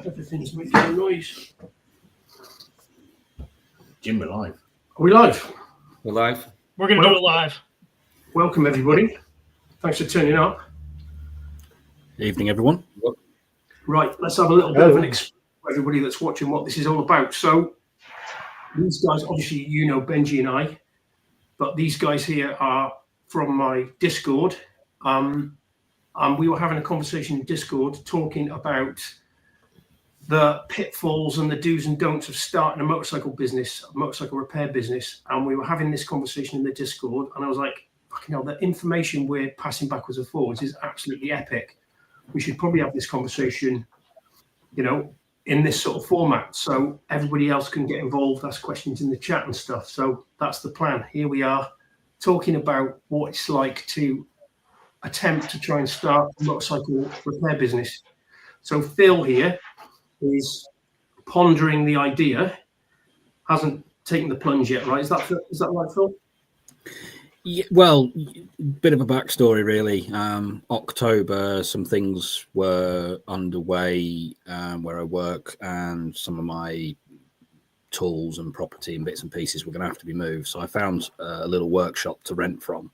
Everything's making a noise. Jim, we're live. Are we live? We're live. We're going to do it live. Welcome, everybody. Thanks for turning up. Evening, everyone. Right, let's have a little bit of an explain for everybody that's watching what this is all about. So, these guys, obviously, you know Benji and I, but these guys here are from my Discord. We were having a conversation in Discord talking about the pitfalls and the do's and don'ts of starting a motorcycle business, a motorcycle repair business. And we were having this conversation in the Discord, and I was like, fucking hell, the information we're passing backwards and forwards is absolutely epic. We should probably have this conversation, you know, in this sort of format, so everybody else can get involved, ask questions in the chat and stuff. So that's the plan. Here we are talking about what it's like to attempt to try and start a motorcycle repair business. So Phil here is pondering the idea, hasn't taken the plunge yet, right? Is that right, Phil? Yeah, well, bit of a backstory, really. October, some things were underway where I work, and some of my tools and property and bits and pieces were going to have to be moved. So I found a little workshop to rent from.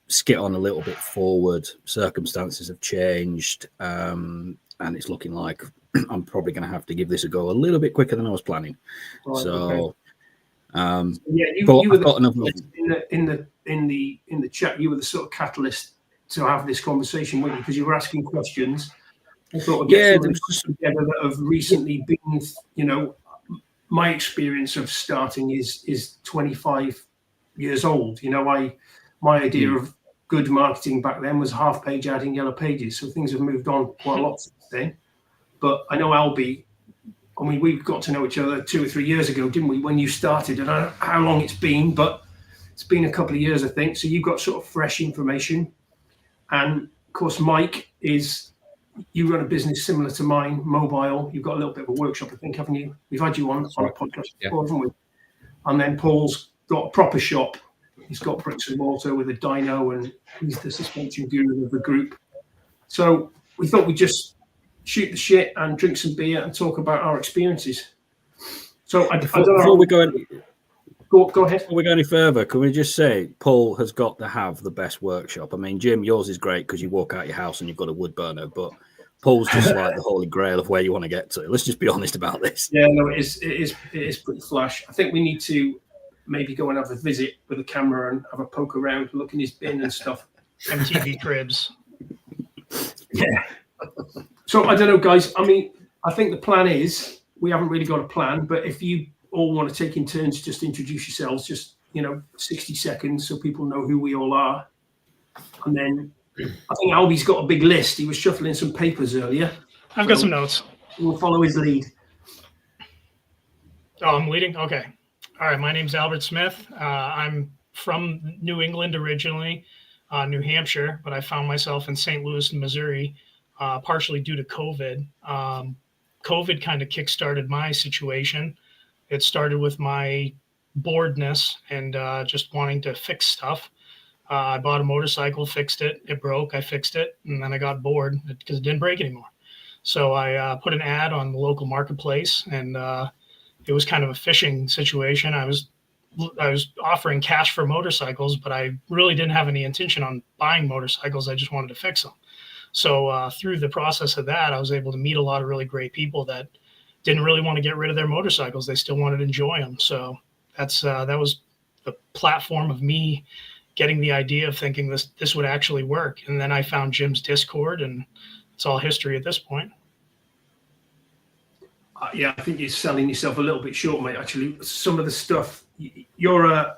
Skit on a little bit forward. Circumstances have changed, and it's looking like I'm probably going to have to give this a go a little bit quicker than I was planning. Right, so. Okay. You were in the chat. You were the sort of catalyst to have this conversation, weren't you? Because you were asking questions. I thought I'd get together that have recently been. You know, my experience of starting is 25 years old. You know, my idea of good marketing back then was half-page ad in yellow pages. So things have moved on quite a lot since then. But I know Albie. I mean, we got to know each other 2 or 3 years ago, didn't we, when you started? And I don't know how long it's been, but it's been a couple of years, I think. So you've got sort of fresh information. And, of course, Mike you run a business similar to mine, mobile. You've got a little bit of a workshop, I think, haven't you? We've had you on a podcast before, haven't we? And then Paul's got a proper shop. He's got bricks and mortar with a dyno, and he's the suspension guru of the group. So we thought we'd just shoot the shit and drink some beer and talk about our experiences. So I don't know. Before we go ahead. Before we go any further, can we just say Paul has got to have the best workshop? I mean, Jim, yours is great because you walk out your house and you've got a wood burner, but Paul's just like the holy grail of where you want to get to. Let's just be honest about this. Yeah, no, it is pretty flash. I think we need to maybe go and have a visit with a camera and have a poke around, look in his bin and stuff. MTV cribs. Yeah. So I don't know, guys. I mean, I think the plan is we haven't really got a plan, but if you all want to take in turns, just introduce yourselves, just 60 seconds so people know who we all are. And then I think Albie's got a big list. He was shuffling some papers earlier. I've got some notes. We'll follow his lead. Oh, I'm leading? Okay. All right. My name's Albert Smith. I'm from New England originally, New Hampshire, but I found myself in St. Louis, Missouri, partially due to COVID. COVID kind of kickstarted my situation. It started with my boredness and just wanting to fix stuff. I bought a motorcycle, fixed it. It broke. I fixed it. And then I got bored because it didn't break anymore. So I put an ad on the local marketplace, and it was kind of a fishing situation. I was offering cash for motorcycles, but I really didn't have any intention on buying motorcycles. I just wanted to fix them. So through the process of that, I was able to meet a lot of really great people that didn't really want to get rid of their motorcycles. They still wanted to enjoy them. So that was the platform of me getting the idea of thinking this would actually work. And then I found Jim's Discord, and it's all history at this point. Yeah, I think you're selling yourself a little bit short, mate. Actually, some of the stuff, you're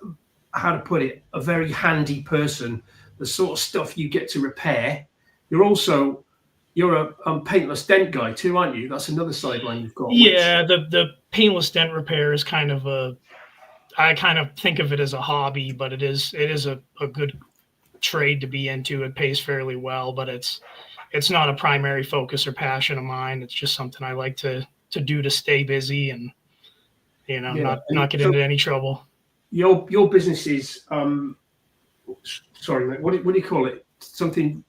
how to put it, a very handy person. The sort of stuff you get to repair. You're a paintless dent guy too, aren't you? That's another sideline you've got. Yeah, the paintless dent repair is kind of I kind of think of it as a hobby, but it is a good trade to be into. It pays fairly well, but it's not a primary focus or passion of mine. It's just something I like to do to stay busy and not get into any trouble. Your business is sorry, mate, what do you call it? Something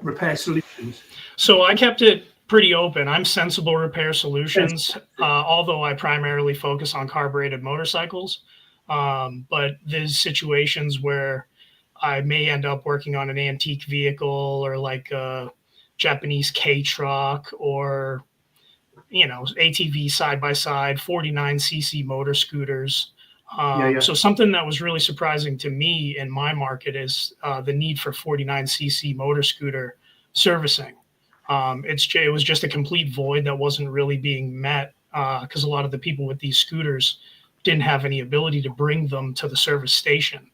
repair solutions. So I kept it pretty open. I'm Sensible Repair Solutions, although I primarily focus on carbureted motorcycles. But there's situations where I may end up working on an antique vehicle or like a Japanese K truck or, ATV side by side, 49cc motor scooters. So something that was really surprising to me in my market is the need for 49cc motor scooter servicing. It was just a complete void that wasn't really being met because a lot of the people with these scooters didn't have any ability to bring them to the service station.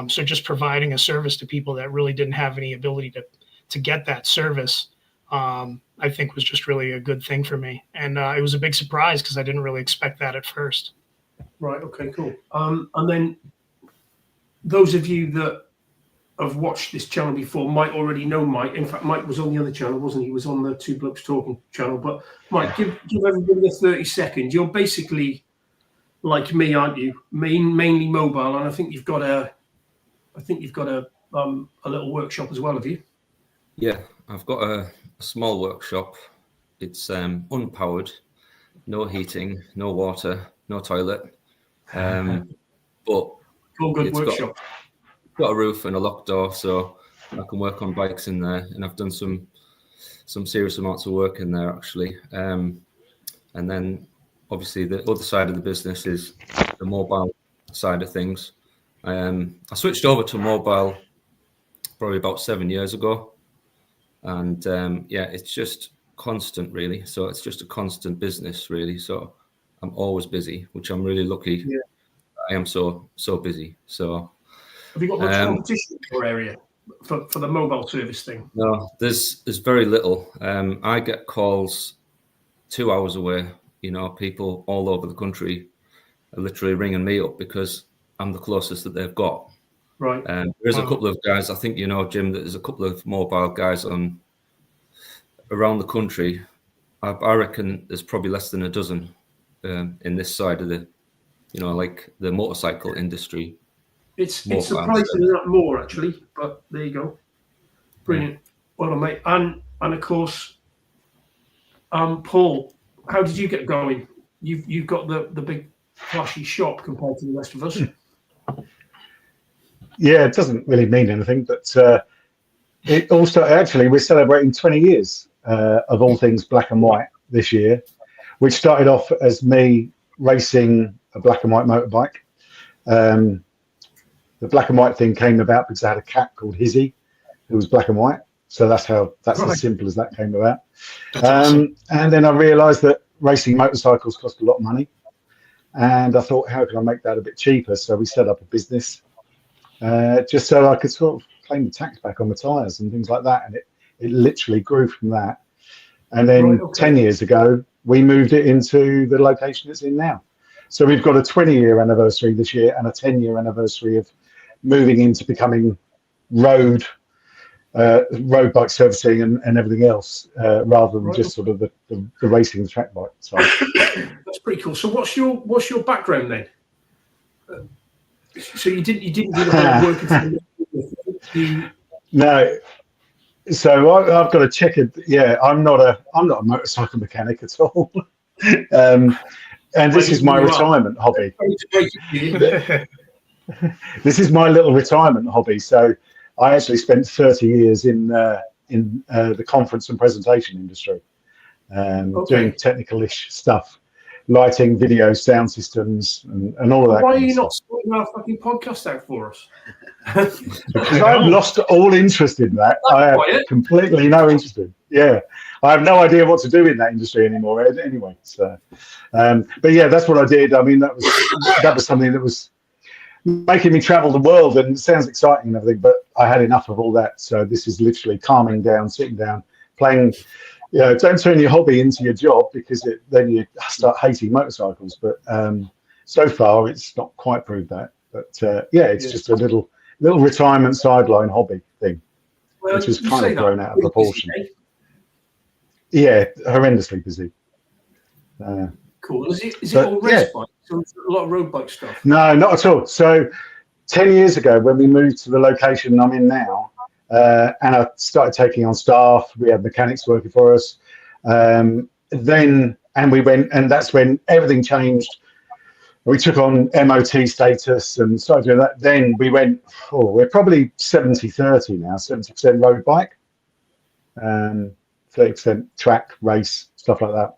So just providing a service to people that really didn't have any ability to get that service, I think was just really a good thing for me. And it was a big surprise because I didn't really expect that at first. Right. Okay, cool. And then those of you that have watched this channel before might already know Mike. In fact, Mike was on the other channel, wasn't he? He was on the Two Blokes Talking channel. But Mike, give everybody a 30 seconds. You're basically like me, aren't you? Mainly mobile, and I think you've got a little workshop as well, have you? Yeah, I've got a small workshop. It's unpowered, no heating, no water, no toilet. But All good workshop. Got a roof and a locked door, so I can work on bikes in there. And I've done some serious amounts of work in there actually. And then obviously the other side of the business is the mobile side of things. I switched over to mobile probably about 7 years ago. And it's just constant really. So it's just a constant business really. So I'm always busy, which I'm really lucky. Yeah. I am so busy. So have you got much competition in your area for the mobile service thing? No, there's very little. I get calls 2 hours away. People all over the country are literally ringing me up because I'm the closest that they've got. Right. There's a couple of guys, I think Jim, that there's a couple of mobile guys on around the country. I reckon there's probably less than a dozen in this side of the, like the motorcycle industry. It's surprisingly not more actually, but there you go. Brilliant. Well, mate, and of course, Paul, how did you get going? You've got the big flashy shop compared to the rest of us. Yeah, it doesn't really mean anything, but it also actually we're celebrating 20 years of all things black and white this year, which started off as me racing a black and white motorbike. The black and white thing came about because I had a cat called Hizzy, who was black and white. So that's right. As simple as that came about. Awesome. And then I realised that racing motorcycles cost a lot of money, and I thought, how can I make that a bit cheaper? So we set up a business just so I could sort of claim the tax back on the tyres and things like that. And it literally grew from that. And then 10 years ago, we moved it into the location it's in now. So we've got a 20-year anniversary this year and a 10-year anniversary of moving into becoming road bike servicing and everything else, rather than just sort of the racing, the track bike side. That's pretty cool. So what's your background then? So you didn't do the whole work. No. So I've got to check it. Yeah, I'm not a motorcycle mechanic at all. And this is my retirement hobby. This is my little retirement hobby. So I actually spent 30 years in the conference and presentation industry, doing technical-ish stuff, lighting, video, sound systems, and all of that. Why are you not sorting our fucking podcast out for us? Because I've lost all interest in that. I have completely no interest in. Yeah, I have no idea what to do in that industry anymore. Anyway, so but yeah, that's what I did. I mean, that was something that was making me travel the world, and it sounds exciting and everything, but I had enough of all that. So this is literally calming down, sitting down, playing. Don't turn your hobby into your job, because then you start hating motorcycles. But so far, it's not quite proved that. But it's just a little retirement sideline hobby thing, which is kind of grown out of proportion. Yeah, horrendously busy. Cool. Is it all race bikes? So it's a lot of road bike stuff? No, not at all. So 10 years ago, when we moved to the location I'm in now, and I started taking on staff, we had mechanics working for us, And we went, and that's when everything changed. We took on MOT status and started doing that. Then we went, we're probably 70-30 now, 70% road bike, 30% track, race, stuff like that.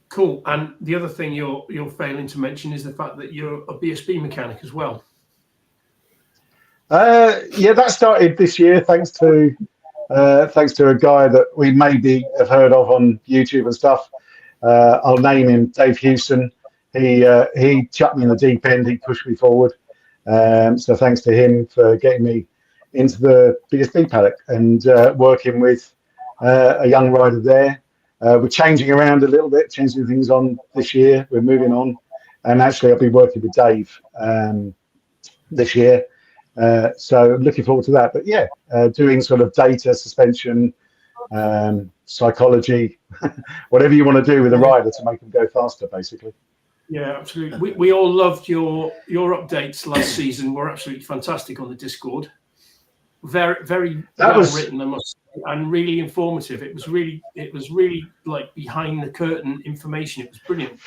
Cool. And the other thing you're failing to mention is the fact that you're a BSB mechanic as well. Yeah, that started this year thanks to a guy that we maybe have heard of on YouTube and stuff. I'll name him Dave Hewson. He chucked me in the deep end. He pushed me forward. So thanks to him for getting me into the BSB paddock and working with a young rider there. We're changing around a little bit, changing things on this year. We're moving on. And actually, I'll be working with Dave this year. So looking forward to that. But yeah, doing sort of data, suspension, psychology, whatever you want to do with a rider to make them go faster, basically. Yeah, absolutely. We all loved your updates last season. Were absolutely fantastic on the Discord. Very, very well written, I must say, and really informative. It was really like behind the curtain information. It was brilliant.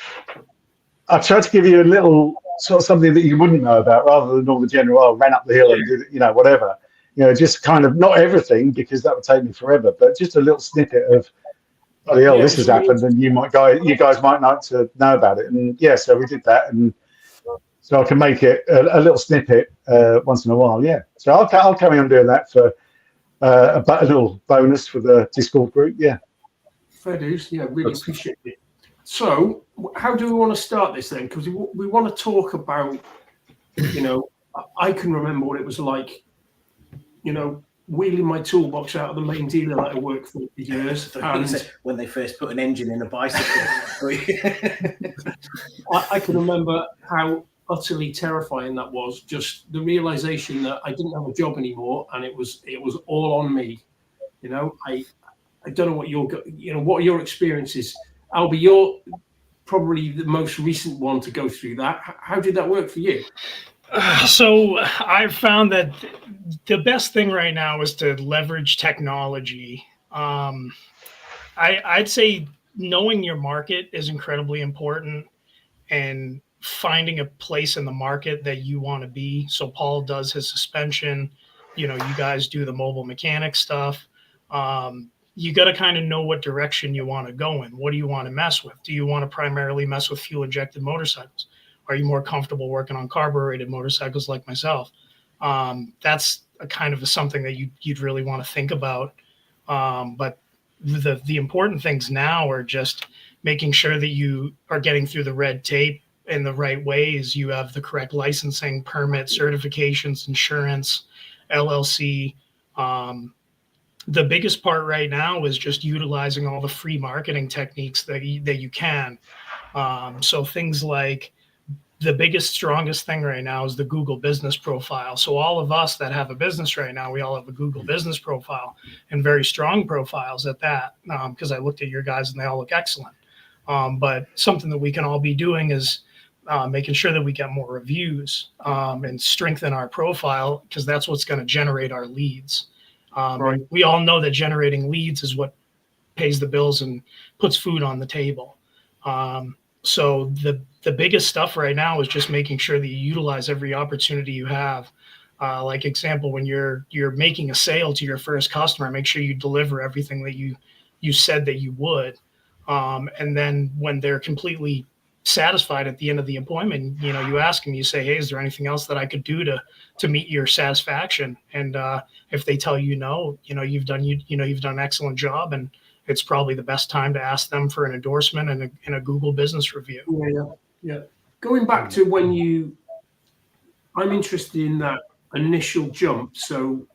I tried to give you a little sort of something that you wouldn't know about, rather than all the general, ran up the hill and did, whatever. Just kind of not everything, because that would take me forever, but just a little snippet of, oh yeah, this has happened, and you guys might like to know about it. And yeah, so we did that, and so I can make it a little snippet once in a while. Yeah, so I'll carry on doing that for a little bonus for the Discord group. Yeah, fair dues. Yeah, really appreciate it. So, how do we want to start this then? Because we want to talk about, I can remember what it was like, wheeling my toolbox out of the main dealer that I worked for years. And when they first put an engine in a bicycle. I can remember how utterly terrifying that was. Just the realization that I didn't have a job anymore, and it was all on me. I don't know what are your experiences. Albie, you're probably the most recent one to go through that. How did that work for you? So I've found that the best thing right now is to leverage technology. I'd say knowing your market is incredibly important, and finding a place in the market that you want to be. So Paul does his suspension, you guys do the mobile mechanic stuff. You got to kind of know what direction you want to go in. What do you want to mess with? Do you want to primarily mess with fuel injected motorcycles? Are you more comfortable working on carbureted motorcycles like myself? That's a kind of something that you'd really want to think about. But the important things now are just making sure that you are getting through the red tape in the right ways. You have the correct licensing, permit, certifications, insurance, LLC. The biggest part right now is just utilizing all the free marketing techniques that you can. So things like the biggest, strongest thing right now is the Google business profile. So all of us that have a business right now, we all have a Google business profile, and very strong profiles at that, because I looked at your guys and they all look excellent. But something that we can all be doing is making sure that we get more reviews and strengthen our profile, because that's what's going to generate our leads. Right. We all know that generating leads is what pays the bills and puts food on the table. So the biggest stuff right now is just making sure that you utilize every opportunity you have. Like example, when you're making a sale to your first customer, make sure you deliver everything that you said that you would. And then when they're completely satisfied at the end of the appointment, you ask them, you say, hey, is there anything else that I could do to meet your satisfaction? And if they tell you no, you've done an excellent job, and it's probably the best time to ask them for an endorsement and a Google business review. Yeah. Going back to I'm interested in that initial jump. So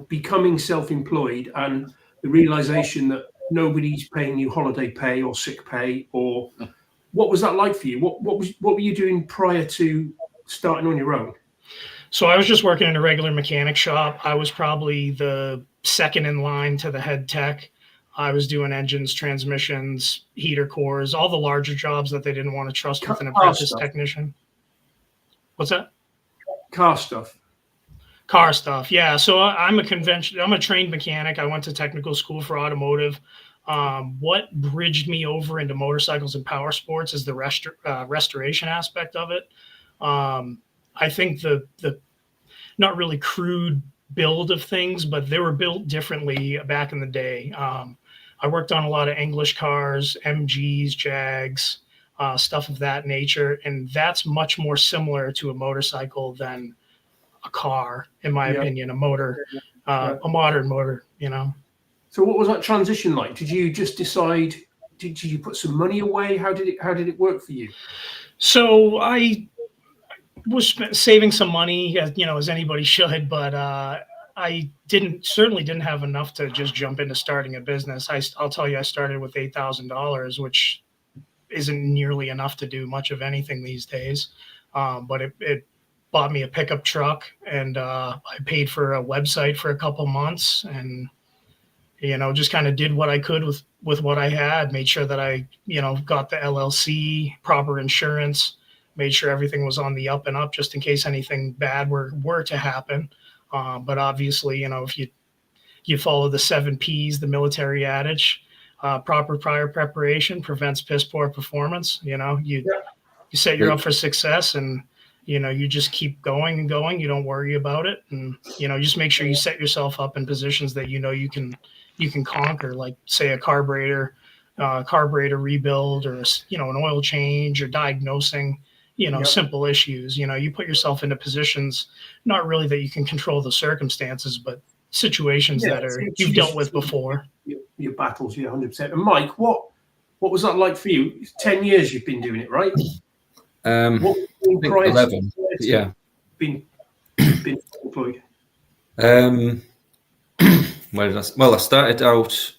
becoming self-employed and the realization that nobody's paying you holiday pay or sick pay, or what was that like for you? What were you doing prior to starting on your own? So I was just working in a regular mechanic shop. I was probably the second in line to the head tech. I was doing engines, transmissions, heater cores, all the larger jobs that they didn't want to trust with an apprentice technician. What's that? Car stuff. Car stuff, yeah. So I'm a trained mechanic. I went to technical school for automotive. What bridged me over into motorcycles and power sports is the restoration aspect of it. I think the not really crude build of things, but they were built differently back in the day. I worked on a lot of English cars, MGs, Jags, stuff of that nature, and that's much more similar to a motorcycle than a car, in my opinion. A modern motor, you know. So what was that transition like? Did you just decide, did you put some money away? How did it work for you? So I was saving some money, you know, as anybody should, but I certainly didn't have enough to just jump into starting a business. I'll tell you, I started with $8,000, which isn't nearly enough to do much of anything these days. But it bought me a pickup truck, and I paid for a website for a couple months, and, you know, just kind of did what I could with what I had, made sure that I, you know, got the LLC, proper insurance, made sure everything was on the up and up just in case anything bad were to happen. But obviously, you know, if you follow the 7 Ps, the military adage, proper prior preparation prevents piss poor performance. You know, you set you up for success, and, you know, you just keep going and going. You don't worry about it. And, you know, just make sure you set yourself up in positions that, you know, you can conquer, like, say, a carburetor rebuild, or, you know, an oil change, or diagnosing, you know, simple issues. You know, you put yourself into positions, not really that you can control the circumstances, but situations that you've dealt with before. Your battles, 100%. And Mike, what was that like for you? 10 years you've been doing it, right? I think 11. Yeah. Been employed. Well, I started out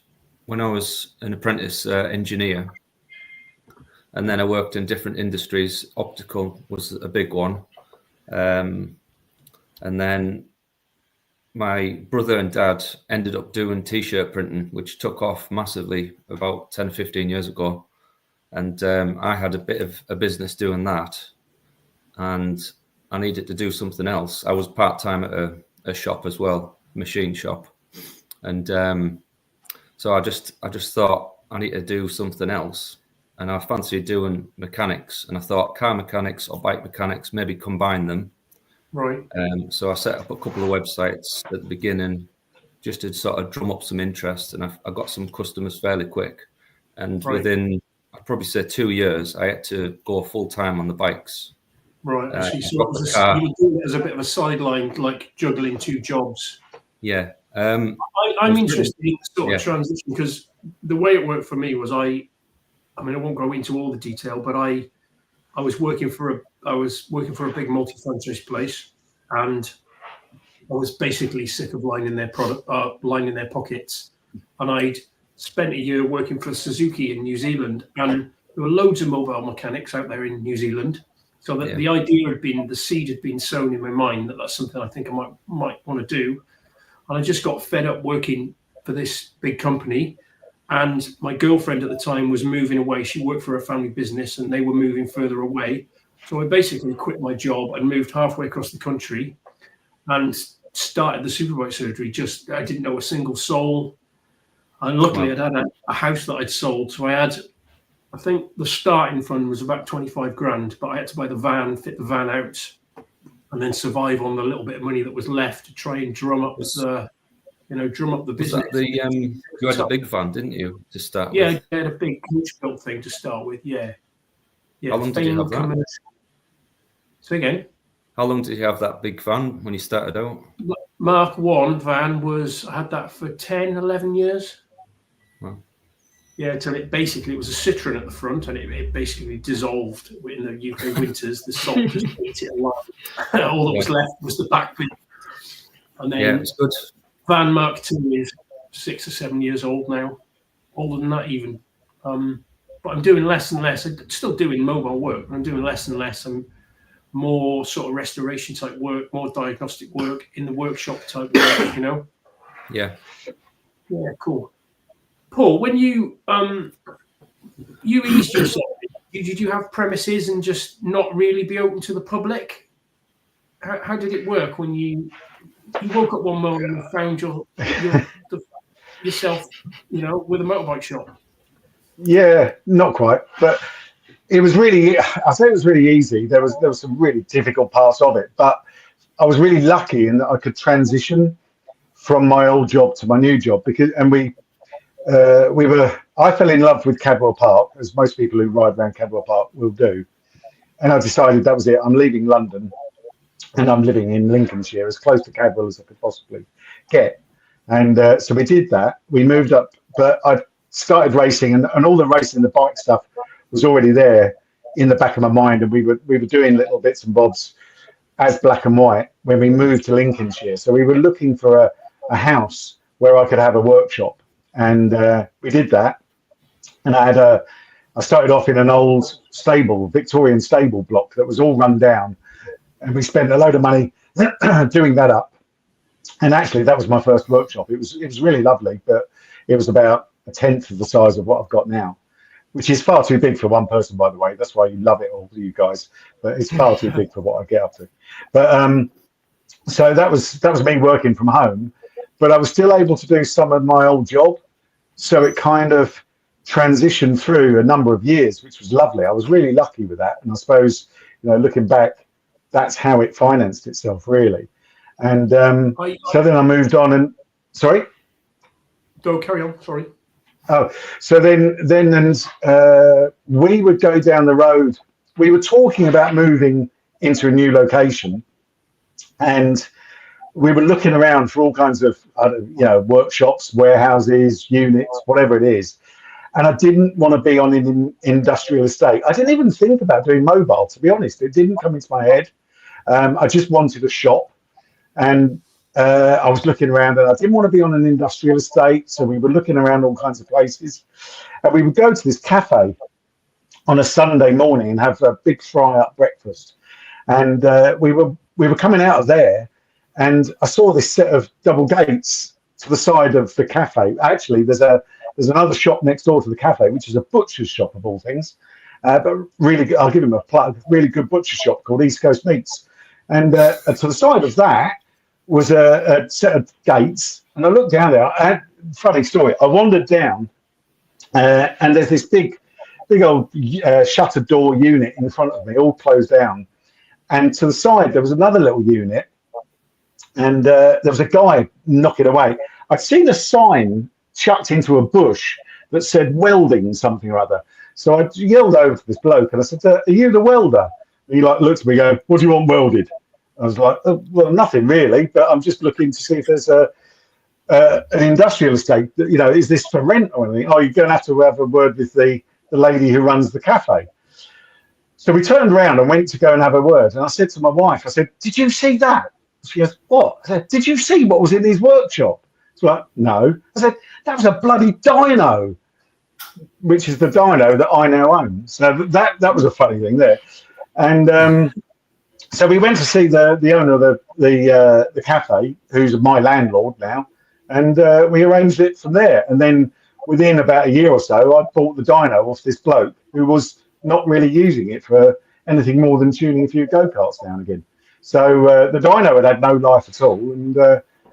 when I was an apprentice engineer, and then I worked in different industries. Optical was a big one, and then my brother and dad ended up doing t-shirt printing, which took off massively about 10, 15 years ago. And I had a bit of a business doing that, and I needed to do something else. I was part-time at a shop as well, machine shop. And so I just thought I need to do something else. And I fancied doing mechanics, and I thought car mechanics or bike mechanics, maybe combine them. Right. So I set up a couple of websites at the beginning just to sort of drum up some interest, and I got some customers fairly quick. And within, I'd probably say 2 years, I had to go full time on the bikes. Right. So you were doing it as a bit of a sideline, like juggling 2 jobs. Yeah. I'm interested in sort of transition, because the way it worked for me was I won't go into all the detail, but I was working for a big multi-franchise place, and I was basically sick of lining their pockets. And I'd spent a year working for Suzuki in New Zealand, and there were loads of mobile mechanics out there in New Zealand. So that the idea had been, the seed had been sown in my mind that that's something I think I might want to do. And I just got fed up working for this big company. And my girlfriend at the time was moving away. She worked for a family business, and they were moving further away. So I basically quit my job and moved halfway across the country and started the superbike surgery. I didn't know a single soul. And luckily I'd had a house that I'd sold. So I think the starting fund was about 25 grand, but I had to buy the van, fit the van out, and then survive on the little bit of money that was left to try and drum up the business. You had a big van, didn't you, to start with? Yeah, I had a big coach-built thing to start with, yeah. How long did you have that? Say again? How long did you have that big van when you started out? Mark 1 van I had that for 10, 11 years. Wow. Yeah, until it was a Citroen at the front, and it basically dissolved in the UK winters. The salt just ate it alive. All that was left was the back bit. And then it's good. Van Mark 2 is 6 or 7 years old now, older than that even. But I'm doing less and less. I'm still doing mobile work, but I'm doing less and less. I'm more sort of restoration type work, more diagnostic work, in the workshop type work, you know? Yeah. Yeah, cool. Paul, when you eased yourself, did you have premises and just not really be open to the public? How did it work when you you woke up one morning and found yourself, with a motorbike shop. Yeah, not quite, but it was really, I say it was really easy. There was some really difficult parts of it, but I was really lucky in that I could transition from my old job to my new job I fell in love with Cadwell Park, as most people who ride around Cadwell Park will do. And I decided that was it. I'm leaving London and I'm living in Lincolnshire, as close to Cadwell as I could possibly get. And so we did that. We moved up, but I started racing, and all the racing, the bike stuff was already there in the back of my mind. And we were doing little bits and bobs as Black and White when we moved to Lincolnshire. So we were looking for a house where I could have a workshop. And we did that. And I started off in an old Victorian stable block that was all run down. And we spent a load of money doing that up. And actually, that was my first workshop. It was really lovely, but it was about a tenth of the size of what I've got now, which is far too big for one person, by the way. That's why you love it all, you guys. But it's far too big for what I get up to. But so that was me working from home, but I was still able to do some of my old job. So it kind of transitioned through a number of years, which was lovely. I was really lucky with that. And I suppose, looking back, that's how it financed itself, really. And so then I moved on and, sorry? Go, carry on, sorry. Oh, so then we would go down the road. We were talking about moving into a new location, and we were looking around for all kinds of, workshops, warehouses, units, whatever it is. And I didn't want to be on an industrial estate. I didn't even think about doing mobile, to be honest. It didn't come into my head. I just wanted a shop. And I was looking around, and I didn't want to be on an industrial estate. So we were looking around all kinds of places. And we would go to this cafe on a Sunday morning and have a big fry-up breakfast. And we were coming out of there, and I saw this set of double gates to the side of the cafe. Actually, there's another shop next door to the cafe, which is a butcher's shop of all things. But really good, I'll give him a plug, really good butcher shop called East Coast Meats. And to the side of that was a set of gates. And I looked down there. Funny story. I wandered down, and there's this big old shutter door unit in front of me, all closed down. And to the side, there was another little unit. And there was a guy knocking away. I'd seen a sign chucked into a bush that said welding something or other. So I yelled over to this bloke and I said, "Are you the welder?" And he looked at me going, "What do you want welded?" I was like, "Oh, well, nothing really, but I'm just looking to see if there's an industrial estate. Is this for rent or anything? Oh, you're going to have a word with the lady who runs the cafe." So we turned around and went to go and have a word. And I said to my wife, I said, "Did you see that?" She goes, "What?" I said, "Did you see what was in his workshop?" She's like, "No." I said, "That was a bloody dyno," which is the dyno that I now own. So that was a funny thing there. And so we went to see the owner of the cafe, who's my landlord now, and we arranged it from there. And then within about a year or so, I bought the dyno off this bloke who was not really using it for anything more than tuning a few go-karts down again. So the dyno had no life at all, and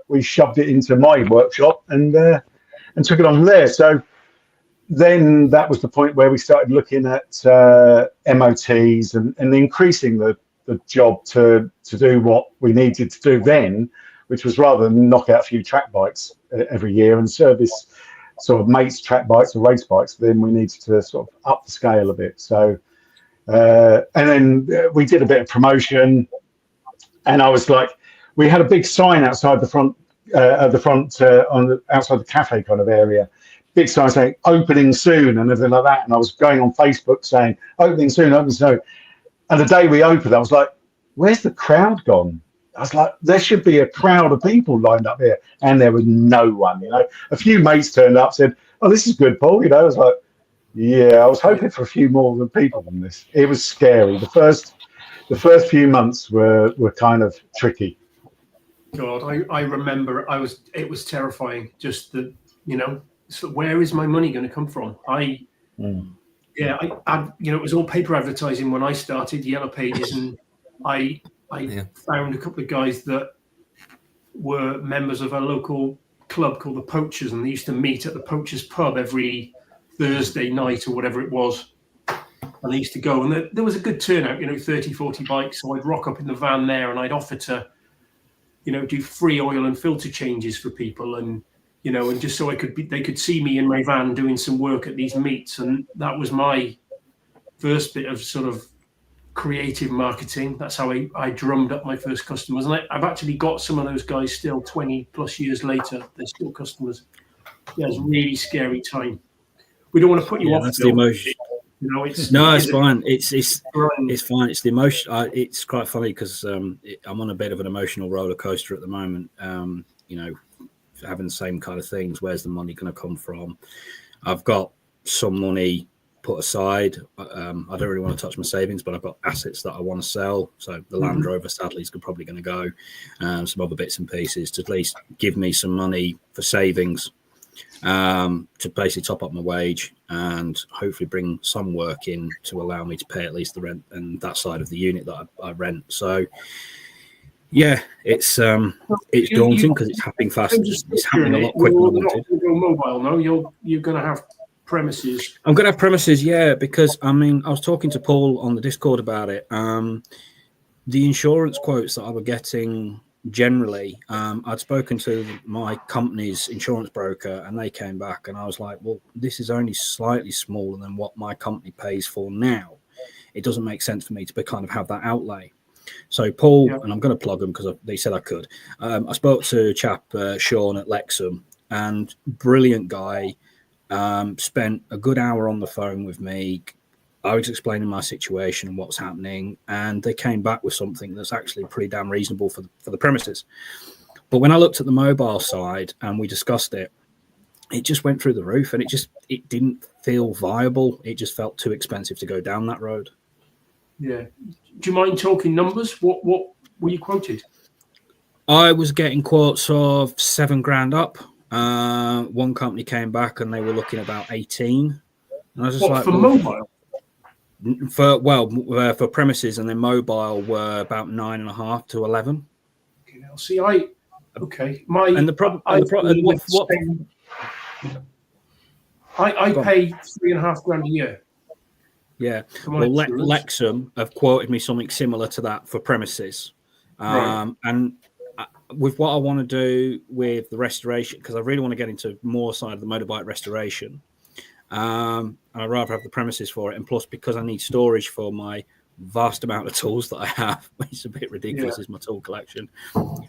we shoved it into my workshop and took it on from there. So then that was the point where we started looking at MOTs and increasing the job to do what we needed to do then, which was rather than knock out a few track bikes every year and service sort of mates track bikes or race bikes, then we needed to sort of up the scale a bit. So and then we did a bit of promotion, and I was like, we had a big sign outside the front outside the cafe kind of area, big sign saying opening soon and everything like that. And I was going on Facebook saying opening soon, opening soon. And the day we opened, I was like, where's the crowd gone? I was like, there should be a crowd of people lined up here. And there was no one, A few mates turned up, said, "Oh, this is good, Paul." I was like, yeah, I was hoping for a few more people than this. It was scary. The first few months were kind of tricky. God, I remember it was terrifying. Just that, so where is my money going to come from? It was all paper advertising when I started, Yellow Pages, and I found a couple of guys that were members of a local club called the Poachers, and they used to meet at the Poachers pub every Thursday night or whatever it was. And they used to go, and there was a good turnout, 30, 40 bikes. So I'd rock up in the van there, and I'd offer to, do free oil and filter changes for people, and and just so they could see me in my van doing some work at these meets. And that was my first bit of sort of creative marketing. That's how I drummed up my first customers. And I've actually got some of those guys still 20 plus years later. They're still customers. Yeah, it's a really scary time. We don't want to put you off. That's the emotion. It's fine. It's fine. It's the emotion. It's quite funny because I'm on a bit of an emotional roller coaster at the moment. Having the same kind of things. Where's the money going to come from? I've got some money put aside. I don't really want to touch my savings, but I've got assets that I want to sell. So the Land Rover, sadly, is probably going to go. Some other bits and pieces to at least give me some money for savings, to basically top up my wage and hopefully bring some work in to allow me to pay at least the rent and that side of the unit that I rent. So yeah, it's daunting because it's happening fast. It's happening a lot quicker than I wanted. You're mobile, no? You're going to have premises. I'm going to have premises, yeah, because I was talking to Paul on the Discord about it. The insurance quotes that I were getting generally, I'd spoken to my company's insurance broker, and they came back, and I was like, well, this is only slightly smaller than what my company pays for now. It doesn't make sense for me to kind of have that outlay. So Paul, and I'm going to plug them because they said I could. I spoke to a chap, Sean at Lexham, and brilliant guy. Spent a good hour on the phone with me. I was explaining my situation and what's happening, and they came back with something that's actually pretty damn reasonable for the premises. But when I looked at the mobile side and we discussed it, it just went through the roof, and it didn't feel viable. It just felt too expensive to go down that road. Yeah. Do you mind talking numbers? What were you quoted? I was getting quotes of $7,000 up. One company came back and they were looking about 18. And I was just for mobile? For premises, and then mobile were about 9.5 to 11. Okay, now see, I pay $3,500 a year. Yeah, well, Lexham have quoted me something similar to that for premises, right. And with what I want to do with the restoration, because I really want to get into more side of the motorbike restoration, and I'd rather have the premises for it, and plus because I need storage for my vast amount of tools that I have, which is a bit ridiculous, is my tool collection.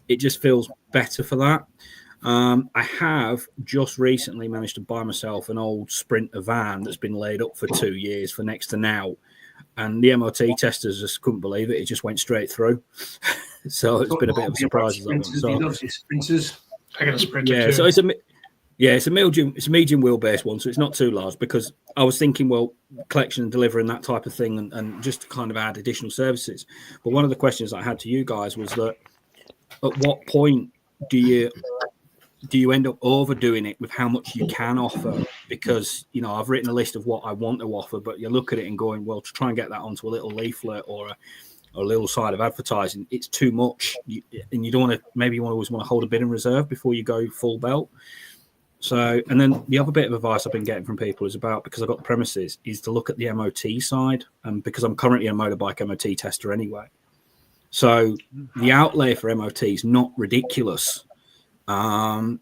It just feels better for that. I have just recently managed to buy myself an old Sprinter van that's been laid up for 2 years for next to now, and the MOT testers just couldn't believe it. It just went straight through. So it's been a bit of a surprise. He loves his Sprinters. I got a Sprinter too. So it's a medium wheelbase one, so it's not too large, because I was thinking, well, collection and delivering that type of thing, and just to kind of add additional services. But one of the questions I had to you guys was that at what point do you end up overdoing it with how much you can offer? Because, I've written a list of what I want to offer, but you look at it and going, well, to try and get that onto a little leaflet or a little side of advertising, it's too much. And you don't want to, maybe you always want to hold a bit in reserve before you go full belt. So, and then the other bit of advice I've been getting from people is about, because I've got the premises, is to look at the MOT side. And because I'm currently a motorbike MOT tester anyway. So the outlay for MOT is not ridiculous. And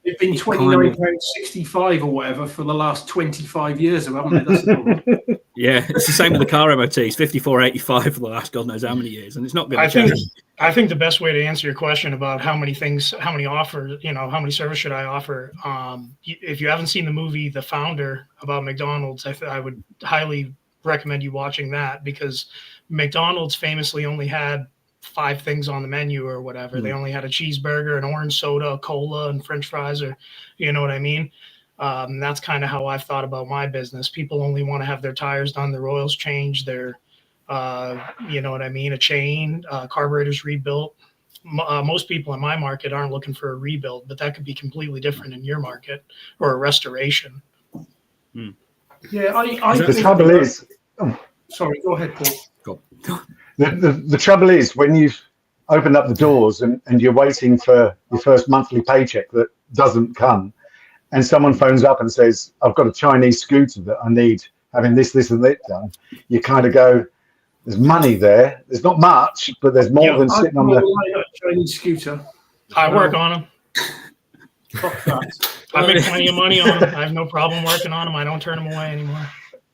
it's been £29.65 or whatever for the last 25 years, haven't it? That's the problem. Yeah, it's the same with the car MOT. It's $54.85 for the last God knows how many years, and it's not going to change. I think the best way to answer your question about how many offers, how many service should I offer? If you haven't seen the movie The Founder about McDonald's, I would highly recommend you watching that, because McDonald's famously only had 5 things on the menu or whatever. They only had a cheeseburger, an orange soda, a cola, and French fries, or you know what I mean? That's kind of how I've thought about my business. People only want to have their tires done, their oils changed, their, you know what I mean, a chain, carburetors rebuilt. Most people in my market aren't looking for a rebuild, but that could be completely different in your market, or a restoration. Yeah, the trouble is, sorry, go ahead, Paul. The trouble is, when you've opened up the doors and you're waiting for your first monthly paycheck that doesn't come, and someone phones up and says, I've got a Chinese scooter that I need having this, and that done, you kind of go, there's money there. There's not much, but there's more than sitting on the Chinese scooter. I work on them. Fuck that. I make plenty of money on them. I have no problem working on them. I don't turn them away anymore.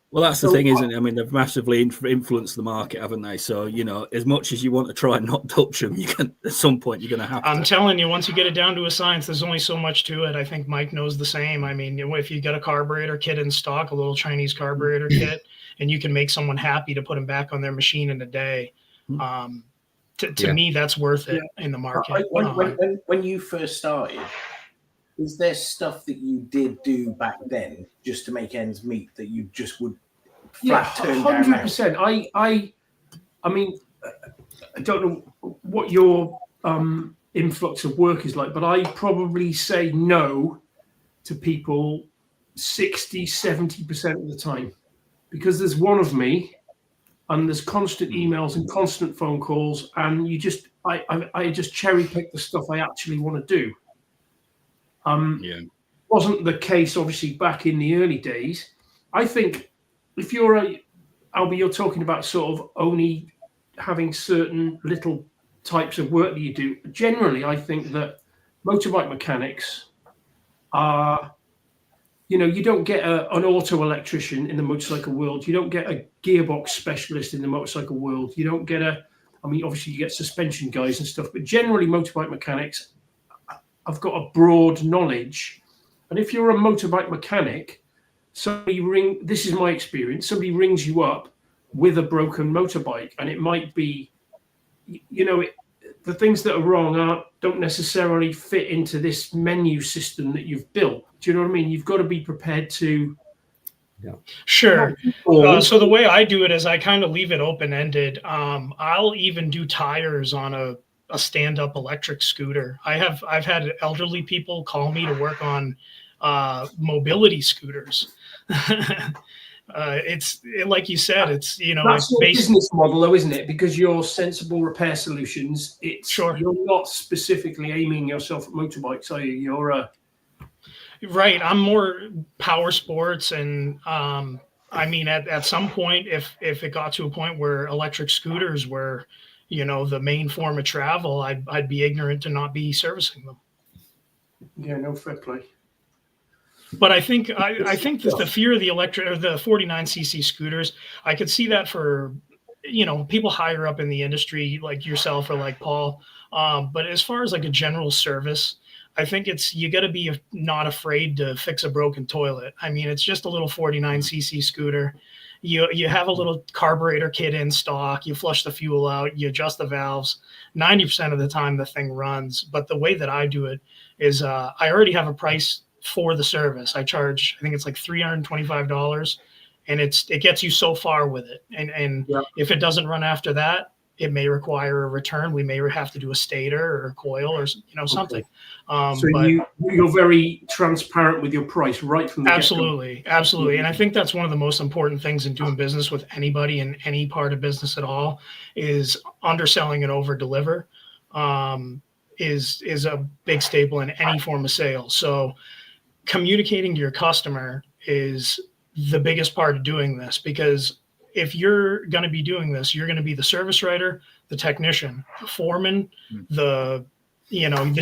Well, that's the thing, isn't it? I mean, they've massively influenced the market, haven't they? So, you know, as much as you want to try and not touch them, you can, at some point, you're going to have to. I'm telling you, once you get it down to a science, there's only so much to it. I think Mike knows the same. I mean, if you get a carburetor kit in stock, a little Chinese carburetor kit, and you can make someone happy to put them back on their machine in a day, to me, that's worth it in the market. When you first started, is there stuff that you did do back then just to make ends meet that you just would flat turn down? 100%. I mean, I don't know what your influx of work is like, but I probably say no to people 60, 70% of the time, because there's one of me and there's constant emails and constant phone calls, and I just cherry pick the stuff I actually want to do. Wasn't the case, obviously, back in the early days. I think if you're you're talking about sort of only having certain little types of work that you do. Generally, I think that motorbike mechanics are, you know, you don't get an auto electrician in the motorcycle world. You don't get a gearbox specialist in the motorcycle world. You don't get I mean, obviously you get suspension guys and stuff, but generally motorbike mechanics, I've got a broad knowledge. And if you're a motorbike mechanic, this is my experience, somebody rings you up with a broken motorbike, and it might be, you know, the things that are wrong don't necessarily fit into this menu system that you've built. Do you know what I mean? You've got to be prepared to. Yeah. Sure. So the way I do it is I kind of leave it open-ended. I'll even do tires on a stand-up electric scooter. I've had elderly people call me to work on mobility scooters. It's like you said, it's, you know, that's your business model though, isn't it? Because you're Sensible Repair Solutions. You're not specifically aiming yourself at motorbikes, are you? You're right. I'm more power sports, and I mean, at some point, if it got to a point where electric scooters were, you know, the main form of travel, I'd be ignorant to not be servicing them. Yeah, no, fair play. But I think that the fear of the electric or the 49cc scooters, I could see that for, you know, people higher up in the industry like yourself or like Paul. But as far as like a general service, I think you got to be not afraid to fix a broken toilet. I mean, it's just a little 49cc scooter. You have a little carburetor kit in stock. You flush the fuel out. You adjust the valves. 90% of the time, the thing runs. But the way that I do it is I already have a price for the service. I charge, I think it's like $325, and it gets you so far with it. And if it doesn't run after that, it may require a return. We may have to do a stator or a coil or, you know, something. So you're very transparent with your price right from the absolutely. And I think that's one of the most important things in doing business with anybody in any part of business at all is underselling and over deliver is a big staple in any form of sales. So communicating to your customer is the biggest part of doing this, because if you're going to be doing this, you're going to be the service writer, the technician, the foreman, the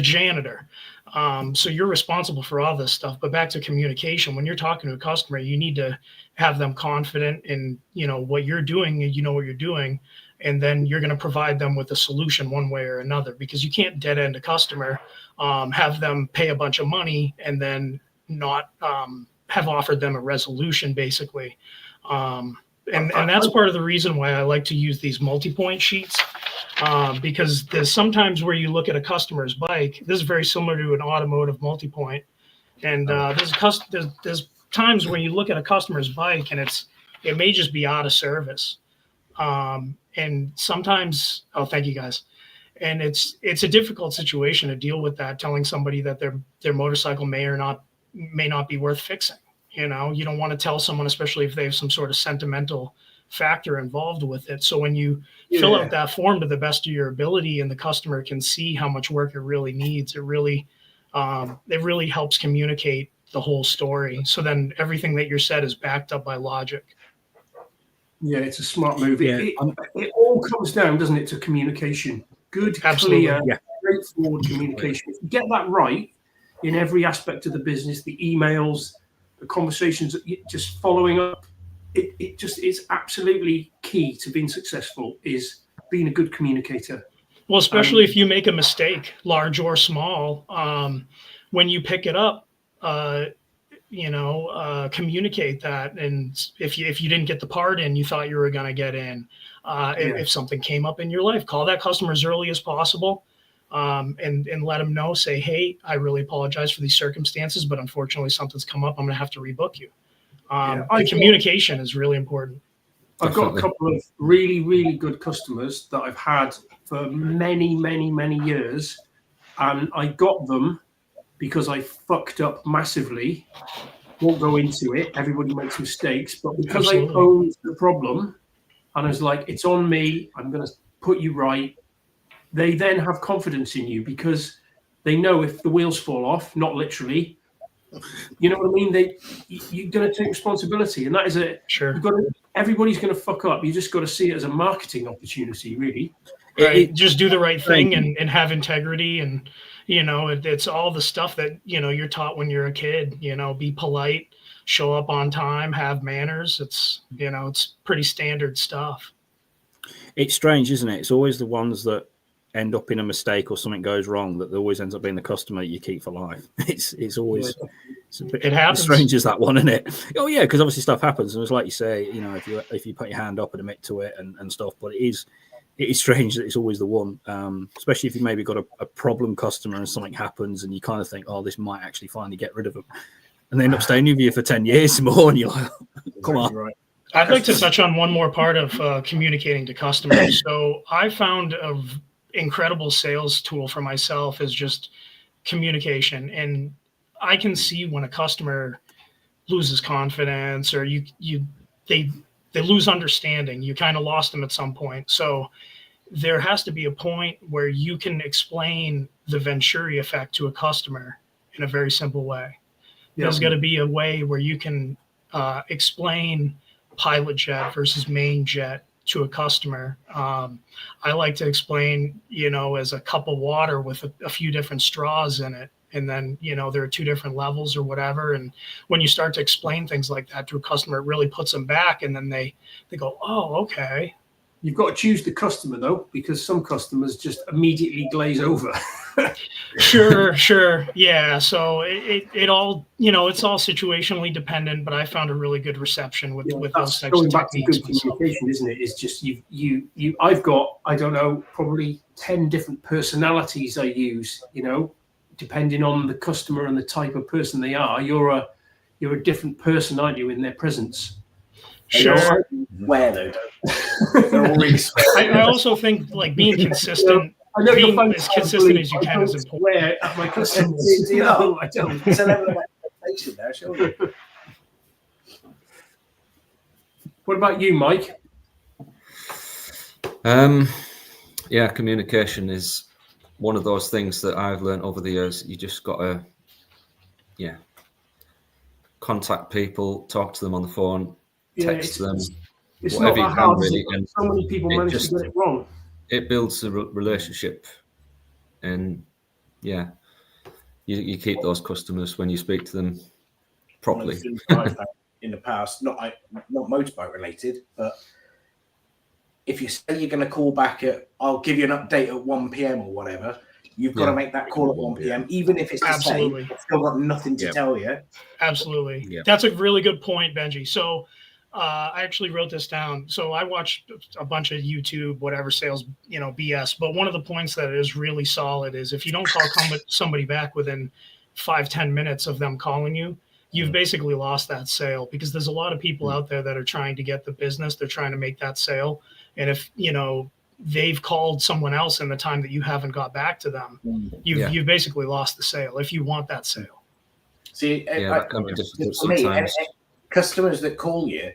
janitor. So you're responsible for all this stuff. But back to communication, when you're talking to a customer, you need to have them confident in, you know, what you're doing, and you know what you're doing. And then you're going to provide them with a solution one way or another, because you can't dead end a customer, have them pay a bunch of money and then not have offered them a resolution, basically. And that's part of the reason why I like to use these multi-point sheets, because there's sometimes where you look at a customer's bike. This is very similar to an automotive multi-point, and there's times when you look at a customer's bike and it may just be out of service, and sometimes thank you guys, and it's a difficult situation to deal with that, telling somebody that their motorcycle may not be worth fixing. You know, you don't want to tell someone, especially if they have some sort of sentimental factor involved with it. So when you fill out that form to the best of your ability and the customer can see how much work it really needs, it really helps communicate the whole story. So then everything that you're said is backed up by logic. Yeah, it's a smart move. Yeah. It all comes down, doesn't it, to communication. Good, clear, straightforward communication. If you get that right in every aspect of the business, the emails, the conversations, just following up, it just is absolutely key to being successful, is being a good communicator. Well, especially if you make a mistake, large or small, when you pick it up, communicate that. And if you didn't get the part in, you thought you were going to get in, if something came up in your life, call that customer as early as possible, and let them know, say, hey, I really apologize for these circumstances, but unfortunately something's come up. I'm going to have to rebook you. Communication is really important. I've got a couple of really, really good customers that I've had for many, many, many years, and I got them because I fucked up massively. Won't go into it. Everybody makes mistakes, but because I owned the problem and I was like, it's on me, I'm going to put you right. They then have confidence in you because they know if the wheels fall off, not literally, you know what I mean? You're going to take responsibility, and that is it. Sure. Everybody's going to fuck up. You just got to see it as a marketing opportunity, really. Right. Just do the right thing and have integrity, and it's all the stuff that you're taught when you're a kid. Be polite, show up on time, have manners. It's it's pretty standard stuff. It's strange, isn't it? It's always the ones that end up in a mistake or something goes wrong that always ends up being the customer that you keep for life. It's always it happens. As strange as that one, isn't it? Oh yeah, because obviously stuff happens, and it's like you say, if you put your hand up and admit to it and stuff. But it is strange that it's always the one, especially if you maybe got a problem customer and something happens and you kind of think, oh, this might actually finally get rid of them, and they end up staying with you for 10 years more, and you're like, come on. Right. I'd like to touch on one more part of communicating to customers. So I found an incredible sales tool for myself is just communication. And I can see when a customer loses confidence or they lose understanding. You kind of lost them at some point. So there has to be a point where you can explain the Venturi effect to a customer in a very simple way. There's got to be a way where you can explain pilot jet versus main jet to a customer. I like to explain, as a cup of water with a few different straws in it. And then, there are two different levels or whatever. And when you start to explain things like that to a customer, it really puts them back. And then they go, oh, okay. You've got to choose the customer, though, because some customers just immediately glaze over. Sure. Yeah. So it all, it's all situationally dependent, but I found a really good reception with those types of techniques. Good communication, isn't it? It's just I've got, I don't know, probably 10 different personalities I use, depending on the customer and the type of person they are. You're a different person, aren't you, in their presence? Sure. Where though? I also think being consistent. I know being as consistent as you can is important. Swear at my customers. No, I don't. It's a level of expectation there, surely. What about you, Mike? Yeah, communication is one of those things that I've learned over the years. You just got to, contact people, talk to them on the phone, text them, it's whatever not you that can, hard, really. And so many people manage to get it wrong. It builds a relationship, and you keep those customers when you speak to them properly. In the past, not motorbike related, but if you say you're going to call back I'll give you an update at 1 p.m. or whatever, you've got to make that call at 1 p.m. even if it's to say I've still got nothing to tell you. Absolutely. Yep. That's a really good point, Benji. So I actually wrote this down. So I watched a bunch of YouTube, whatever sales, BS. But one of the points that is really solid is if you don't call somebody back within 5-10 minutes of them calling you, you've basically lost that sale, because there's a lot of people out there that are trying to get the business. They're trying to make that sale. And if, they've called someone else in the time that you haven't got back to them, you've basically lost the sale if you want that sale. See, that can be difficult for me, sometimes. customers that call you,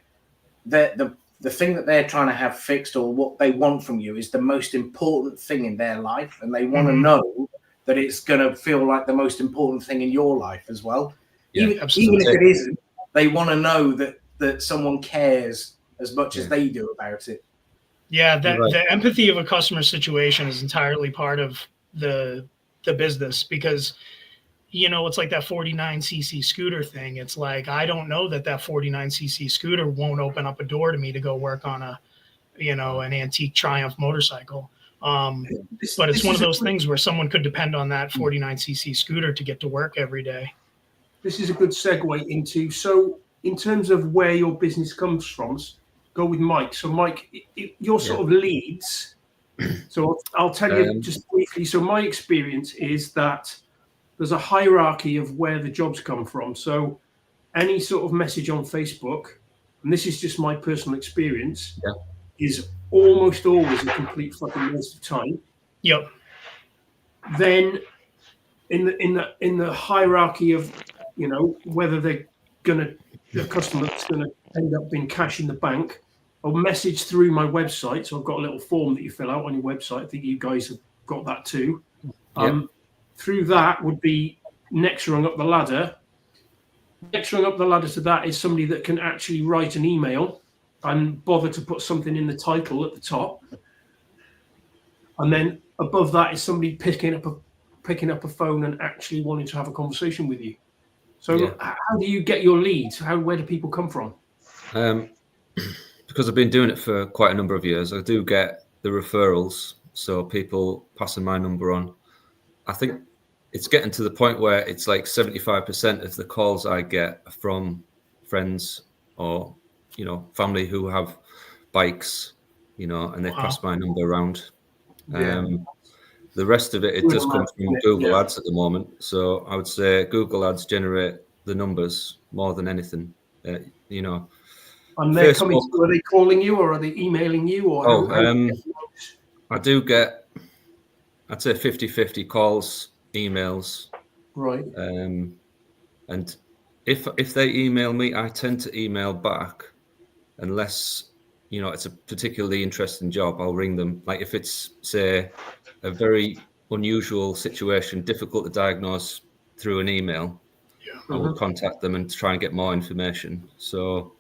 the the thing that they're trying to have fixed or what they want from you is the most important thing in their life, and they want to know that it's going to feel like the most important thing in your life as well. Even if it isn't, they want to know that someone cares as much as they do about it. Yeah, the empathy of a customer situation is entirely part of the business, because it's like that 49cc scooter thing. It's like, I don't know that 49cc scooter won't open up a door to me to go work on an antique Triumph motorcycle. But it's one of those things where someone could depend on that 49cc scooter to get to work every day. This is a good segue into, so in terms of where your business comes from, go with Mike. So Mike, your sort of leads. So I'll tell you just briefly. So my experience is that there's a hierarchy of where the jobs come from. So any sort of message on Facebook, and this is just my personal experience, is almost always a complete fucking waste of time. Yep. Then in the hierarchy of, whether they're the customer that's gonna end up being cash in the bank, I'll message through my website. So I've got a little form that you fill out on your website. I think you guys have got that too. Through that would be next rung up the ladder. Next rung up the ladder to that is somebody that can actually write an email and bother to put something in the title at the top. And then above that is somebody picking up a phone and actually wanting to have a conversation with you. So how do you get your leads? Where do people come from? Because I've been doing it for quite a number of years, I do get the referrals. So people passing my number on. I think it's getting to the point where it's like 75% of the calls I get are from friends or, family who have bikes, and they pass my number around. The rest of it does come from Google Ads at the moment. So I would say Google Ads generate the numbers more than anything, And they're coming. Are they calling you or are they emailing you? Or I do get, I'd say 50-50 calls, emails. Right. And if they email me, I tend to email back, unless it's a particularly interesting job. I'll ring them. Like if it's, say, a very unusual situation, difficult to diagnose through an email, I will contact them and try and get more information. So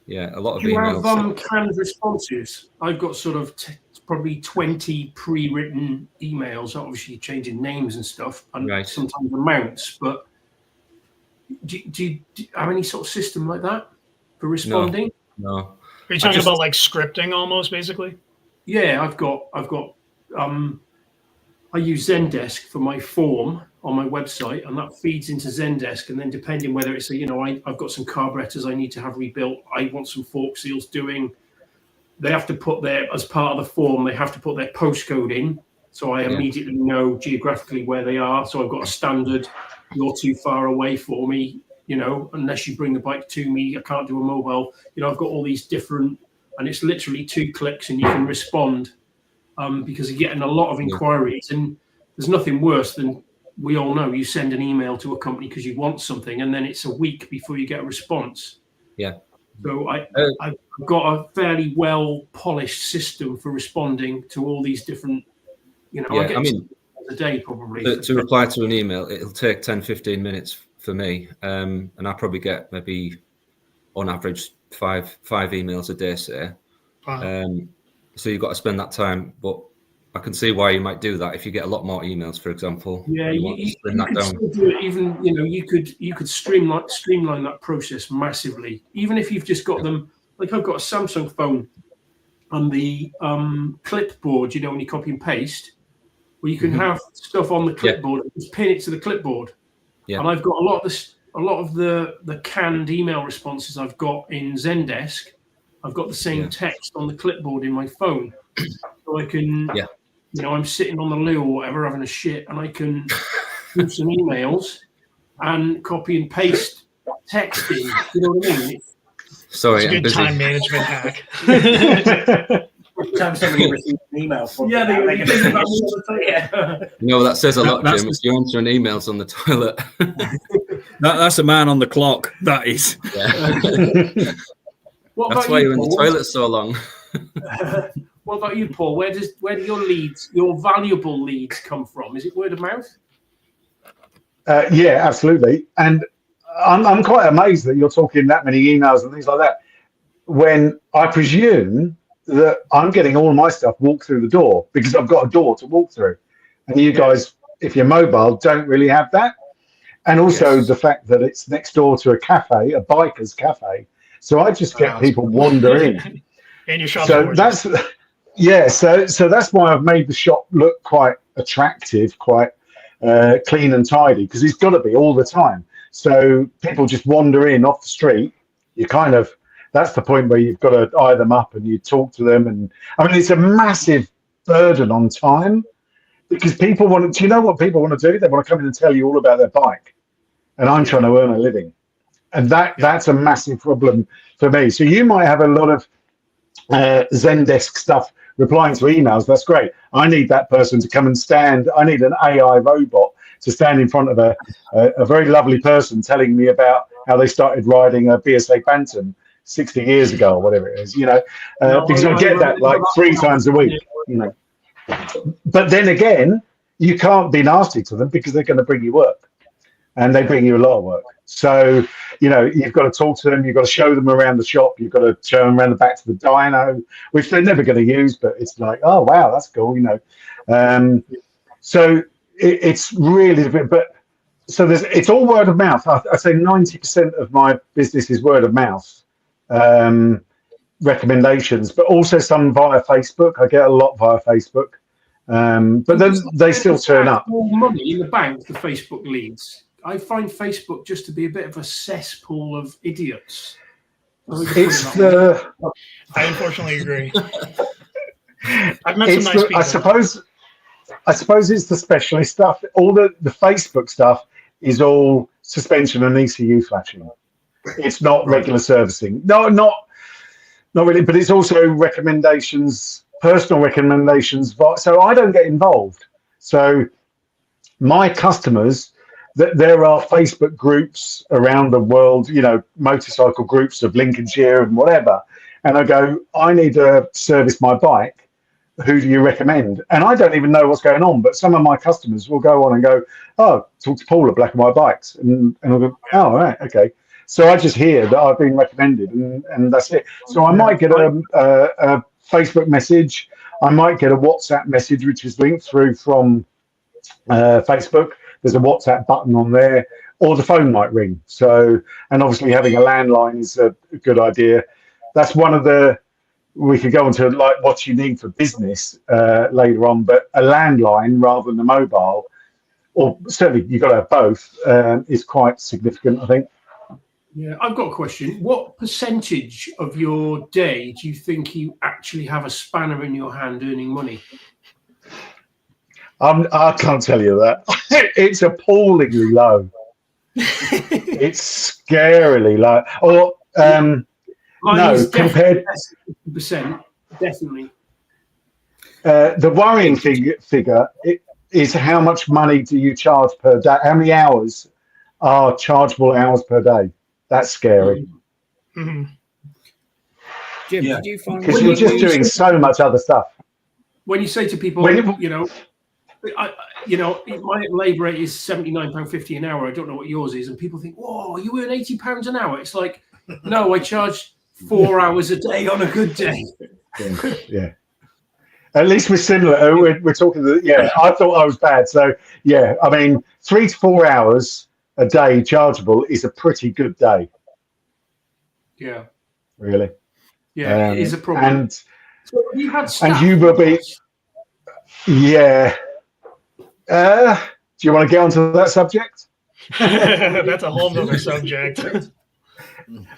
a lot of emails. You have canned responses. I've got sort of probably 20 pre-written emails, obviously changing names and stuff, and sometimes amounts. But do you have any sort of system like that for responding? No. Are you talking about like scripting almost, basically? Yeah, I've got. I use Zendesk for my form on my website, and that feeds into Zendesk. And then depending whether it's I've got some carburetors I need to have rebuilt. I want some fork seals doing. They have to put as part of the form, they have to put their postcode in. So I immediately know geographically where they are. So I've got a standard, you're too far away for me, unless you bring the bike to me, I can't do a mobile. I've got all these different, and it's literally 2 clicks and you can respond because you're getting a lot of inquiries. And there's nothing worse than, we all know, you send an email to a company because you want something and then it's a week before you get a response. Yeah. So I've got a fairly well-polished system for responding to all these different, I get a day probably. To reply to an email, it'll take 10-15 minutes for me. And I probably get maybe, on average, five emails a day, say. Wow. So you've got to spend that time. But I can see why you might do that if you get a lot more emails, for example. Yeah, you could still do it. Even you could streamline that process massively. Even if you've just got them, like I've got a Samsung phone, and the clipboard. When you copy and paste, where you can have stuff on the clipboard and just pin it to the clipboard. Yeah. And I've got a lot of the canned email responses I've got in Zendesk. I've got the same text on the clipboard in my phone, so I can. Yeah. I'm sitting on the loo or whatever, having a shit, and I can do some emails and copy and paste text in. You know what I mean? Sorry, it's a good time management hack. Every time somebody receives an email from they think about me all the time. That says a lot, Jim. If you're answering emails on the toilet. That's a man on the clock. That is. Yeah. That's why you're in the toilet so long. What about you, Paul? Where do your leads, your valuable leads, come from? Is it word of mouth? Yeah, absolutely. And I'm quite amazed that you're talking that many emails and things like that, when I presume that I'm getting all my stuff walked through the door because I've got a door to walk through. And you guys, if you're mobile, don't really have that. And also the fact that it's next door to a cafe, a biker's cafe. So I just get people wander in. And your shop. So that's so that's why I've made the shop look quite attractive, quite clean and tidy, because it's got to be all the time. So people just wander in off the street. You kind of, that's the point where you've got to eye them up and you talk to them. And I mean, it's a massive burden on time, because people want to, do you know what people want to do? They want to come in and tell you all about their bike. And I'm trying to earn a living. And that's a massive problem for me. So you might have a lot of Zendesk stuff replying to emails. That's great. I need that person to come and stand. I need an AI robot to stand in front of a very lovely person telling me about how they started riding a BSA Bantam 60 years ago or whatever it is, because I get that like 3 times a week, But then again, you can't be nasty to them because they're going to bring you work, and they bring you a lot of work. So, you've got to talk to them. You've got to show them around the shop. You've got to show them around the back to the dyno, which they're never going to use, but it's like, oh, wow, that's cool, So it's really different. But so it's all word of mouth. I say 90% of my business is word of mouth recommendations, but also some via Facebook. I get a lot via Facebook. But then they still turn up. More money in the bank, the Facebook leads. I find Facebook just to be a bit of a cesspool of idiots. I unfortunately agree. I've met some nice people. I suppose it's the specialist stuff. All the Facebook stuff is all suspension and ECU flashing. It's not regular servicing. No, not really. But it's also recommendations, personal recommendations. So I don't get involved. So my customers, there are Facebook groups around the world, motorcycle groups of Lincolnshire and whatever. And I go, I need to service my bike. Who do you recommend? And I don't even know what's going on, but some of my customers will go on and go, oh, talk to Paul at Black and White Bikes. And I'll go, oh, right, okay. So I just hear that I've been recommended, and that's it. So I might get a Facebook message. I might get a WhatsApp message, which is linked through from Facebook. There's a WhatsApp button on there, or the phone might ring. So, and obviously having a landline is a good idea. That's one of the, we could go on to like what you need for business later on, but a landline rather than a mobile, or certainly you've got to have both, is quite significant, I think. Yeah, I've got a question. What percentage of your day do you think you actually have a spanner in your hand earning money? I can't tell you that. It's appallingly low. It's scarily low. Or no, compared 50%, definitely. The worrying figure is how much money do you charge per day? How many hours are chargeable hours per day? That's scary. Mm-hmm. Jim, do you find because you're just doing so much other stuff? When you say to people, my labour rate is £79.50 an hour. I don't know what yours is, and people think, "Whoa, you earn £80 an hour." It's like, no, I charge 4 hours a day on a good day. Yeah. At least we're similar. We're talking. I thought I was bad. So yeah, I mean, 3 to 4 hours a day chargeable is a pretty good day. Yeah. Really. Yeah, it is a problem. And so you had staff. And you will be. Yeah. Do you want to get onto that subject? That's a whole other subject.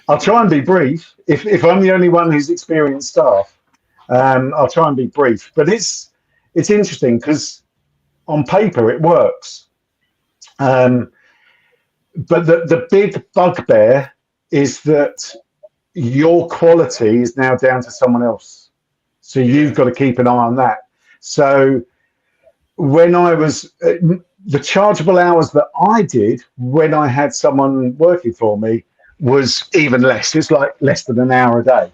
I'll try and be brief. If I'm the only one who's experienced staff, I'll try and be brief. But it's interesting because on paper it works. But the big bugbear is that your quality is now down to someone else. So you've got to keep an eye on that. So when I was the chargeable hours that I did when I had someone working for me was even less. It's like less than an hour a day,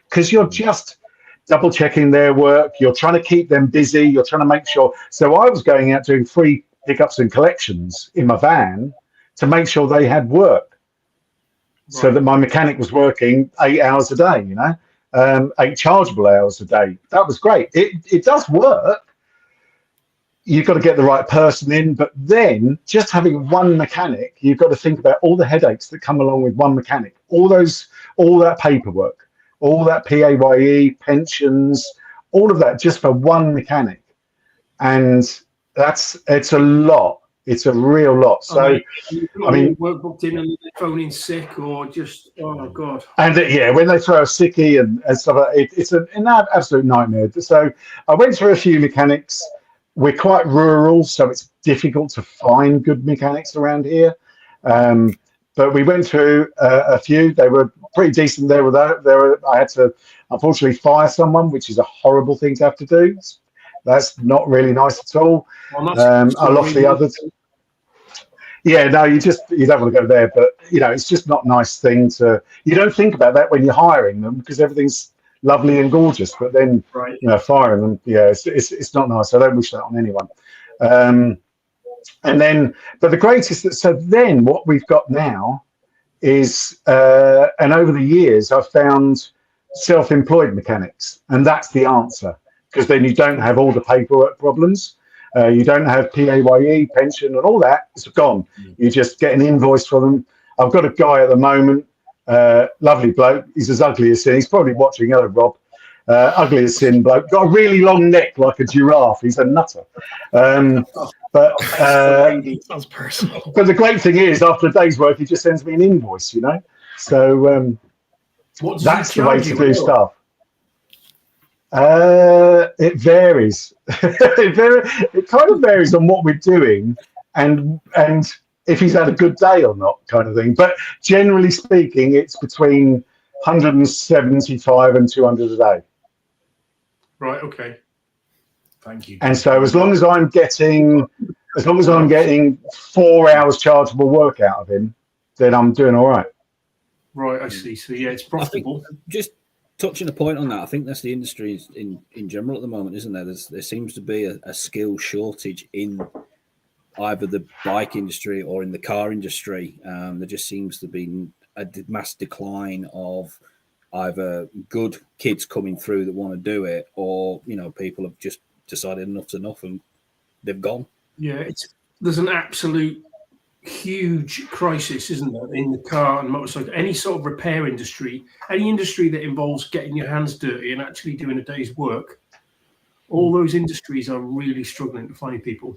because you're just double checking their work. You're trying to keep them busy. You're trying to make sure. So I was going out doing free pickups and collections in my van to make sure they had work, so that my mechanic was working 8 hours a day, 8 chargeable hours a day. That was great. It does work. You've got to get the right person in, but then just having one mechanic, you've got to think about all the headaches that come along with one mechanic, all that paperwork, all that PAYE, pensions, all of that just for one mechanic. And it's a lot. It's a real lot. So, I mean, work booked in and phoning sick, or just, oh God. And when they throw a sickie and stuff like that, it's an absolute nightmare. So I went through a few mechanics. We're quite rural, so it's difficult to find good mechanics around here. But we went through a few. They were pretty decent. I had to, unfortunately, fire someone, which is a horrible thing to have to do. That's not really nice at all. Well, I lost the others. Yeah, no, you don't want to go there. But, it's just not a nice thing to... You don't think about that when you're hiring them, because everything's lovely and gorgeous. But then, firing them, it's not nice. I don't wish that on anyone. But the greatest... So then what we've got now is... and over the years, I've found self-employed mechanics. And that's the answer. Because then you don't have all the paperwork problems. You don't have PAYE, pension, and all that. It's gone. You just get an invoice from them. I've got a guy at the moment, lovely bloke. He's as ugly as sin. He's probably watching. Hello, Rob. Ugly as sin bloke. Got a really long neck like a giraffe. He's a nutter. Sounds personal. But the great thing is, after a day's work, he just sends me an invoice. So that's the way to do stuff. It varies. It kind of varies on what we're doing and if he's had a good day or not, kind of thing. But generally speaking, it's between 175 and 200 a day. Right. Okay. Thank you. And so as long as I'm getting 4 hours chargeable work out of him, then I'm doing all right. Right. I see. So it's profitable. Just touching a point on that, I think that's the industry in general at the moment, isn't there? There seems to be a skill shortage in either the bike industry or in the car industry. There just seems to be a mass decline of either good kids coming through that want to do it, or people have just decided enough's enough and they've gone. Yeah, there's an absolute huge crisis, isn't there, in the car and motorcycle, any sort of repair industry, any industry that involves getting your hands dirty and actually doing a day's work. All those industries are really struggling to find people.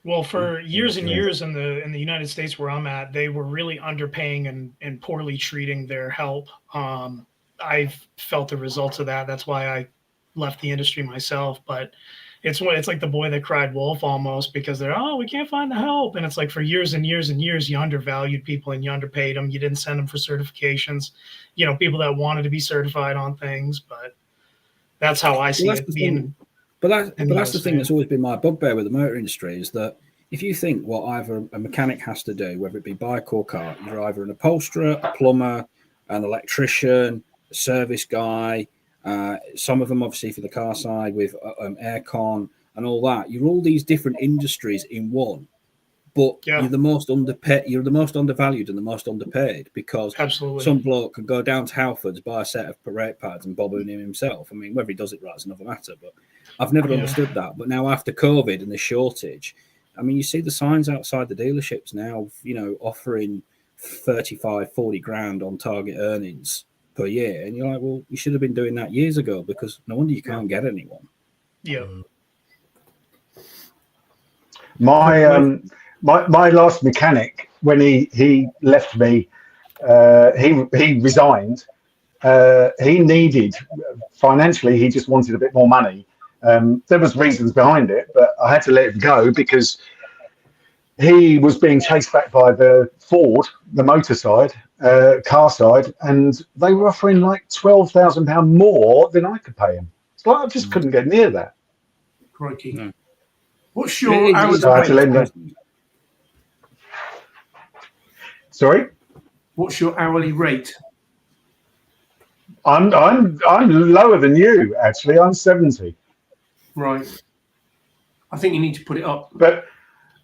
Well, for years and years in the United States where I'm at, they were really underpaying and poorly treating their help. I've felt the results of that. That's why I left the industry myself. But it's like the boy that cried wolf almost, because we can't find the help. And it's like for years and years and years, you undervalued people and you underpaid them. You didn't send them for certifications, people that wanted to be certified on things. But that's how I see it being. But that's the thing that's always been my bugbear with the motor industry, is that if you think what either a mechanic has to do, whether it be bike or car, you're either an upholsterer, a plumber, an electrician, a service guy, some of them obviously for the car side with aircon and all that. You're all these different industries in one, but you're the most underpaid. You're the most undervalued and the most underpaid, because some bloke can go down to Halfords, buy a set of brake pads and bob in him himself. I mean, whether he does it right is another matter, but I've never understood that. But now after COVID and the shortage, I mean, you see the signs outside the dealerships now, offering 35, 40 grand on target earnings per year. And you're like, well, you should have been doing that years ago, because no wonder you can't get anyone. Yeah. My last mechanic, when he left me, he resigned. He needed, financially, he just wanted a bit more money. There was reasons behind it, but I had to let him go because he was being chased back by the Ford, the motor side, car side, and they were offering like £12,000 more than I could pay him. So I just couldn't get near that. Crikey. No. What's your hours? So I had to let him go. Sorry? What's your hourly rate? I'm lower than you, actually. I'm 70. Right. I think you need to put it up. But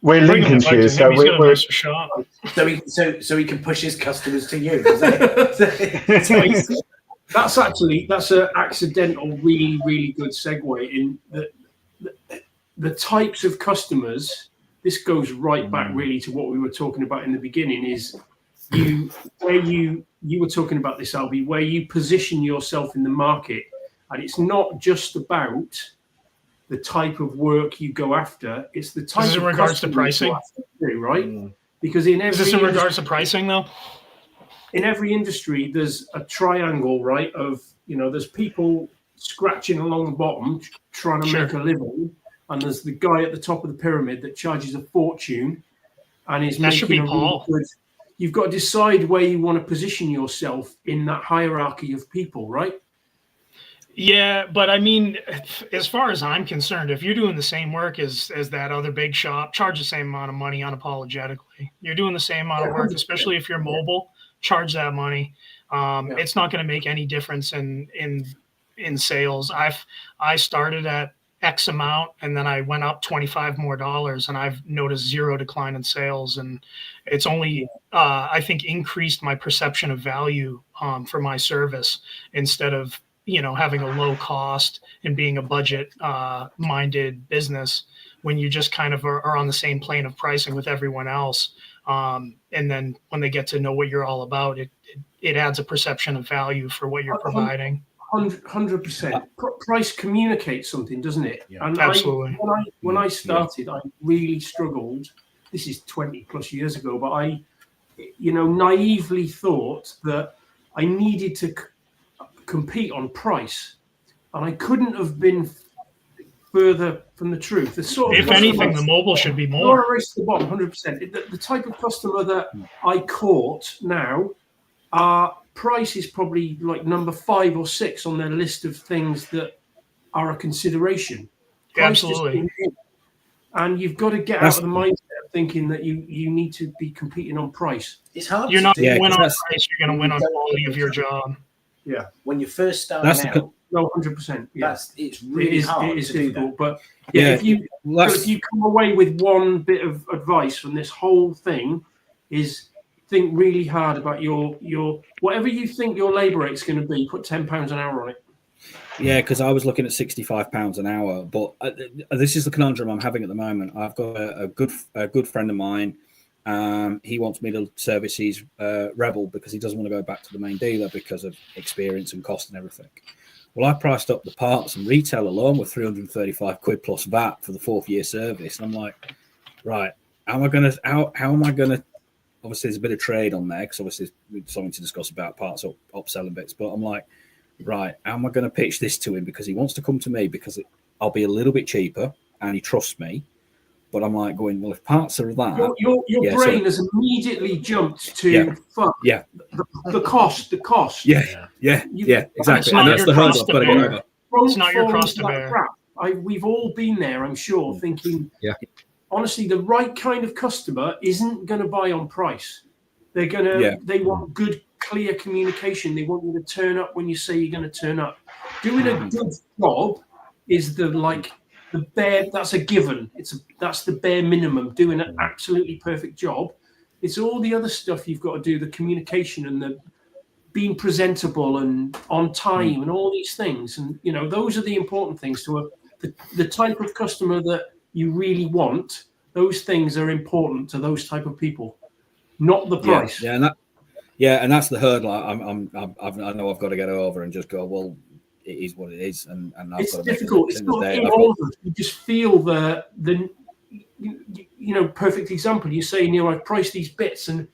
we're Bring him Lincolnshire, to so him. He's got a we're nicer shop. So he can push his customers to you. Is that That's an accidental, really, really good segue in the types of customers. This goes right back really to what we were talking about in the beginning. Is you were talking about this, Albie, where you position yourself in the market, and it's not just about the type of work you go after. It's the type. This is in regards to pricing, right? Because in every is this in regards to pricing though? In every industry, there's a triangle, right? Of there's people scratching along the bottom trying to make a living, and there's the guy at the top of the pyramid that charges a fortune, and is that should be Paul. Really good. You've got to decide where you want to position yourself in that hierarchy of people, right? Yeah, but I mean, as far as I'm concerned, if you're doing the same work as that other big shop, charge the same amount of money unapologetically. You're doing the same amount of work, especially if you're mobile. Charge that money. It's not going to make any difference in sales. I started at X amount, and then I went up $25 more, and I've noticed zero decline in sales. And it's only, I think, increased my perception of value for my service instead of having a low cost and being a budget minded business when you just kind of are on the same plane of pricing with everyone else. And then when they get to know what you're all about, it adds a perception of value for what you're providing. 100%. Price communicates something, doesn't it? Yeah, and absolutely. When I started, I really struggled. This is 20 plus years ago, but I, naively thought that I needed to compete on price, and I couldn't have been further from the truth. If anything, the mobile should be more. Race to the bottom, 100%. The type of customer that I court now, price is probably like number 5 or 6 on their list of things that are a consideration. Absolutely. And you've got to get out of the mindset of thinking that you need to be competing on price. It's hard. You're not going to win on price. You're going to win on quality of your job. Yeah. When you first start out, no, 100%. Yeah. It's really hard. It is difficult, but if you come away with one bit of advice from this whole thing, is think really hard about your whatever you think your labour rate's going to be. Put £10 an hour on it. Yeah, because I was looking at £65 an hour, but this is the conundrum I'm having at the moment. I've got a good friend of mine. He wants me to service his Rebel because he doesn't want to go back to the main dealer because of experience and cost and everything. Well, I priced up the parts and retail alone with £335 plus VAT for the 4th year service. And I'm like, right, how am I going to, obviously there's a bit of trade on there because obviously there's something to discuss about parts or upselling bits, but I'm like, right, how am I going to pitch this to him? Because he wants to come to me because I'll be a little bit cheaper and he trusts me. But I'm like going, well, if parts are that... Your brain has immediately jumped to the cost. Yeah, exactly. And that's the hurdle I've got to get over. It's not your cross to bear. We've all been there, I'm sure, thinking, honestly, the right kind of customer isn't going to buy on price. They're going to, they want good, clear communication. They want you to turn up when you say you're going to turn up. Doing a good job is that's a given. That's the bare minimum. Doing an absolutely perfect job. It's all the other stuff you've got to do, the communication and the being presentable and on time and all these things. And those are the important things to the type of customer that you really want. Those things are important to those type of people, not the price. And that's the hurdle. I know I've got to get over and just go, well, it is what it is, and it's difficult. It's not in all of us. You just feel the perfect example. You say, I've priced these bits, and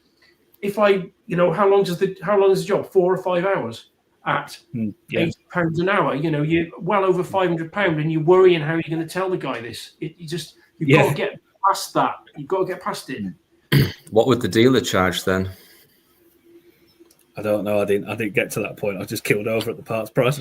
if I, how long is the job? 4 or 5 hours at £80 an hour. You're well over £500, and you're worrying how you're going to tell the guy this. You've got to get past that. You've got to get past it. What would the dealer charge then? I don't know. I didn't get to that point. I just killed over at the parts price.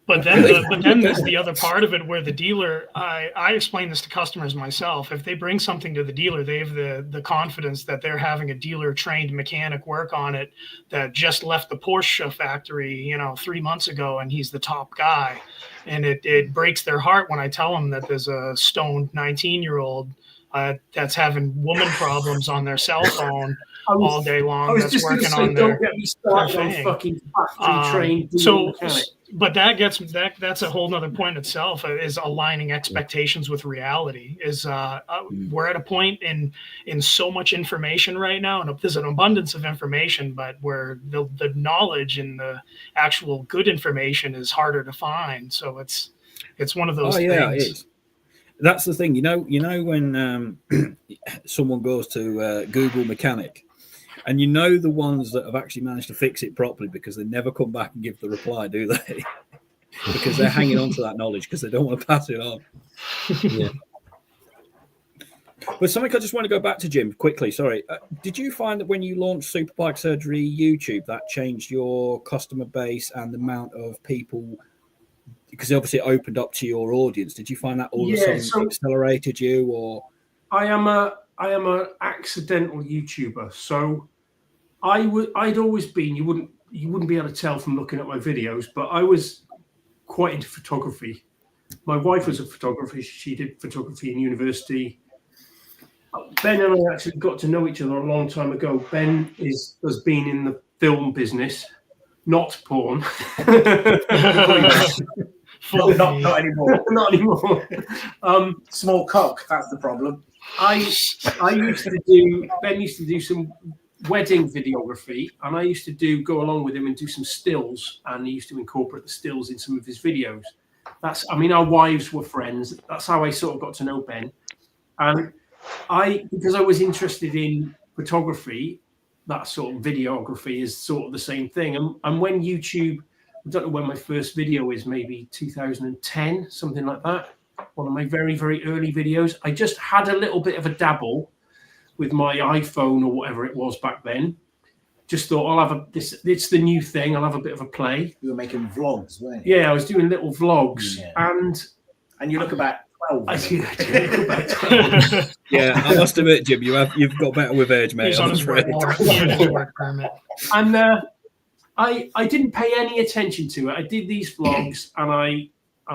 But then there's the other part of it where the dealer, I explain this to customers myself. If they bring something to the dealer, they have the confidence that they're having a dealer trained mechanic work on it that just left the Porsche factory, 3 months ago, and he's the top guy. And it breaks their heart when I tell them that there's a stoned 19-year-old that's having woman problems on their cell phone all day long. I was that's just working say, on their don't get me started on thing. fucking factory trained mechanic. But that's a whole nother point itself, is aligning expectations with reality. We're at a point in so much information right now, and there's an abundance of information, but where the knowledge and the actual good information is harder to find. So it's one of those things. Yeah, it is. That's the thing, when someone goes to Google mechanic, and the ones that have actually managed to fix it properly, because they never come back and give the reply, do they? Because they're hanging on to that knowledge because they don't want to pass it on. Yeah. But something I just want to go back to, Jim, quickly. Sorry. Did you find that when you launched Superbike Surgery YouTube, that changed your customer base and the amount of people? Because obviously it opened up to your audience. Did you find that all of a sudden accelerated you, or? I am a accidental YouTuber. So I'd always been, you wouldn't be able to tell from looking at my videos, but I was quite into photography. My wife was a photographer. She did photography in university. Ben and I actually got to know each other a long time ago. Ben has been in the film business, not porn. not anymore. Not anymore. Small cock, that's the problem. Ben used to do some wedding videography, and I used to go along with him and do some stills, and he used to incorporate the stills in some of his videos. Our wives were friends. That's how I sort of got to know Ben. And because I was interested in photography, that sort of videography is sort of the same thing. And when YouTube, I don't know when my first video is, maybe 2010, something like that. One of my very, very early videos. I just had a little bit of a dabble with my iPhone or whatever it was back then. Just thought, I'll have it's the new thing. I'll have a bit of a play. You were making vlogs, weren't you? Yeah, I was doing little vlogs. Yeah. And you look about 12. I look about 12. Yeah, I must admit, Jim, you've got better with age, mate. He's on his work permit. And I didn't pay any attention to it. I did these vlogs and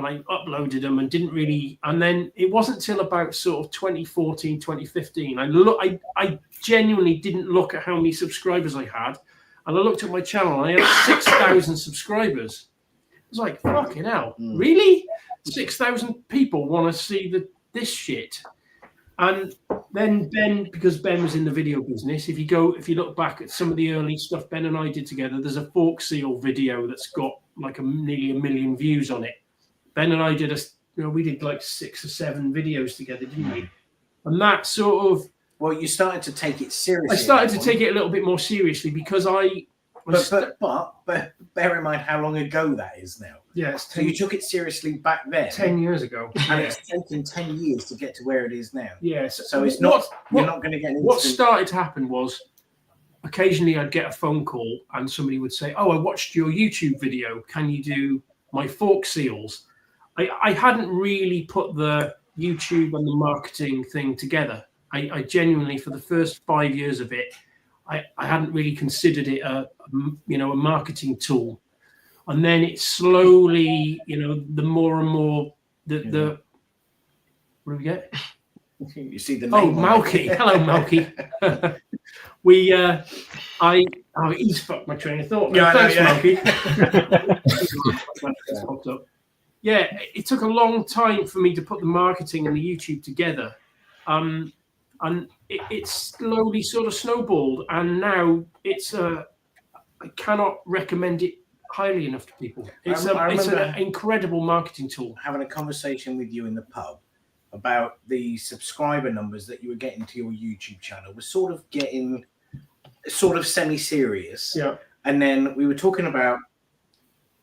I uploaded them and didn't really, and then it wasn't till about sort of 2014, 2015. I genuinely didn't look at how many subscribers I had. And I looked at my channel and I had 6,000 subscribers. I was like, fucking hell, really? 6,000 people want to see this shit. And then Ben, because Ben was in the video business, if you look back at some of the early stuff Ben and I did together, there's a fork seal video that's got like nearly 1 million views on it. Ben and I did we did like 6 or 7 videos together, didn't we? And that sort of... Well, you started to take it seriously. I started to take it a little bit more seriously because But bear in mind how long ago that is now. Yeah, so you took it seriously back then. 10 years ago. And it's taken 10 years to get to where it is now. Yeah. So it's not, you're not going to get into... What started to happen was occasionally I'd get a phone call and somebody would say, I watched your YouTube video. Can you do my fork seals? I hadn't really put the YouTube and the marketing thing together. I genuinely, for the first 5 years of it, I hadn't really considered it a marketing tool. And then it slowly, the more and more the what do we get? You see the name. Malky. Hello, Malky. He's fucked my train of thought. Yeah, thanks, Malky. Yeah, it took a long time for me to put the marketing and the YouTube together. And it slowly sort of snowballed. And now I cannot recommend it highly enough to people. It's an incredible marketing tool. Having a conversation with you in the pub about the subscriber numbers that you were getting to your YouTube channel was sort of getting semi-serious. Yeah. And then we were talking about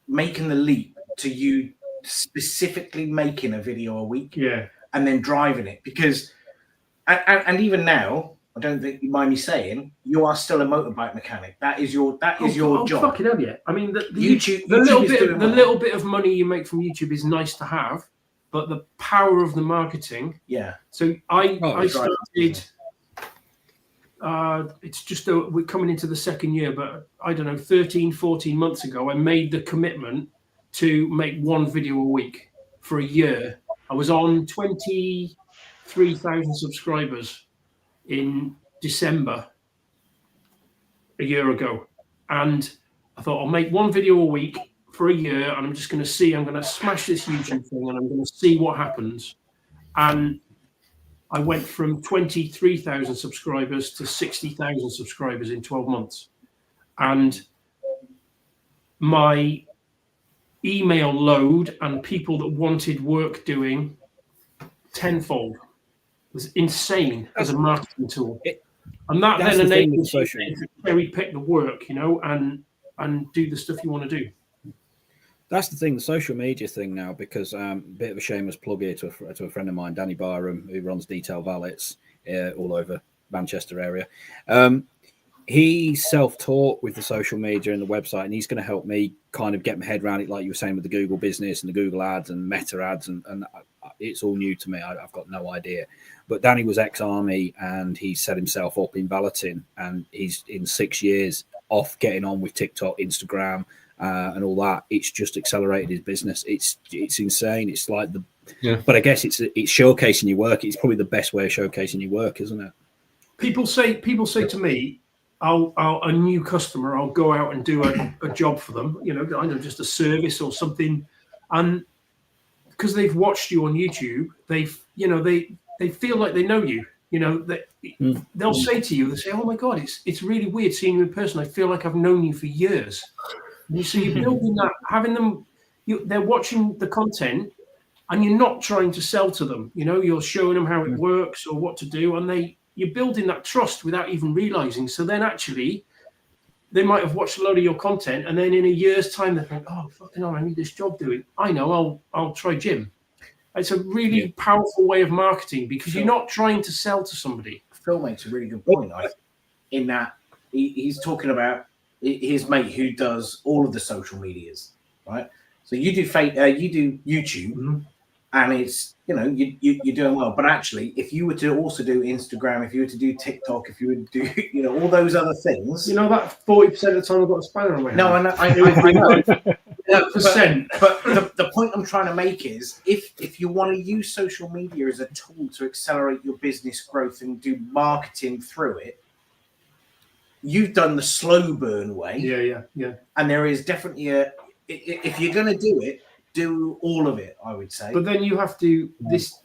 making the leap to you specifically making a video a week. Yeah. And then driving it, because and even now, I don't think you mind me saying, you are still a motorbike mechanic. That is your job. Fucking hell, yeah. I mean, the YouTube little bit of money you make from YouTube is nice to have, but the power of the marketing. Yeah. So I started. It's just we're coming into the second year, but I don't know, 13, 14 months ago, I made the commitment to make one video a week for a year. I was on 23,000 subscribers in December a year ago, and I thought I'll make one video a week for a year, and I'm just going to see. I'm going to smash this YouTube thing, and I'm going to see what happens. And I went from 23,000 subscribers to 60,000 subscribers in 12 months, and my email load and people that wanted work doing tenfold. It was insane as a marketing tool. And that then enables you to cherry pick the work, and do the stuff you want to do. That's the thing, the social media thing now, because a bit of a shameless plug here to a friend of mine, Danny Byram, who runs Detail Valets all over Manchester area. He's self-taught with the social media and the website, and he's going to help me kind of get my head around it, like you were saying with the Google business and the Google ads and Meta ads, and it's all new to me. I've got no idea. But Danny was ex-army, and he set himself up in valeting, and he's in 6 years off getting on with TikTok, Instagram, and all that. It's just accelerated his business. It's insane. It's like but I guess it's showcasing your work. It's probably the best way of showcasing your work, isn't it? People say to me, I'll a new customer, I'll go out and do a job for them, I know, just a service or something, and because they've watched you on YouTube, they feel like they know you. They'll say to you, they say, "Oh my God, it's really weird seeing you in person. I feel like I've known you for years." And so you're building that, having them, they're watching the content, and you're not trying to sell to them. You're showing them how it works or what to do, and you're building that trust without even realizing. So then actually, they might have watched a load of your content, and then in a year's time, they think, "Oh, fucking hell, I need this job doing. I know, I'll try Jim." It's a really powerful way of marketing, because you're not trying to sell to somebody. Phil makes a really good point, in that he's talking about his mate who does all of the social medias, right? So you do YouTube, and it's you're doing well. But actually, if you were to also do Instagram, if you were to do TikTok, if you would do all those other things, that 40% of the time I've got a spanner on my hand. No, I know. But the point I'm trying to make is, if you want to use social media as a tool to accelerate your business growth and do marketing through it, you've done the slow burn way. Yeah. And there is definitely if you're going to do it, do all of it, I would say. But then you have to, this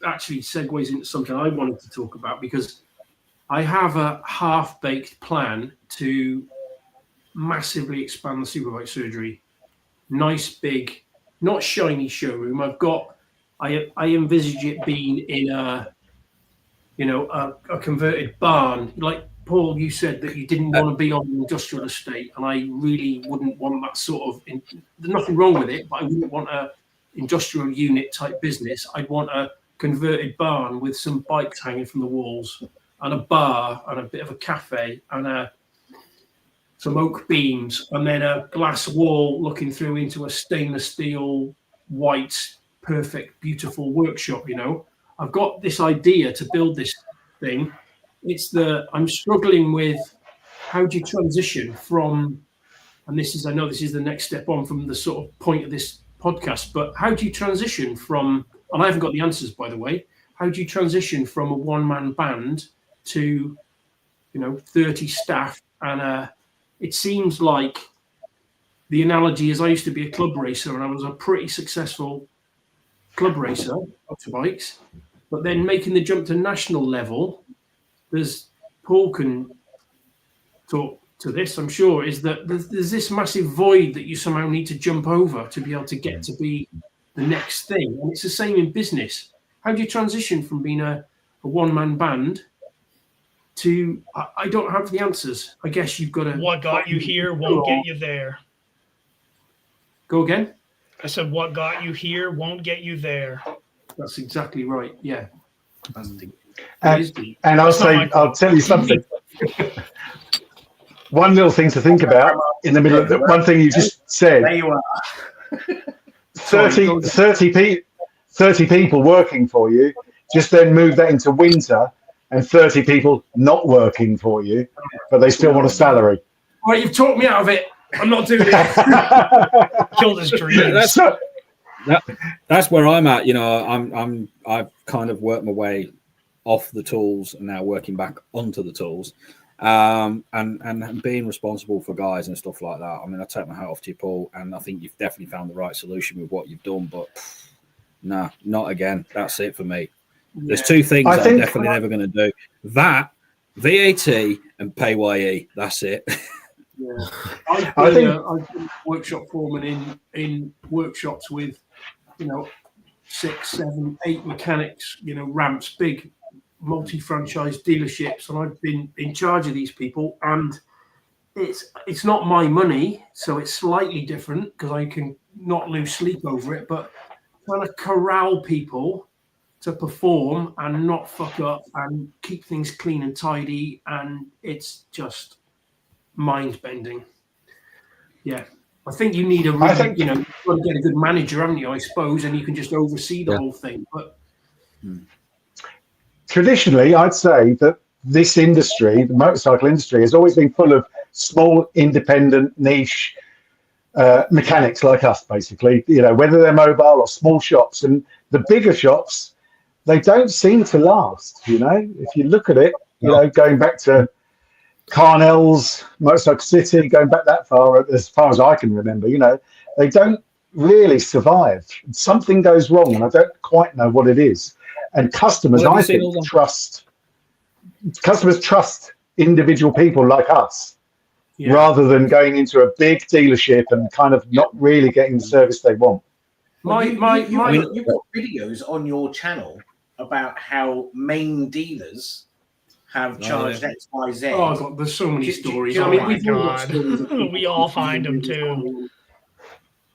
actually segues into something I wanted to talk about, because I have a half-baked plan to massively expand the Superbike surgery. Nice, big, not shiny showroom. I envisage it being in a converted barn. Like Paul, you said that you didn't want to be on an industrial estate, and I really wouldn't want that sort of. There's nothing wrong with it, but I wouldn't want a industrial unit type business. I'd want a converted barn with some bikes hanging from the walls, and a bar, and a bit of a cafe, and some oak beams, and then a glass wall looking through into a stainless steel, white, perfect, beautiful workshop. I've got this idea to build this thing. I'm struggling with, how do you transition from, and I know this is the next step on from the sort of point of this podcast, but how do you transition from, and I haven't got the answers, by the way, how do you transition from a one-man band to, 30 staff? And it seems like the analogy is, I used to be a club racer, and I was a pretty successful club racer, motorbikes, but then making the jump to national level, Paul can talk to this, I'm sure, is that there's this massive void that you somehow need to jump over to be able to get to be the next thing. And it's the same in business. How do you transition from being a one-man band to, I don't have the answers. I guess you've got to. What got you here won't get you there. Go again? I said, what got you here won't get you there. That's exactly right. Yeah. And I'll tell you something. One little thing to think about in the middle of one thing you just said. There you are. 30 people working for you, just then move that into winter and 30 people not working for you, but they still want a salary. All right, you've talked me out of it. I'm not doing it. Killed his dreams. That's where I'm at. You know, I've kind of worked my way off the tools and now working back onto the tools, and being responsible for guys and stuff like that. I mean, I take my hat off to you, Paul, and I think you've definitely found the right solution with what you've done. But no, not again. That's it for me. There's two things I'm definitely never going to do: that, VAT, and PAYE. That's it. Yeah, I've been workshop foreman in workshops with, 6, 7, 8 mechanics, ramps, big multi-franchise dealerships, and I've been in charge of these people, and it's not my money, so it's slightly different because I can not lose sleep over it, but trying to corral people to perform and not fuck up and keep things clean and tidy, and it's just mind-bending. Yeah, I think you need you've got to get a good manager, haven't you, I suppose, and you can just oversee the whole thing. But traditionally, I'd say that this industry, the motorcycle industry, has always been full of small, independent, niche mechanics like us, basically, whether they're mobile or small shops. And the bigger shops, they don't seem to last, if you look at it, going back to Carnell's, Motorcycle City, going back that far as I can remember, they don't really survive. Something goes wrong, and I don't quite know what it is. And customers, I think, trust individual people like us, rather than going into a big dealership and kind of not really getting the service they want. You've got videos on your channel about how main dealers have charged X, Y, Z. Oh God, there's so many stories. Oh my God, we all find them too.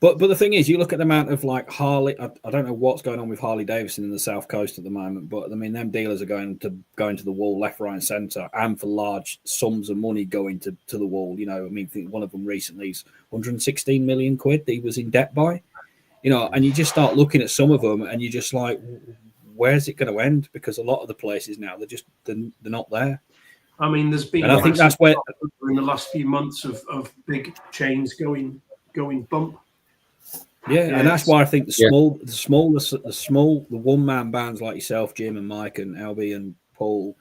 But the thing is, you look at the amount of like Harley. I don't know what's going on with Harley Davidson in the South Coast at the moment, but I mean, them dealers are going to the wall left, right, and centre, and for large sums of money going to the wall. I mean, I think one of them recently is 116 million quid he was in debt by. And you just start looking at some of them, and you're just like, where's it going to end? Because a lot of the places now they're not there. I mean, there's been, and I think that's where in the last few months of big chains going bump. Yeah, and that's why I think the one-man bands like yourself, Jim and Mike and Albie and Paul,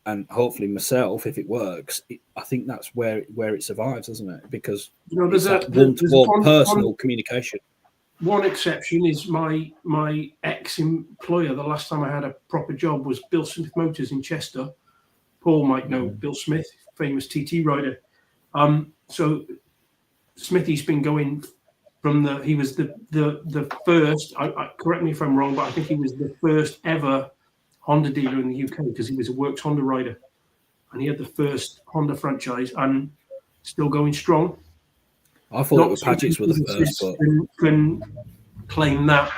and hopefully myself, if it works, I think that's where it survives, doesn't it? Because there's one personal communication. One exception is my ex-employer. The last time I had a proper job was Bill Smith Motors in Chester. Paul might know Bill Smith, famous TT rider. So Smithy's been going from he was the first. I correct me if I'm wrong, but I think he was the first ever Honda dealer in the UK because he was a Works Honda rider, and he had the first Honda franchise and still going strong. I thought it was Paget's were the first, but can claim that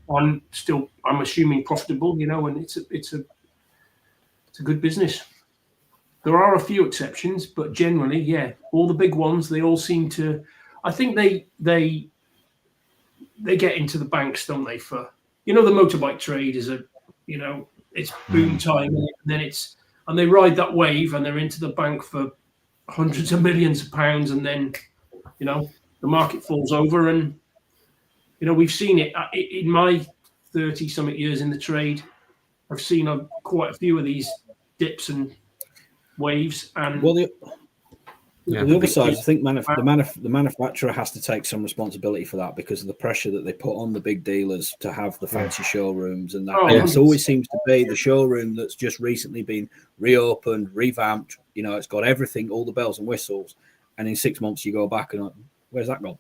on still. I'm assuming profitable, and it's a good business. There are a few exceptions, but generally, all the big ones, they all seem to. I think they get into the banks, don't they? For the motorbike trade is it's boom time, and then and they ride that wave, and they're into the bank for hundreds of millions of pounds, and then the market falls over, and we've seen it in my 30-something years in the trade. I've seen quite a few of these dips and waves, and the other side, I think the manufacturer has to take some responsibility for that because of the pressure that they put on the big dealers to have the fancy showrooms, and that it always seems to be the showroom that's just recently been reopened, revamped. It's got everything, all the bells and whistles, and in 6 months you go back and where's that gone?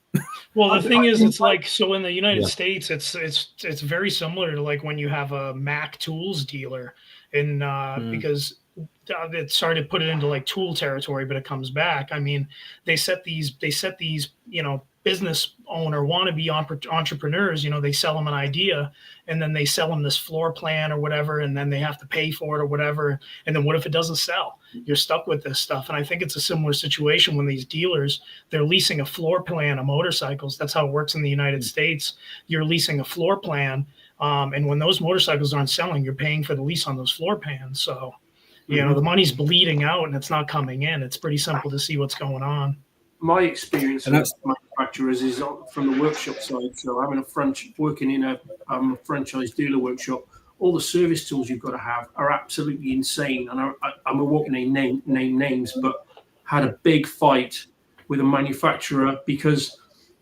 Well, the thing is, it's like, so in the United States, it's very similar to like when you have a Mac tools dealer, because sorry to put it into like tool territory, but it comes back. I mean, they set these, business owner wannabe entrepreneurs, they sell them an idea, and then they sell them this floor plan or whatever, and then they have to pay for it or whatever. And then what if it doesn't sell? You're stuck with this stuff. And I think it's a similar situation when these dealers, they're leasing a floor plan of motorcycles. That's how it works in the United States. You're leasing a floor plan. And when those motorcycles aren't selling, you're paying for the lease on those floor plans. So, the money's bleeding out and it's not coming in. It's pretty simple to see what's going on. My experience with manufacturers is from the workshop side. So having working in a franchise dealer workshop, all the service tools you've got to have are absolutely insane. And I'm not going to name names, but had a big fight with a manufacturer because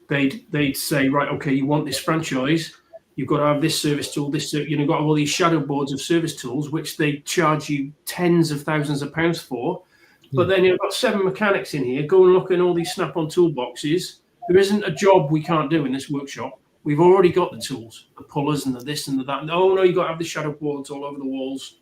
they'd say, right, okay, you want this franchise, you've got to have this service tool, you've got all these shadow boards of service tools, which they charge you tens of thousands of pounds for. But then you've got 7 mechanics in here. Go and look in all these Snap-on toolboxes. There isn't a job we can't do in this workshop. We've already got the tools, the pullers and the this and the that. Oh, no, you've got to have the shadow boards all over the walls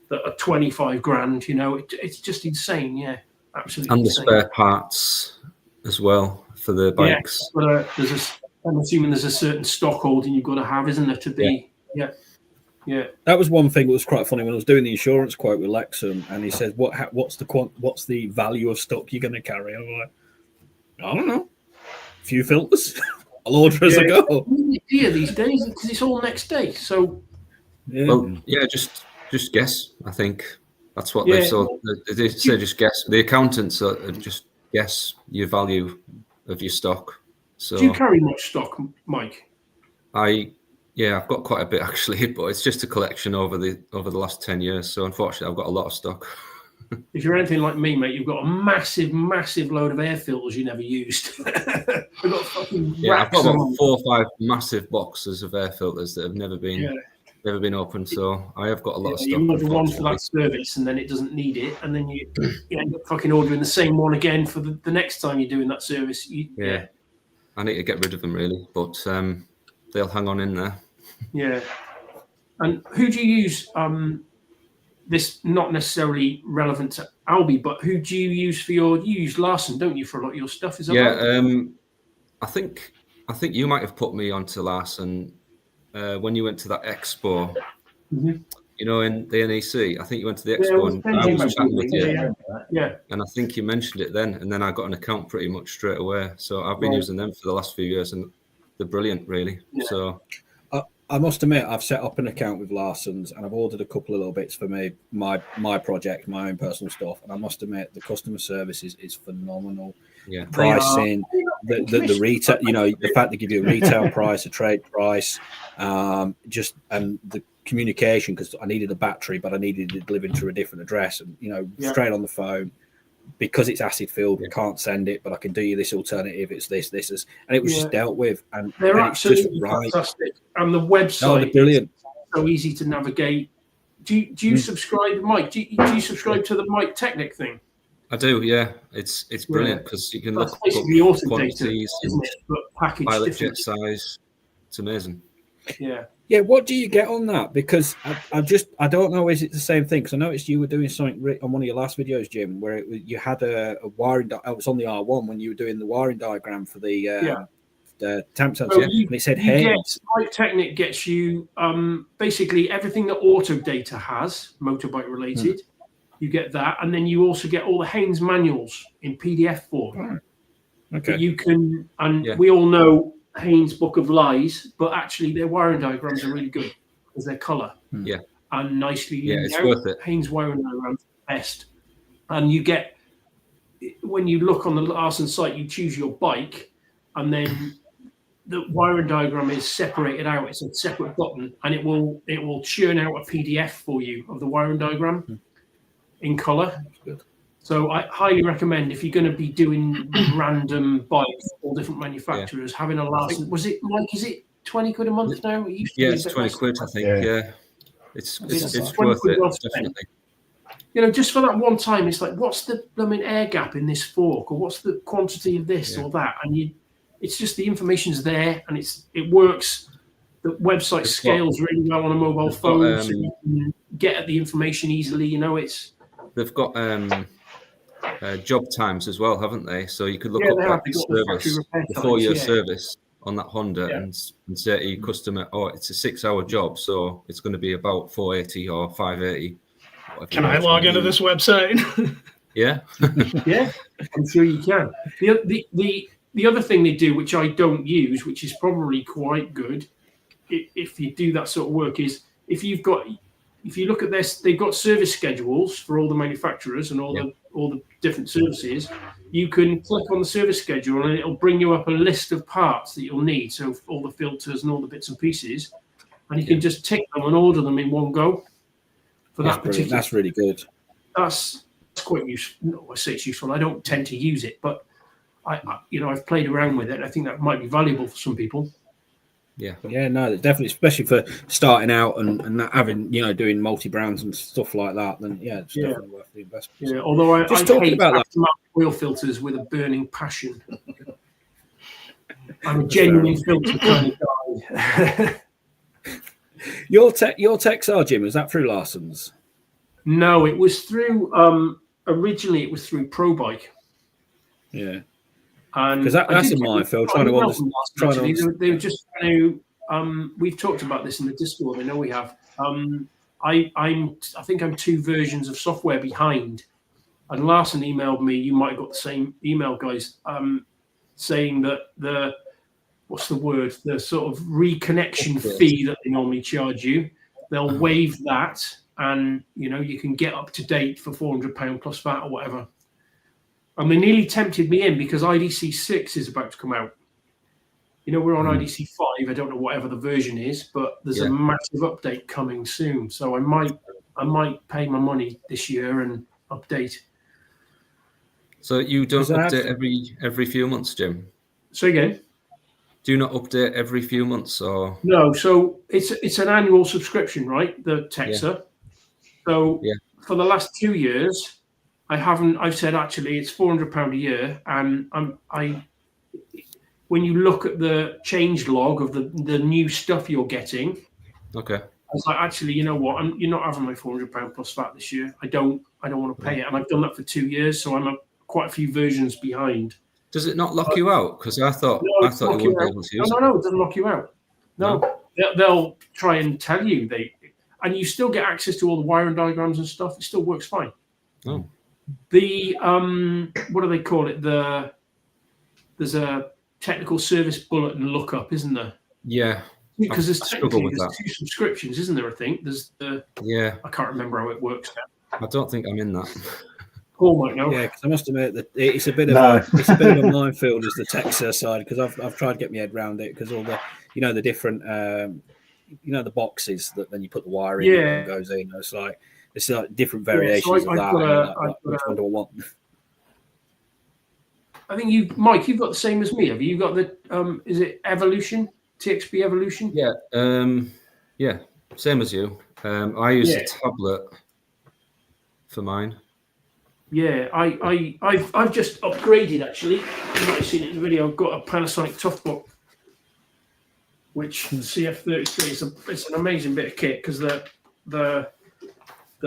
that are 25 grand. It's just insane. Yeah, absolutely. And insane. the spare parts as well for the bikes. Yeah, but I'm assuming there's a certain stock holding you've got to have, isn't there, to be, Yeah. That was one thing that was quite funny when I was doing the insurance quote with Lexham, and he said, "What's the value of stock you're going to carry?" I'm like, "I don't know, a few filters. I'll order as I go." Yeah, these days because it's all next day. So, just guess. I think that's what they've said. They say just guess. The accountants just guess your value of your stock. So, do you carry much stock, Mike? I've got quite a bit actually, but it's just a collection over the last 10 years. So unfortunately, I've got a lot of stock. If you're anything like me, mate, you've got a massive, massive load of air filters you never used. I've got about 4 or 5 massive boxes of air filters that have never been opened. So I have got a lot of stock. You order one for that service, and then it doesn't need it, and then you end up fucking ordering the same one again for the next time you're doing that service. I need to get rid of them really, but they'll hang on in there. Yeah. And who do you use? This not necessarily relevant to Albi, but who do you use for you use Larson, don't you, for a lot of your stuff? Is that right? I think you might have put me onto Larson when you went to that expo. Mm-hmm. In the NEC. I think you went to the expo and I was chatting with you. Yeah. And I think you mentioned it then, and then I got an account pretty much straight away. So I've been using them for the last few years, and they're brilliant, really. Yeah. So I must admit, I've set up an account with Larson's, and I've ordered a couple of little bits for me, my project, my own personal stuff. And I must admit, the customer service is phenomenal. Yeah, pricing, the retail, the fact they give you a retail price, a trade price, and the communication, because I needed a battery, but I needed it delivered to a different address, and straight on the phone. Because it's acid filled, we can't send it, but I can do you this alternative. It's this, and it was just dealt with, and they're absolutely fantastic. And the website, they're brilliant, so easy to navigate. Do you subscribe, Mike? Do you subscribe to the Mike Technic thing? I do, yeah. It's brilliant because you can look up quantities, isn't it? But package pilot jet size. It's amazing. Yeah, what do you get on that? Because I don't know, is it the same thing? Because I noticed you were doing something on one of your last videos, Jim, where you had a wiring. It was on the R1 when you were doing the wiring diagram for the temp sensor, and it said Haynes. Mike Technic gets you basically everything that Autodata has, motorbike related. You get that, and then you also get all the Haynes manuals in PDF form. Okay. That you can, we all know Haynes Book of Lies, but actually their wiring diagrams are really good because they're colour and nicely it's worth it. Haynes wiring diagrams are best, and you get, when you look on the Larson site, you choose your bike, and then the wiring diagram is separated out. It's a separate button, and it will churn out a PDF for you of the wiring diagram in colour. So I highly recommend, if you're going to be doing random bikes, all different manufacturers, having a Larson. Was it, Mike, is it 20 quid a month now? It's 20 quid, I think. Yeah. It's worth it, definitely. Just for that one time, it's like, what's the blooming air gap in this fork, or what's the quantity of this or that? And it's just the information's there, and it works. The website scales really well on a mobile phone, so you can get at the information easily. they've got job times as well, haven't they? So you could look up like the service, the 4-year service on that Honda, and say to your customer, "Oh, it's a 6-hour job, so it's going to be about 480 or 580." Can I log into this website? Yeah, yeah, I'm sure you can. The other thing they do, which I don't use, which is probably quite good, if you do that sort of work, is if you look at this, they've got service schedules for all the manufacturers and all the different services. You can click on the service schedule and it'll bring you up a list of parts that you'll need. So all the filters and all the bits and pieces, and you can just tick them and order them in one go. For that particular, that's really good. That's quite useful. No, I say it's useful. I don't tend to use it, but I've played around with it. I think that might be valuable for some people. Yeah, no, definitely, especially for starting out and not having, doing multi-brands and stuff like that. Then it's definitely worth the investment. Yeah, although I talking about that oil filters with a burning passion. I'm a genuine filter kind of guy. Your Texar, Jim, is that through Larson's? No, it was through. Originally, it was through ProBike. Yeah. Because that's in my field. They were just trying to. We've talked about this in the Discord. I know we have. I think I'm 2 versions of software behind. And Larson emailed me. You might have got the same email, guys, saying that what's the word? The sort of reconnection fee that they normally charge you. They'll waive that, and you can get up to date for £400 plus VAT or whatever. And they nearly tempted me in because IDC 6 is about to come out. We're on IDC 5. I don't know whatever the version is, but there's a massive update coming soon. So I might pay my money this year and update. So you don't update every few months, Jim? So again? Do you not update every few months, or? No, so it's an annual subscription, right? The Texar. Yeah. So for the last 2 years, I've said actually it's £400 a year, and when you look at the change log of the new stuff you're getting, okay, I was like, actually, you know what? You're not having my £400 plus VAT this year. I don't want to pay it, and I've done that for 2 years, so I'm quite a few versions behind. Does it not lock you out? Because I thought you wouldn't be able to use it. No, it doesn't lock you out. No. They'll try and tell you and you still get access to all the wiring diagrams and stuff. It still works fine. Oh. The what do they call it? There's a technical service bulletin lookup, isn't there? Yeah. Because there's 2 subscriptions, isn't there? I think there's I can't remember how it works now. I don't think I'm in that. Paul might know. Yeah, because I must admit that it's a bit of a minefield is the Texas side, because I've tried to get my head around it, because all the the different the boxes that then you put the wire in and it goes in. It's like different variations of that. Which one do I want? I think Mike, you've got the same as me. Have you got the is it Evolution? TXP Evolution? Yeah, same as you. I use a tablet for mine. Yeah, I've just upgraded actually. You might have seen it in the video. I've got a Panasonic Toughbook, which CF33 it's an amazing bit of kit, because the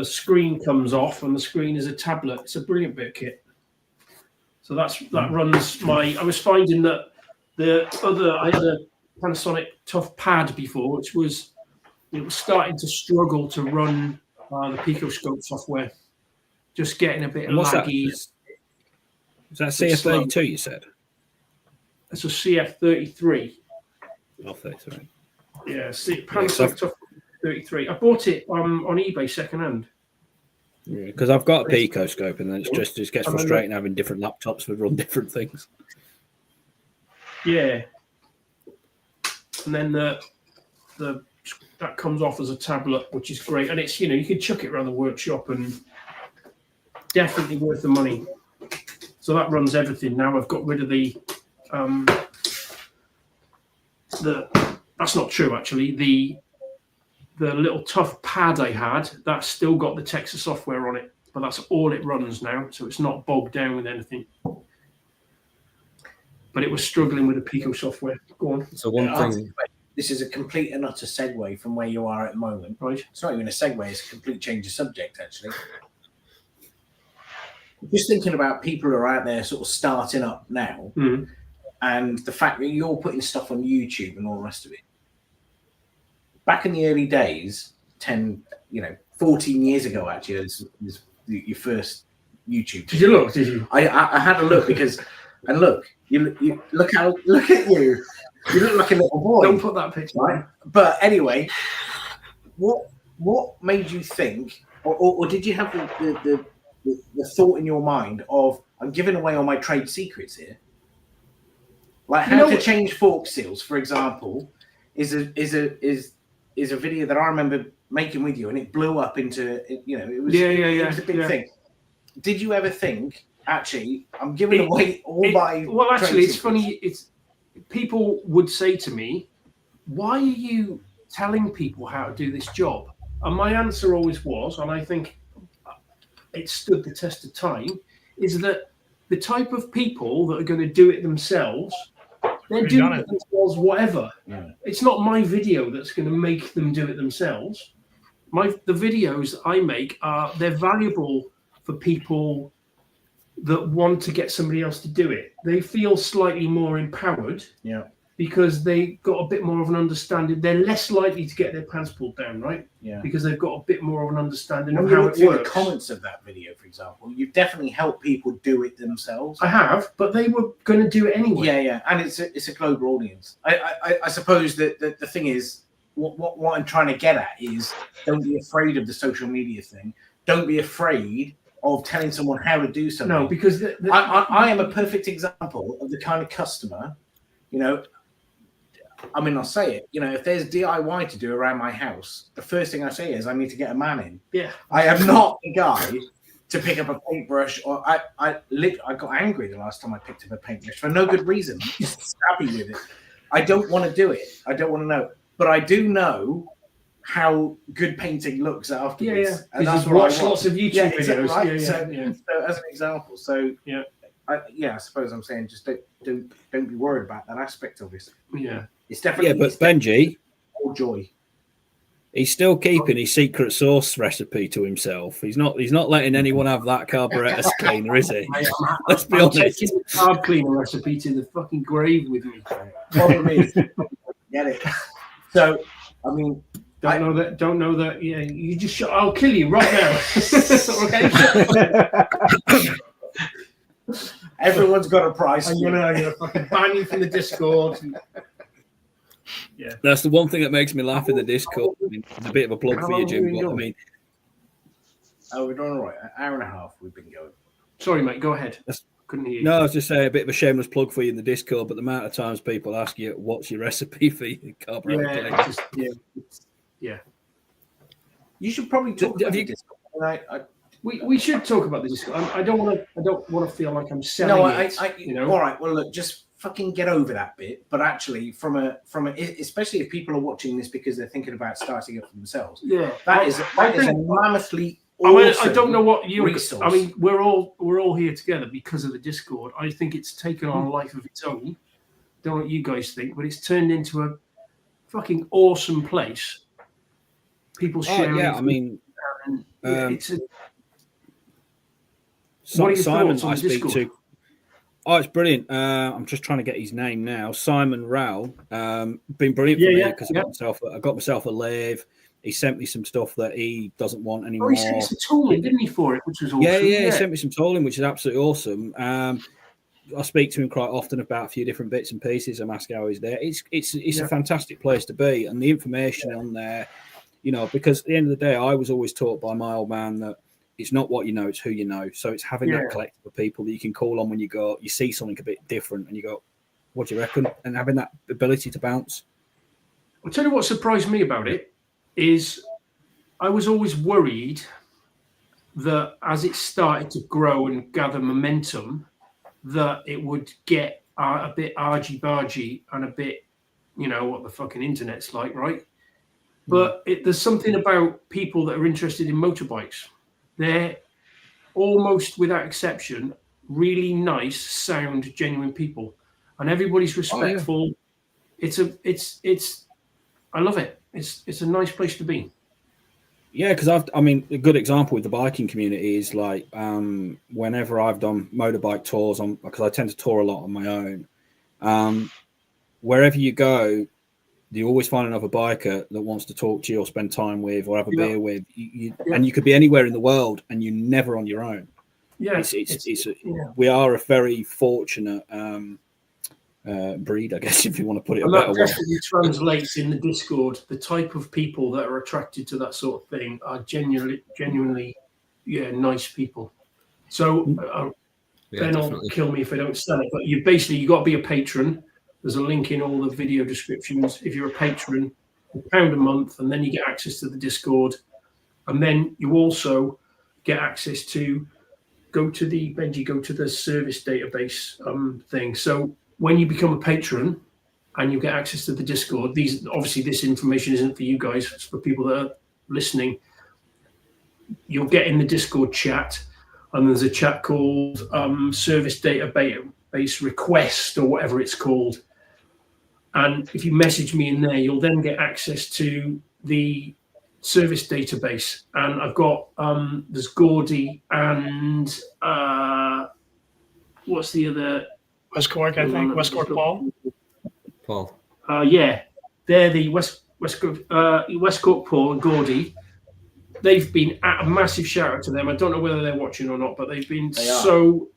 screen comes off and the screen is a tablet. It's a brilliant bit of kit. So that runs my. I was finding that I had a Panasonic Tough Pad before, which was starting to struggle to run the Picoscope software. Just getting a bit laggy. Is that CF32 you said? That's a CF33. Oh, 33. Yeah, Panasonic Tough 33. I bought it on eBay secondhand. Yeah, because I've got a Picoscope, and then it just gets frustrating having different laptops that run different things. Yeah. And then that comes off as a tablet, which is great. And it's, you can chuck it around the workshop, and definitely worth the money. So that runs everything. Now I've got rid of the that's not true actually. The little Tough Pad I had, that's still got the Texas software on it, but that's all it runs now, so it's not bogged down with anything. But it was struggling with the Pico software. Go on. So one thing. This is a complete and utter segue from where you are at the moment. Right. It's not even a segue, it's a complete change of subject, actually. just thinking about people who are out there sort of starting up now, and the fact that you're putting stuff on YouTube and all the rest of it. Back in the early days, 14 years ago, actually, was your first YouTube. Did you look? Did you? I had a look because, and look, you look at you. You look like a little boy. Don't put that picture, right? But anyway, what made you think, or did you have the thought in your mind of, I'm giving away all my trade secrets here? Like how to change fork seals, for example, is a video that I remember making with you, and it blew up into, it was it was a big thing. Did you ever think, actually, I'm giving away all my? Well, actually, it's secrets? funny. It's people would say to me, "Why are you telling people how to do this job?" And my answer always was, and I think it stood the test of time, is that the type of people that are going to do it themselves, they're doing it themselves, whatever. Yeah. It's not my video that's going to make them do it themselves. The videos that I make they're valuable for people that want to get somebody else to do it. They feel slightly more empowered. Yeah. Because they got a bit more of an understanding. They're less likely to get their pants pulled down, right? Yeah. Because they've got a bit more of an understanding When of you how look it through works. the comments of that video, for example, you've definitely helped people do it themselves. I have, but they were going to do it anyway. Yeah, and it's a global audience. I suppose that the thing is, what I'm trying to get at is, don't be afraid of the social media thing. Don't be afraid of telling someone how to do something. No, because I am a perfect example of the kind of customer, I mean, I'll say it. If there's DIY to do around my house, the first thing I say is I need to get a man in. Yeah. I am not the guy to pick up a paintbrush, or I got angry the last time I picked up a paintbrush for no good reason. I'm just scrappy with it. I don't want to do it. I don't want to know, but I do know how good painting looks afterwards. Yeah. And that's what I watch lots of YouTube videos. Right? So as an example, I suppose I'm saying just don't be worried about that aspect of it. Yeah. It's definitely but Benji, all joy. He's still keeping his secret sauce recipe to himself. He's not letting anyone have that carburetor cleaner, is he? Let's be honest. Taking the carb cleaner recipe to the fucking grave with me. Problem is, get it. So, I mean, don't know that. Yeah, you just I'll kill you right now. Okay. Everyone's got a price. I'm gonna fucking ban you from the Discord. Yeah, that's the one thing that makes me laugh in the Discord. I mean, it's a bit of a plug for you, Jim. But I mean, we're doing all right. An hour and a half we've been going. Sorry, mate. Go ahead. Couldn't hear you. No, I was just saying a bit of a shameless plug for you in the Discord. But the amount of times people ask you, "What's your recipe for your carburetor?" Yeah. You should probably talk about the Discord. We should talk about the Discord. I don't want to feel like I'm selling it. All right. Well, look, just fucking get over that bit. But actually, from a, especially if people are watching this because they're thinking about starting it for themselves. Yeah, that is a mammothly awesome I don't know what you. resource. I mean, we're all here together because of the Discord. I think it's taken on a life of its own. Don't know what you guys think, but it's turned into a fucking awesome place. People sharing. Yeah, I mean, it's Simon I speak to. Oh, it's brilliant. I'm just trying to get his name now. Simon Rowell. Been brilliant for me because I got myself a lathe. He sent me some stuff that he doesn't want anymore. Oh, he sent me some tooling, didn't he, for it, which was awesome. Yeah, he sent me some tooling, which is absolutely awesome. I speak to him quite often about a few different bits and pieces. I'm asking how he's there. It's a fantastic place to be, and the information on there, because at the end of the day, I was always taught by my old man that it's not what you know, it's who you know. So it's having that collective of people that you can call on when you see something a bit different and you go, what do you reckon? And having that ability to bounce. I'll tell you what surprised me about it is I was always worried that as it started to grow and gather momentum, that it would get a bit argy-bargy and a bit, what the fucking internet's like, right? But there's something about people that are interested in motorbikes. They're almost without exception really nice, sound, genuine people, and everybody's respectful. Oh, yeah. It's I love it. It's a nice place to be. Yeah, because I mean, a good example with the biking community is like whenever I've done motorbike tours because I tend to tour a lot on my own. Wherever you go, you always find another biker that wants to talk to you or spend time with or have a beer with. And you could be anywhere in the world and you're never on your own. Yeah, we are a very fortunate breed, I guess, if you want to put it a better way. That definitely translates in the Discord. The type of people that are attracted to that sort of thing are genuinely, nice people. So then I'll kill me if I don't sell it. But you got to be a patron. There's a link in all the video descriptions. If you're a patron, £1 a month, and then you get access to the Discord, and then you also get access to go to the service database thing. So when you become a patron and you get access to the Discord, this information isn't for you guys, it's for people that are listening. You'll get in the Discord chat, and there's a chat called service database request or whatever it's called. And if you message me in there, you'll then get access to the service database. And I've got there's Gordy and what's the other? West Cork, I think. West Cork Paul. They're the West Cork Paul and Gordy. They've been a massive shout out to them. I don't know whether they're watching or not, but they've been so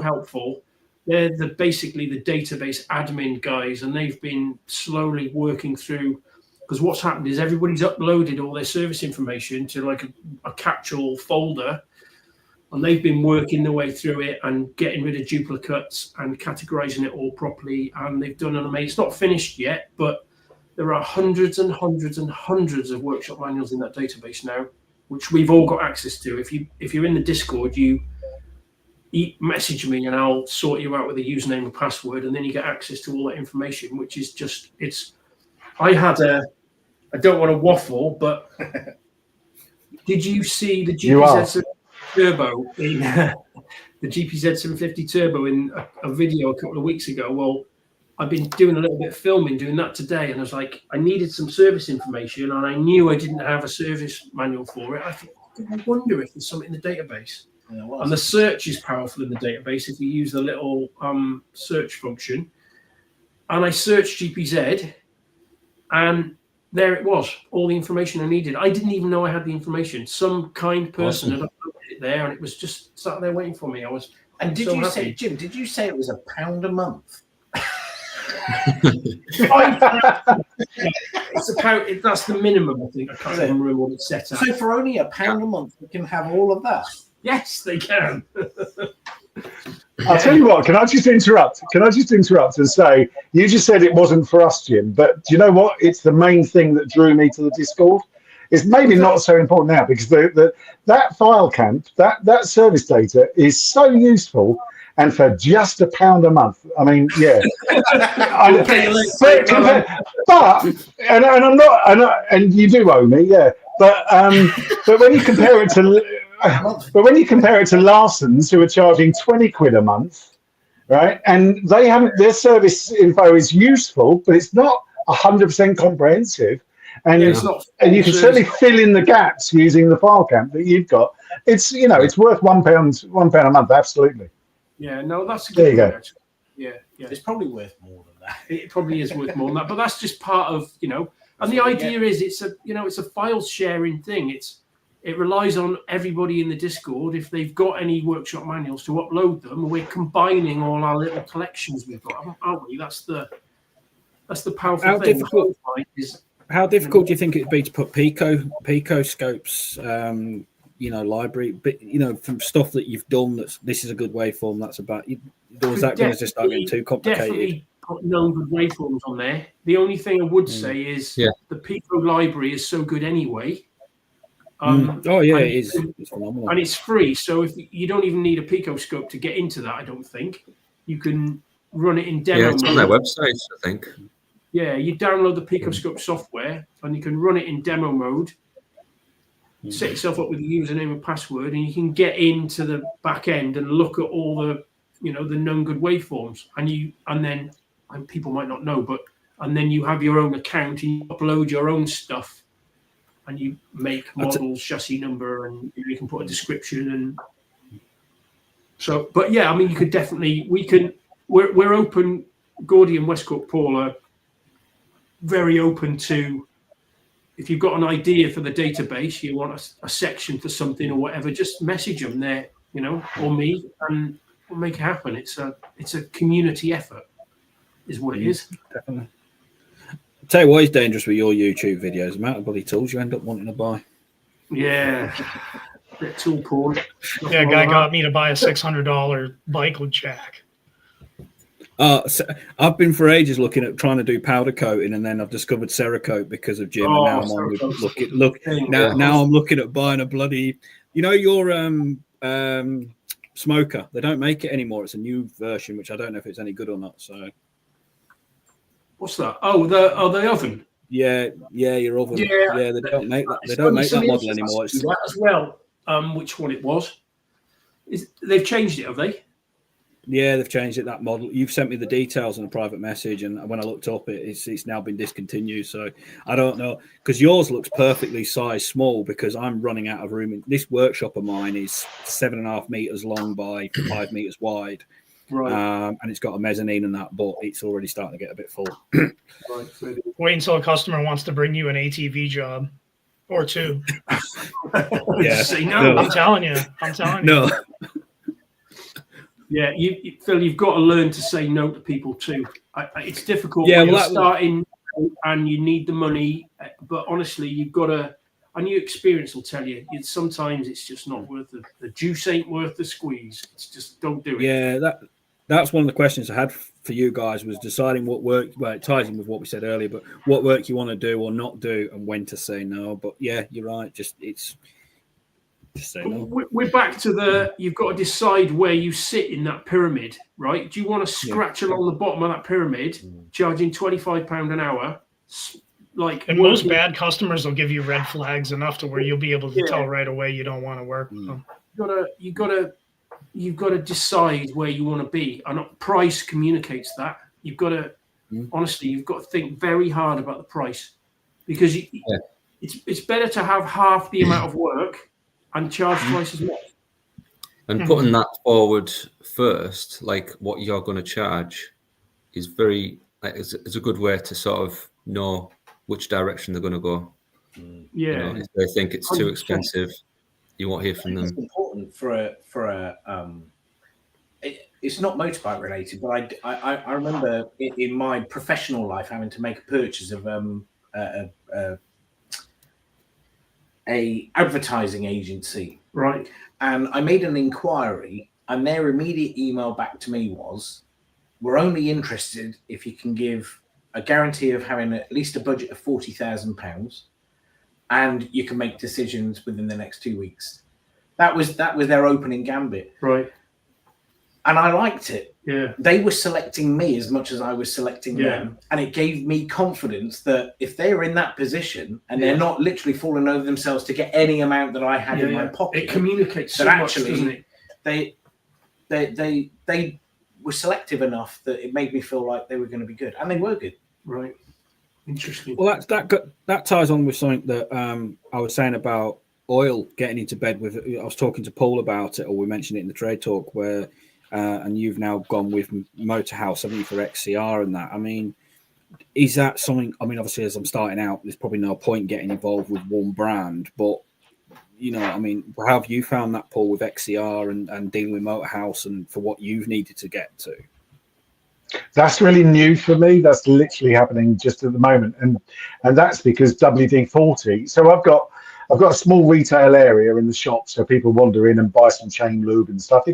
helpful. They're basically the database admin guys, and they've been slowly working through, because what's happened is everybody's uploaded all their service information to like a catch-all folder, and they've been working their way through it and getting rid of duplicates and categorizing it all properly. And they've done an amazing. It's not finished yet, but there are hundreds and hundreds and hundreds of workshop manuals in that database now, which we've all got access to. If you're in the Discord, you message me and I'll sort you out with a username and password, and then you get access to all that information, which is just I don't want to waffle, but did you see the GPZ Turbo in the GPZ 750 Turbo in a video a couple of weeks ago? Well, I've been doing a little bit of filming, doing that today, and I was like, I needed some service information, and I knew I didn't have a service manual for it. I thought, I wonder if there's something in the database. And the search is powerful in the database if you use the little search function. And I searched GPZ, and there it was, all the information I needed. I didn't even know I had the information. Some kind person had uploaded it there, and it was just sat there waiting for me. I was did you say, Jim, did you say it was £1 a month? It's that's the minimum, I think. I can't remember what it's set at. So for only £1 a month, we can have all of that? Yes, they can. I'll tell you what, can I just interrupt and say, you just said it wasn't for us, Jim, but do you know what? It's the main thing that drew me to the Discord. It's maybe not so important now, because that file camp, that service data is so useful, and for just £1 a month. I mean, yeah. And you do owe me, yeah. But when you compare it to Larson's, who are charging £20 a month, right? And their service info is useful, but it's not 100% comprehensive. And you can certainly fill in the gaps using the file camp that you've got. It's worth £1 a month, absolutely. Yeah, no, that's a good point, actually. Yeah. It's probably worth more than that. It probably is worth more than that, but that's just part of, and the idea is it's a file sharing thing. It relies on everybody in the Discord, if they've got any workshop manuals, to upload them, and we're combining all our little collections we've got, aren't we? That's the powerful thing. How difficult do you think it'd be to put Pico scopes, library, but from stuff that you've done, this is a good waveform, that's about, or is that going to just start getting too complicated? Definitely put known good waveforms on there. The only thing I would say is the Pico library is so good anyway. It is. It's phenomenal. And it's free, so if you don't even need a Pico scope to get into that, I don't think. You can run it in demo mode. It's on their website, I think. Yeah, you download the PicoScope software and you can run it in demo mode, set yourself up with a username and password, and you can get into the back end and look at all the, the known good waveforms. And then people might not know, and then you have your own account and you upload your own stuff. and you make model, chassis number, and you can put a description. And so, but yeah, I mean, you could definitely, we're open. Gordy and Westcourt Paul are very open to, if you've got an idea for the database, you want a section for something or whatever, just message them there, you know, or me, and we'll make it happen. It's a community effort, is what it is. Definitely. I'll tell you what is dangerous with your YouTube videos, the amount of bloody tools you end up wanting to buy. Yeah. Bit tool porn. Yeah, a guy got me to buy a $600 bike jack. So I've been for ages looking at trying to do powder coating, and then I've discovered Cerakote because of Jim. And now I'm I'm looking at buying a bloody, you know, your smoker. They don't make it anymore. It's a new version, which I don't know if it's any good or not. So, what's that? Oh, the oven. Yeah, your oven. Yeah, they don't make that. They don't make that model anymore. It's that as well. Which one it was? They've changed it, have they? Yeah, they've changed it, that model. You've sent me the details in a private message, and when I looked up, it's now been discontinued. So I don't know, because yours looks perfectly sized small, because I'm running out of room. This workshop of mine is 7.5 meters long by 5 meters wide. Right. And it's got a mezzanine and that, but it's already starting to get a bit full. Right. Wait until a customer wants to bring you an ATV job or two. Yeah. Say no. I'm telling you. No. Yeah, Phil, you've got to learn to say no to people too. It's difficult when you're starting and you need the money, but honestly, you've got to, and your experience will tell you, sometimes it's just not worth it. The juice ain't worth the squeeze. It's just, don't do it. Yeah, that's one of the questions I had for you guys, was deciding what work, well, it ties in with what we said earlier, but what work you want to do or not do and when to say no. But yeah, you're right. Just say no. We're back to you've got to decide where you sit in that pyramid, right? Do you want to scratch along the bottom of that pyramid, charging £25 an hour? And most bad customers will give you red flags enough to where you'll be able to tell right away you don't want to work with them. You've got to decide where you want to be, and price communicates that. You've got to honestly, you've got to think very hard about the price, because it's better to have half the amount of work and charge twice as much. And putting that forward first, like what you're going to charge, is is a good way to sort of know which direction they're going to go. Yeah. You know, if they think it's too expensive, you won't hear from them. It's important it's not motorbike related, but I remember in my professional life having to make a purchase of a advertising agency, right? And I made an inquiry, and their immediate email back to me was, "We're only interested if you can give a guarantee of having at least a budget of £40,000, and you can make decisions within the next 2 weeks." That was their opening gambit, right? And I liked it. Yeah, they were selecting me as much as I was selecting them, and it gave me confidence that if they are in that position and they're not literally falling over themselves to get any amount that I had in my pocket, it communicates so much, doesn't it? They were selective enough that it made me feel like they were going to be good, and they were good. Right. Interesting. Well, that ties on with something that I was saying about oil getting into bed with. I was talking to Paul about it, or we mentioned it in the trade talk, where and you've now gone with Motorhouse, haven't you, for XCR and that. I mean, is that something? I mean, obviously, as I'm starting out, there's probably no point getting involved with one brand, but you know, I mean, how have you found that, Paul, with XCR and dealing with Motorhouse and for what you've needed to get to? That's really new for me. That's literally happening just at the moment, and that's because WD-40. So I've got a small retail area in the shop, so people wander in and buy some chain lube and stuff.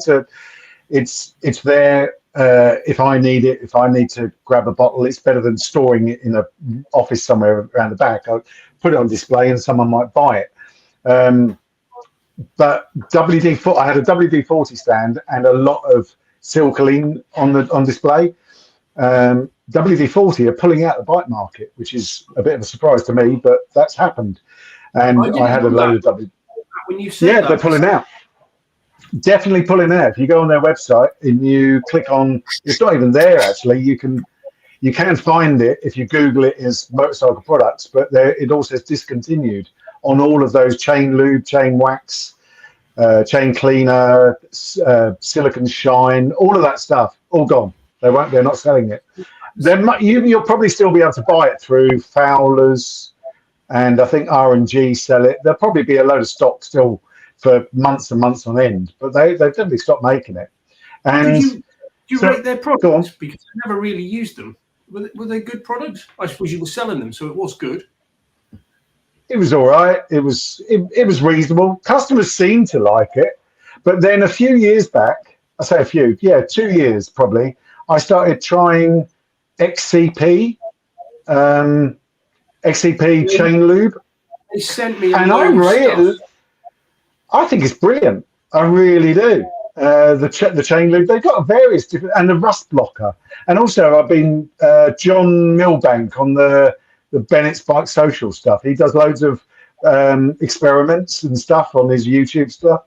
It's there if I need it. If I need to grab a bottle, it's better than storing it in an office somewhere around the back. I'll put it on display and someone might buy it. But WD-40, I had a WD-40 stand and a lot of Silcoline on display. WD-40 are pulling out the bike market, which is a bit of a surprise to me, but that's happened. And I had a load of when you said that, they're pulling out. Definitely pulling out. If you go on their website and you click on, it's not even there actually. You can find it if you Google it as motorcycle products, but it all says discontinued on all of those chain lube, chain wax, chain cleaner, silicon shine, all of that stuff, all gone. They're not selling it. You'll probably still be able to buy it through Fowler's, and I think R&G sell it. There'll probably be a load of stock still for months and months on end, but they've definitely stopped making it. And do you rate their products? Because I never really used them. Were they good products? I suppose you were selling them, so it was good. It was all right. It was reasonable. Customers seemed to like it, but then a few years back, I say a few, 2 years probably, I started trying XCP chain lube. They sent me and I think it's brilliant. I really do. The chain lube, they've got various different, and the rust blocker. And also I've been John Milbank on the Bennett's Bike Social stuff. He does loads of experiments and stuff on his YouTube stuff.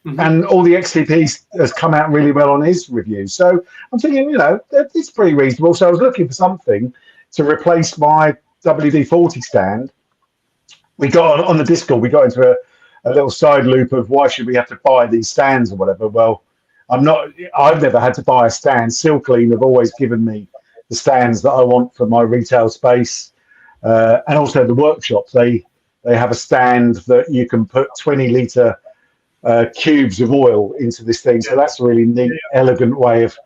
Mm-hmm. And all the XCP has come out really well on his reviews. So I'm thinking, it's pretty reasonable. So I was looking for something to replace my WD-40 stand. We got on the Discord, we got into a little side loop of why should we have to buy these stands or whatever. Well, I've never had to buy a stand. Silclean have always given me the stands that I want for my retail space. And also the workshops, they have a stand that you can put 20-litre cubes of oil into this thing. So that's a really neat, elegant way of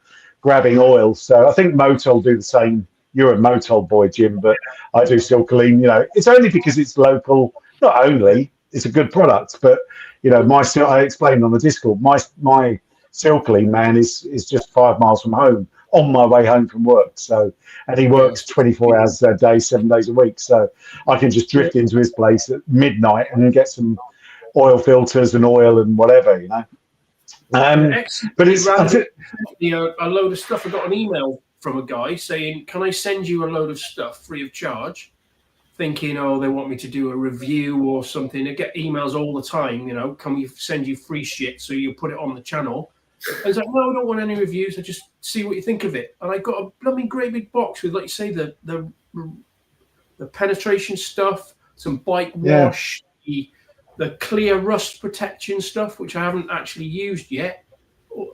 grabbing oil. So I think Motol do the same. You're a Motol boy, Jim, but I do Silclean. It's only because it's local. Not only, it's a good product, but I explained on the Discord, my Silclean man is just 5 miles from home on my way home from work. So, and he works 24 hours a day, 7 days a week. So I can just drift into his place at midnight and get some oil filters and oil and whatever, but it's a load of stuff. I got an email from a guy saying, can I send you a load of stuff free of charge? Thinking, they want me to do a review or something. I get emails all the time, can we send you free shit so you put it on the channel? I was like, no, I don't want any reviews. I just see what you think of it. And I got a blooming great big box with, like you say, the penetration stuff, some bike wash, the clear rust protection stuff, which I haven't actually used yet.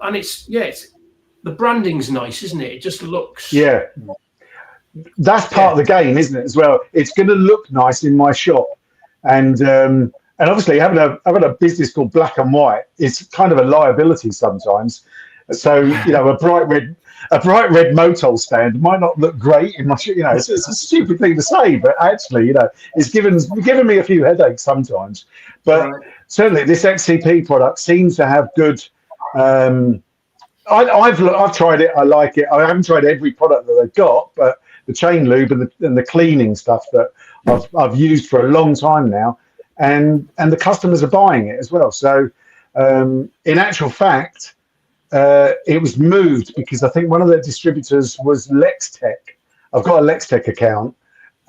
And it's the branding's nice, isn't it? It just looks. Yeah. That's part of the game, isn't it, as well? It's going to look nice in my shop. And obviously having a business called Black and White is kind of a liability sometimes. So, a bright red Motol stand might not look great in my shop. It's a stupid thing to say, but actually, it's given me a few headaches sometimes. But certainly this XCP product seems to have good. I've tried it. I like it. I haven't tried every product that they've got, but the chain lube and the cleaning stuff that I've used for a long time now, and the customers are buying it as well. So in actual fact, it was moved because I think one of their distributors was Lextech. I've got a Lextech account,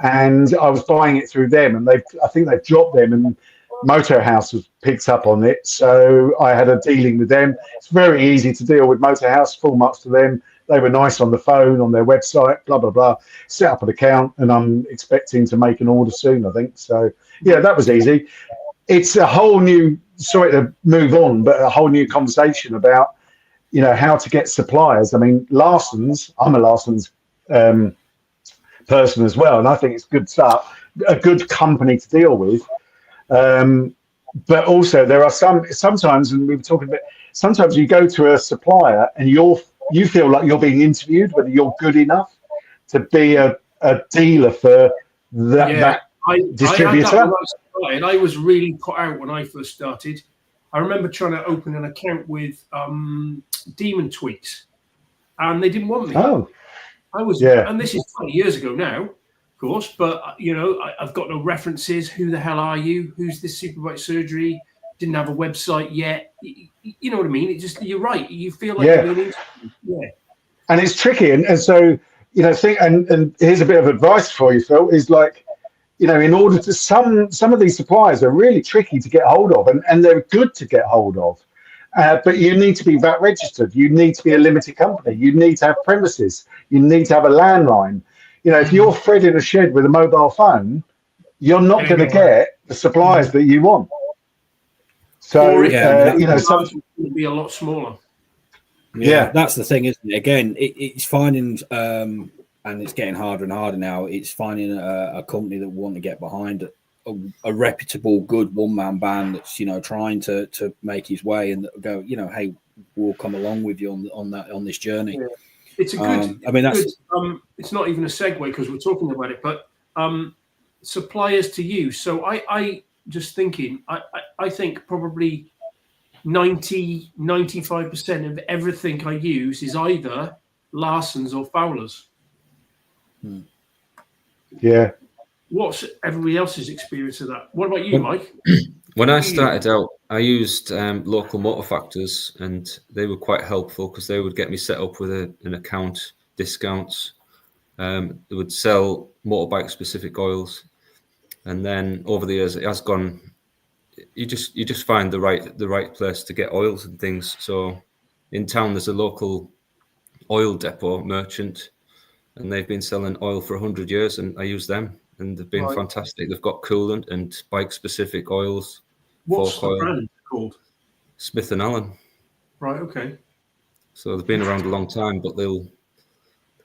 and I was buying it through them, and I think they've dropped them, and Motor House was picked up on it, so I had a dealing with them. It's very easy to deal with Motor House. Full marks to them. They were nice on the phone, on their website, blah blah blah. Set up an account, and I'm expecting to make an order soon, I think. So that was easy. It's a whole new. Sorry to move on, but a whole new conversation about how to get suppliers. I mean, Larson's. I'm a Larson's person as well, and I think it's good stuff. A good company to deal with. But also there are sometimes, and we were talking about, sometimes you go to a supplier and you feel like you're being interviewed whether you're good enough to be a dealer for that distributor. And I was really put out when I first started. I remember trying to open an account with Demon Tweaks, and they didn't want me. And this is 20 years ago now, of course, but I've got no references. Who the hell are you? Who's this Superbike Surgery? Didn't have a website yet. You know what I mean? It just, you're right. You feel like you're being interviewed. And it's tricky. And so, and here's a bit of advice for you, Phil, is like, in order to some of these suppliers are really tricky to get hold of, and they're good to get hold of. But you need to be VAT registered. You need to be a limited company. You need to have premises. You need to have a landline. If you're Fred in a shed with a mobile phone, you're not going to get the suppliers that you want. So some will be a lot smaller. Yeah, that's the thing, isn't it? Again, it's finding, and it's getting harder and harder now. It's finding a company that want to get behind a reputable, good one-man band that's trying to make his way and go. Hey, we'll come along with you on this journey. Yeah. It's a good. It's not even a segue because we're talking about it, but suppliers to use. So I just thinking. I think probably 95% of everything I use is either Larson's or Fowler's. Yeah. What's everybody else's experience of that? What about you, Mike? When I started out, I used local motor factors, and they were quite helpful because they would get me set up with an account, discounts. They would sell motorbike specific oils, and then over the years it has gone. You just find the right place to get oils and things. So in town there's a local oil depot merchant, and they've been selling oil for 100 years, and I use them, and they've been fantastic. They've got coolant and bike specific oils. What's the brand called? Smith & Allen. Right, okay. So they've been around a long time, but they'll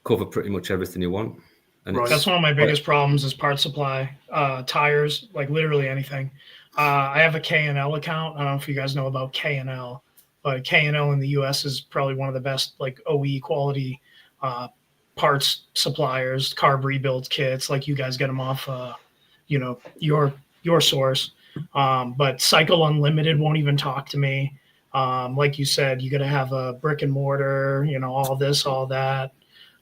cover pretty much everything you want. And that's one of my biggest problems is part supply, tires, like literally anything. I have a K&L account. I don't know if you guys know about K&L, but K&L in the US is probably one of the best like OE quality parts suppliers, carb rebuild kits. Like you guys get them off, your source. But Cycle Unlimited won't even talk to me. Like you said, you got to have a brick and mortar, all this, all that.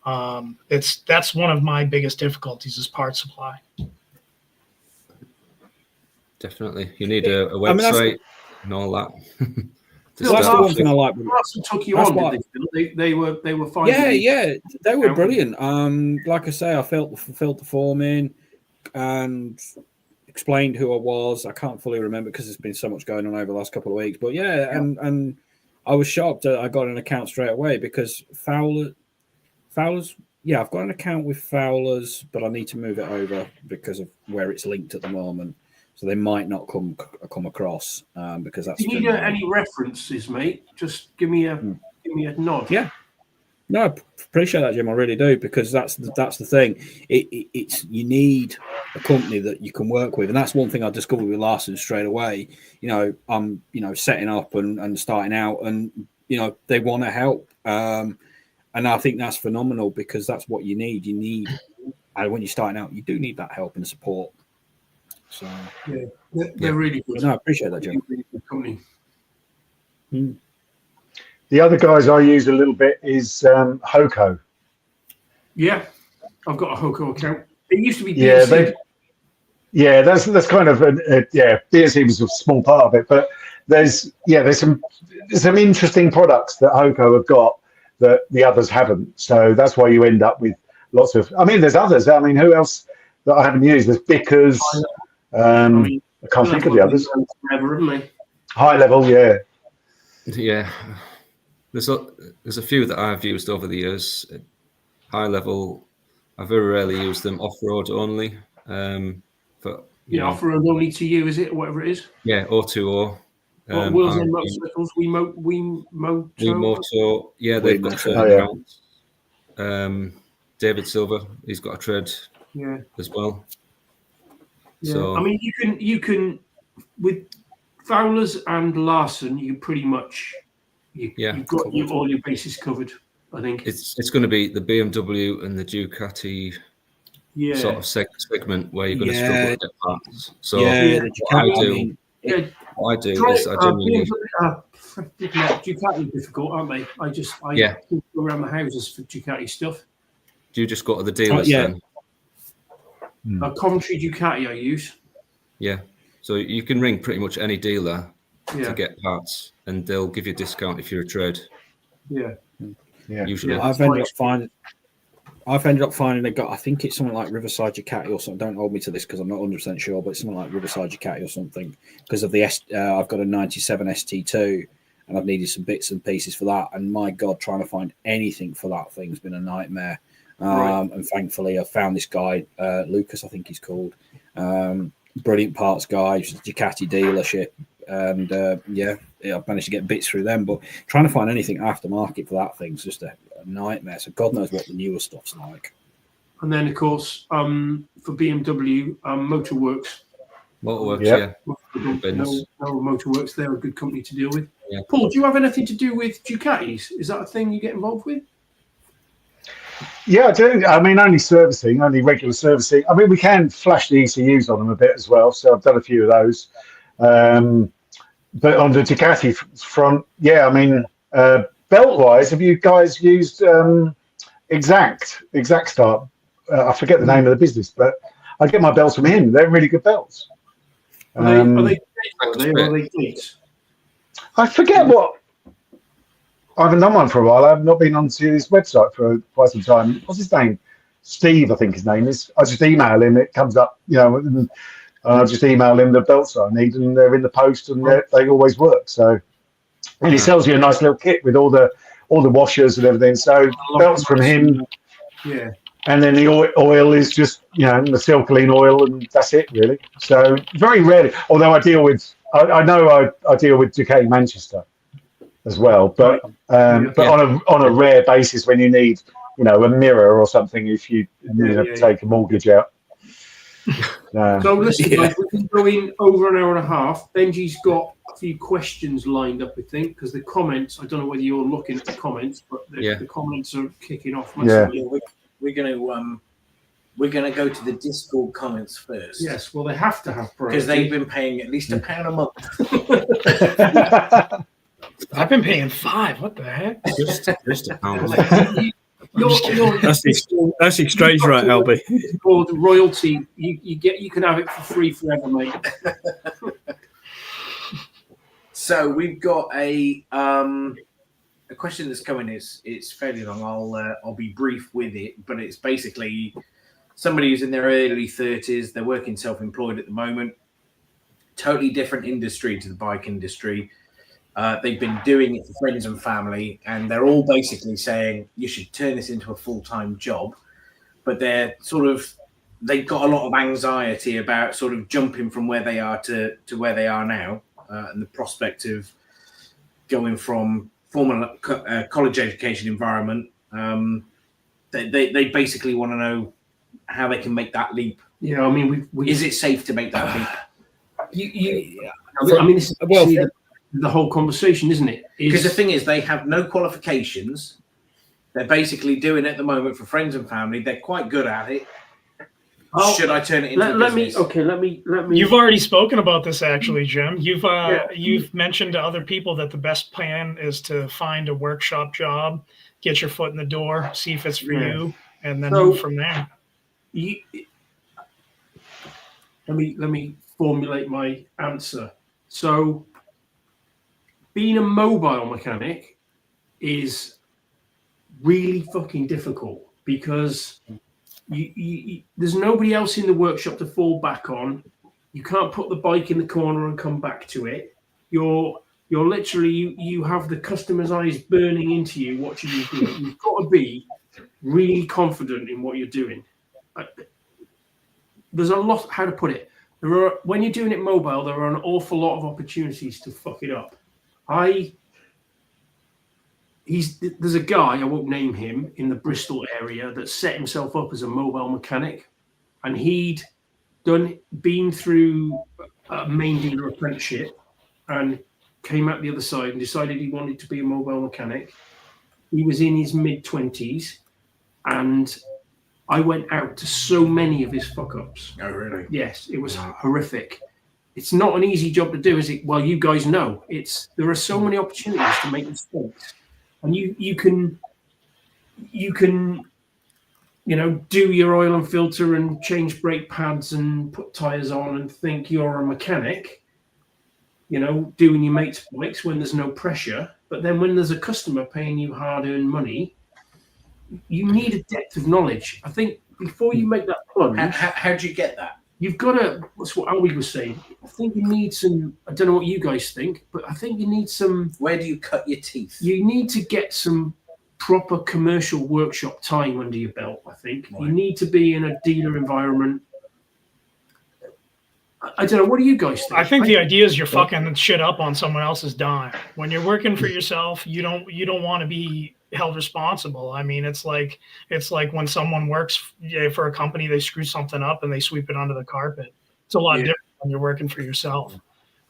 That's one of my biggest difficulties is part supply. Definitely, you need a website and all that. That's the one thing I like. Took you on, they were fine. Yeah, they were brilliant. Like I say, I filled the form in and explained who I was. I can't fully remember because there's been so much going on over the last couple of weeks. But and I was shocked that I got an account straight away because Fowler's. Yeah, I've got an account with Fowler's, but I need to move it over because of where it's linked at the moment. So they might not come across because that's. Do you need any references, mate? Just give me a nod. Yeah. No, I appreciate that, Jim. I really do because that's the thing. It's you need a company that you can work with, and that's one thing I discovered with Larson straight away. I'm setting up and starting out, and they want to help, and I think that's phenomenal because that's what you need. You need, and when you're starting out, you do need that help and support. So they're really good. No, I appreciate that, Jim. Really good company. The other guys I use a little bit is Hoco. Yeah, I've got a Hoco account. It used to be BSC. That's kind of BSC was a small part of it, but there's some interesting products that Hoco have got that the others haven't. So that's why you end up with lots of. I mean, there's others. I mean, who else that I haven't used? There's Bickers. I can't think of the others. High level, yeah. Yeah, there's a few that I've used over the years. High level, I very rarely use them. Off road only. But off road only to you, is it? Whatever it is. Yeah, O2O. Wheels on motorcycles. Moto. Yeah, they've got certain accounts. David Silver, he's got a trade. As well. Yeah. So I mean, you can with Fowler's and Larson, you pretty much you've got all your bases covered. I think it's going to be the BMW and the Ducati sort of segment where you're going to struggle to get parts. So what I do is I generally Ducati are difficult, aren't they? I go around the houses for Ducati stuff. Do you just go to the dealers then? A Coventry Ducati I use. Yeah, so you can ring pretty much any dealer to get parts, and they'll give you a discount if you're a trade. Yeah. Usually, I've ended up finding they got. I think it's something like Riverside Ducati or something. Don't hold me to this because I'm not 100% sure, but it's something like Riverside Ducati or something. Because of the I've got a '97 ST2, and I've needed some bits and pieces for that. And my God, trying to find anything for that thing's been a nightmare. And thankfully, I found this guy, Lucas, I think he's called. brilliant parts guy, Ducati dealership, and I've managed to get bits through them. But trying to find anything aftermarket for that thing's just a nightmare. So God knows what the newer stuff's like. And then, of course, for BMW, Motorworks. Motorworks, Yep. No, Motorworks, they're a good company to deal with. Yeah. Paul, do you have anything to do with Ducatis? Is that a thing you get involved with? Yeah, I do. I mean, only regular servicing. I mean, we can flash the ECUs on them a bit as well. So I've done a few of those. But on the Ducati front, yeah, I mean, belt-wise, have you guys used Exact Start? I forget the name of the business, but I get my belts from him. They're really good belts. Are they cleats? I forget what. I haven't done one for a while. I have not been onto his website for quite some time. What's his name? Steve, I think his name is. I just email him. It comes up, and I just email him the belts I need, and they're in the post, and they always work. So, and he sells you a nice little kit with all the washers and everything. So belts from him. Yeah. And then the oil is just, the Silcoline oil, and that's it, really. So very rarely, although I deal with Ducati Manchester as well, but on a rare basis when you need, a mirror or something, if you need to take a mortgage out. So listen, guys, we've been going over an hour and a half. Benji's got a few questions lined up, I think, because the comments, I don't know whether you're looking at the comments, but the comments are kicking off massively. Yeah. We're gonna go to the Discord comments first. Yes, well they have to have because they've been paying at least £1 a month. I've been paying $5. What the heck? Just £1. That's the exchange rate, LB. It's called royalty. You can have it for free forever, mate. So we've got a question that's coming. It's fairly long. I'll be brief with it, but it's basically somebody who's in their early 30s. They're working self-employed at the moment. Totally different industry to the bike industry. They've been doing it for friends and family, and they're all basically saying you should turn this into a full-time job. But they've got a lot of anxiety about sort of jumping from where they are to where they are now, and the prospect of going from formal college education environment. They basically want to know how they can make that leap. Yeah, I mean, is it safe to make that leap? This is the whole conversation, isn't it? Because the thing is, they have no qualifications. They're basically doing it at the moment for friends and family. They're quite good at it. Should I turn it into a business? Let me. You've already spoken about this, actually, Jim. You've mentioned to other people that the best plan is to find a workshop job, get your foot in the door, see if it's for you, and then move from there. Let me formulate my answer. So, being a mobile mechanic is really fucking difficult because there's nobody else in the workshop to fall back on. You can't put the bike in the corner and come back to it. You're literally you have the customer's eyes burning into you watching you do it. You've got to be really confident in what you're doing. There's a lot. How to put it? When you're doing it mobile, there are an awful lot of opportunities to fuck it up. There's a guy, I won't name him, in the Bristol area that set himself up as a mobile mechanic, and he'd been through a main dealer apprenticeship and came out the other side and decided he wanted to be a mobile mechanic. He was in his mid-20s, and I went out to so many of his fuck-ups. Oh, really? Yes, it was horrific. It's not an easy job to do, is it? Well, you guys know. There are so many opportunities to make mistakes. And you can do your oil and filter and change brake pads and put tires on and think you're a mechanic, doing your mate's bikes when there's no pressure. But then when there's a customer paying you hard-earned money, you need a depth of knowledge. I think before you make that plunge, how do you get that? You've got to. That's what Alwie was saying. I think you need some. I don't know what you guys think, but I think you need some. Where do you cut your teeth? You need to get some proper commercial workshop time under your belt. I think you need to be in a dealer environment. I don't know. What do you guys think? I think the idea is you're fucking shit up on someone else's dime. When you're working for yourself, you don't want to be held responsible. I mean, it's like when someone works for a company, they screw something up and they sweep it under the carpet. It's a lot different when you're working for yourself.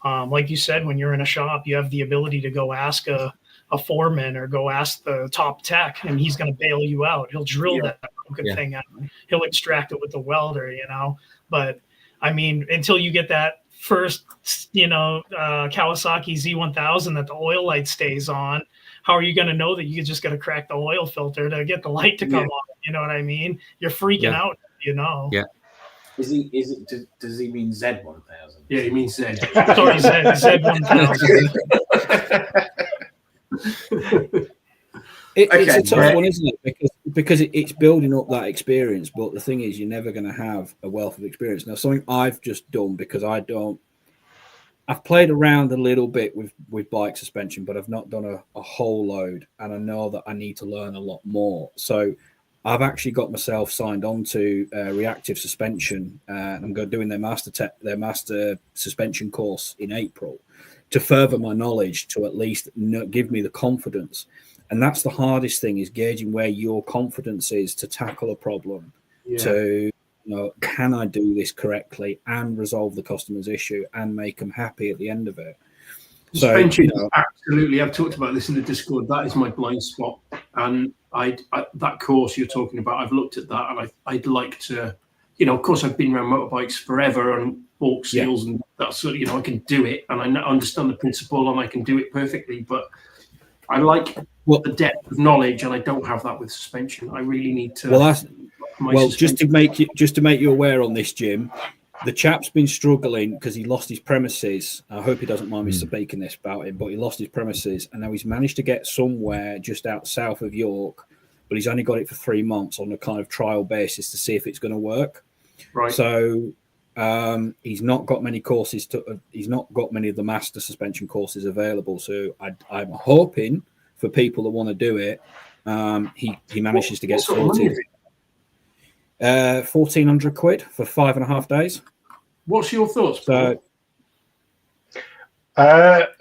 Like you said, when you're in a shop, you have the ability to go ask a foreman or go ask the top tech, and he's going to bail you out. He'll drill that fucking thing out. He'll extract it with the welder, But I mean, until you get that first, Kawasaki Z1000 that the oil light stays on, how are you going to know that you just got to crack the oil filter to get the light to come on? You know what I mean? You're freaking out, Yeah. Does he mean Z1000? Yeah, he means Z. Sorry, Z1000. It's a tough one, isn't it? Because it's building up that experience. But the thing is, you're never going to have a wealth of experience. Now, something I've just done because I've played around a little bit with bike suspension, but I've not done a whole load. And I know that I need to learn a lot more. So I've actually got myself signed on to reactive suspension. I'm doing their master suspension course in April to further my knowledge, to at least give me the confidence. And that's the hardest thing, is gauging where your confidence is to tackle a problem, to, can I do this correctly and resolve the customer's issue and make them happy at the end of it? Suspension, absolutely. I've talked about this in the Discord. That is my blind spot. And that course you're talking about, I've looked at that, and I'd like to, of course, I've been around motorbikes forever and bought seals and that sort of, I can do it, and I understand the principle and I can do it perfectly. But I like the depth of knowledge, and I don't have that with suspension. I really need to. Just to make you aware on this, Jim, the chap's been struggling because he lost his premises. I hope he doesn't mind me speaking this about him, but he lost his premises, and now he's managed to get somewhere just out south of York, but he's only got it for 3 months on a kind of trial basis to see if it's going to work. Right. So he's not got many courses he's not got many of the master suspension courses available. So I'm hoping for people that want to do it, he manages to get sorted. 1,400 quid for 5.5 days. What's your thoughts, Paul?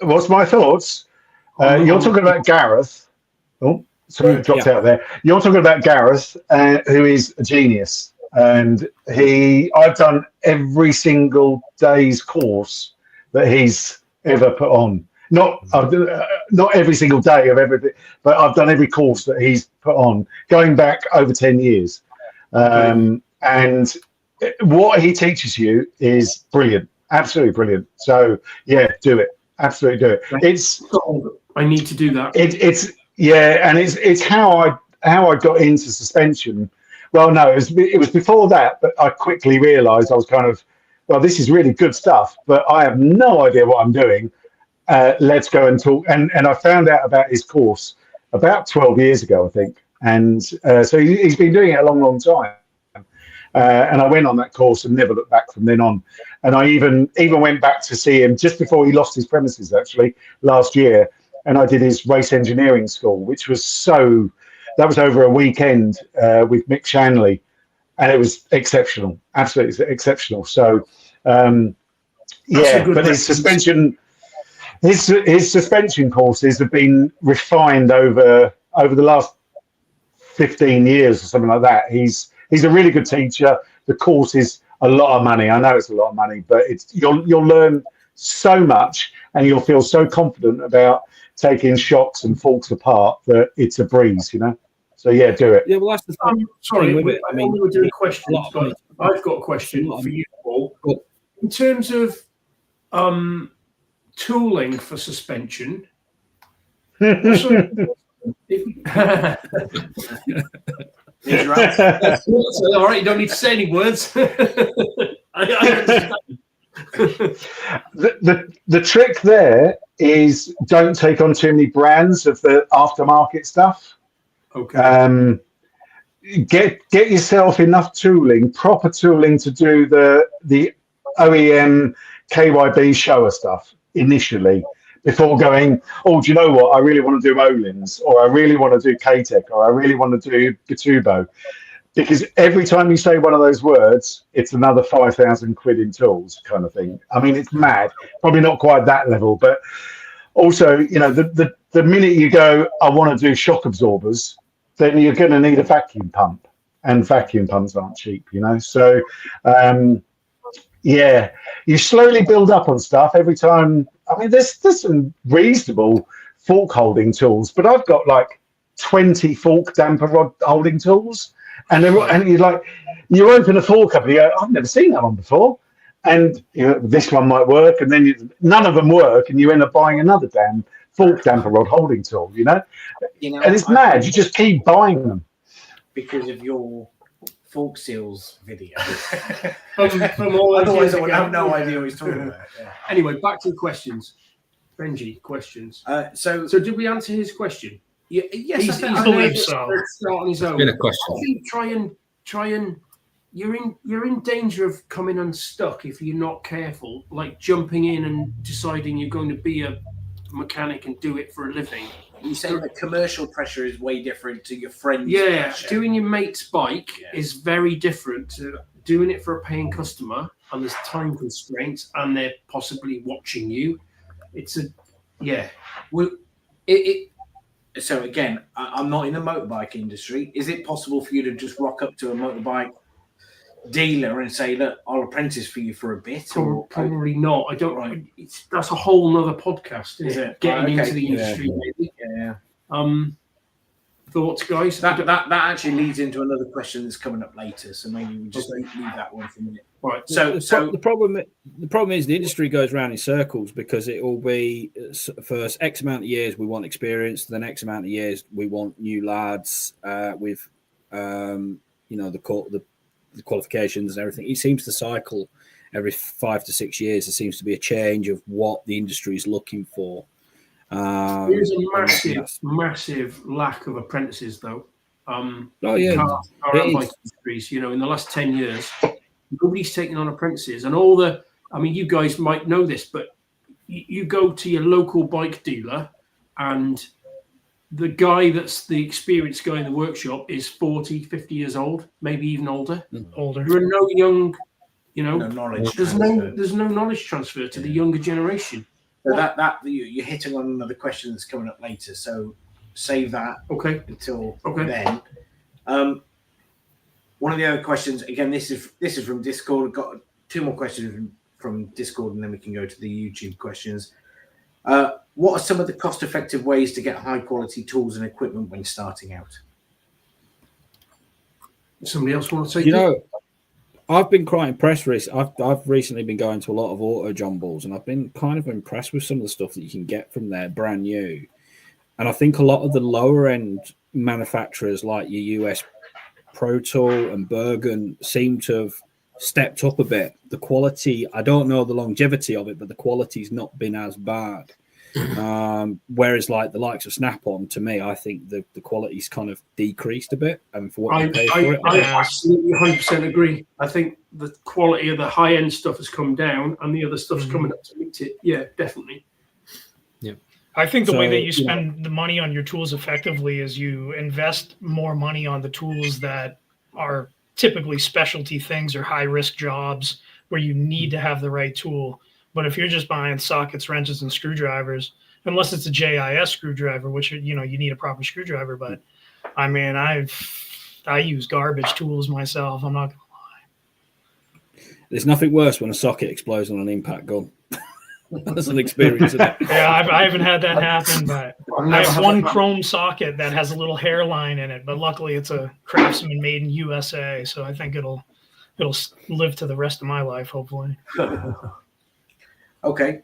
What's my thoughts? You're talking about Gareth. Oh, something dropped out there. You're talking about Gareth, who is a genius. And I've done every single day's course that he's ever put on. Not every single day of everything, but I've done every course that he's put on, going back over 10 years. And what he teaches you is brilliant, absolutely brilliant. So do it, absolutely do it. I need to do that. It's how I got into suspension. Well, no, it was before that, but I quickly realised I was kind of, well, this is really good stuff, but I have no idea what I'm doing. Let's go and talk. And I found out about his course about 12 years ago, I think. And so he's been doing it a long, long time. And I went on that course and never looked back from then on. And I even went back to see him just before he lost his premises, actually, last year. And I did his race engineering school, which was that was over a weekend with Mick Shanley. And it was exceptional, absolutely exceptional. So, but his suspension courses have been refined over the last 15 years or something like that. He's a really good teacher. The course is a lot of money. I know it's a lot of money, but you'll learn so much, and you'll feel so confident about taking shocks and forks apart that it's a breeze, So do it. Yeah, well, that's the thing. Sorry, I mean, we were doing questions, but I've got a question for you, Paul. In terms of tooling for suspension, all right, you don't need to say any words. I the trick there is don't take on too many brands of the aftermarket stuff. Okay. Get yourself enough tooling, proper tooling, to do the OEM KYB shower stuff initially, before going, do you know what? I really want to do Olin's, or I really want to do K-Tech, or I really want to do Gatubo. because every time you say one of those words, it's another 5,000 quid in tools kind of thing. I mean, it's mad. Probably not quite that level, but also, you know, the minute you go, I want to do shock absorbers, then you're going to need a vacuum pump, and vacuum pumps aren't cheap, you know. So, yeah, you slowly build up on stuff every time. I mean, there's some reasonable fork holding tools, but I've got like 20 fork damper rod holding tools, and you're like, you open a fork up and you go, I've never seen that one before, and you know, this one might work, and then none of them work, and you end up buying another damn fork damper rod holding tool, you know, and it's mad. You just keep buying them because of your fork seals video. Otherwise, I would have no idea what he's talking about. Yeah. Anyway, back to the questions. Benji, questions. So did we answer his question? Yeah, yes, I believe so. On his own. Been a question. I think try and you're in danger of coming unstuck if you're not careful, like jumping in and deciding you're going to be a mechanic and do it for a living. You say the commercial pressure is way different to your friend's pressure. Doing your mate's bike is very different to doing it for a paying customer, and there's time constraints, and they're possibly watching you. So again, I'm not in the motorbike industry. Is it possible for you to just rock up to a motorbike dealer and say, look, I'll apprentice for you for a bit? Probably not. I don't. Right. That's a whole nother podcast, isn't it? Getting into the industry, maybe. Yeah. Thoughts, guys? That actually leads into another question that's coming up later. So maybe we just leave that one for a minute. Right. So the problem is the industry goes round in circles, because it will be for X amount of years we want experience, the next amount of years we want new lads with the qualifications and everything. It seems to cycle every 5 to 6 years. There seems to be a change of what the industry is looking for. There's a massive lack of apprentices, though. Car and bike industries, you know, in the last 10 years, nobody's taking on apprentices, and you guys might know this, but you go to your local bike dealer, and the guy that's the experienced guy in the workshop is 40, 50 years old, maybe even older. There are no young, no knowledge. There's no knowledge transfer to the younger generation. So that you're hitting on another question that's coming up later. So save that until then. One of the other questions, again, this is from Discord. I've got 2 more questions from Discord, and then we can go to the YouTube questions. What are some of the cost-effective ways to get high-quality tools and equipment when starting out? Somebody else want to take it? I've been quite impressed. I've recently been going to a lot of auto jumbles, and I've been kind of impressed with some of the stuff that you can get from there, brand new. And I think a lot of the lower-end manufacturers, like your US Pro Tool and Bergen, seem to have stepped up a bit. The quality, I don't know the longevity of it, but the quality's not been as bad. Whereas like the likes of Snap-on, to me, I think the quality's kind of decreased a bit. And for what you pay for it, I absolutely 100% agree. I think the quality of the high-end stuff has come down, and the other stuff's coming up to meet it. Yeah, definitely. Yeah, I think the way that you spend the money on your tools effectively is you invest more money on the tools that are typically specialty things or high-risk jobs where you need to have the right tool. But if you're just buying sockets, wrenches, and screwdrivers, unless it's a JIS screwdriver, which, you need a proper screwdriver. But I mean, I use garbage tools myself. I'm not going to lie. There's nothing worse when a socket explodes on an impact gun. That's an experience, isn't it? Yeah, I haven't had that happen, but I have one chrome socket that has a little hairline in it. But luckily, it's a Craftsman made in USA, so I think it'll live to the rest of my life, hopefully. Okay.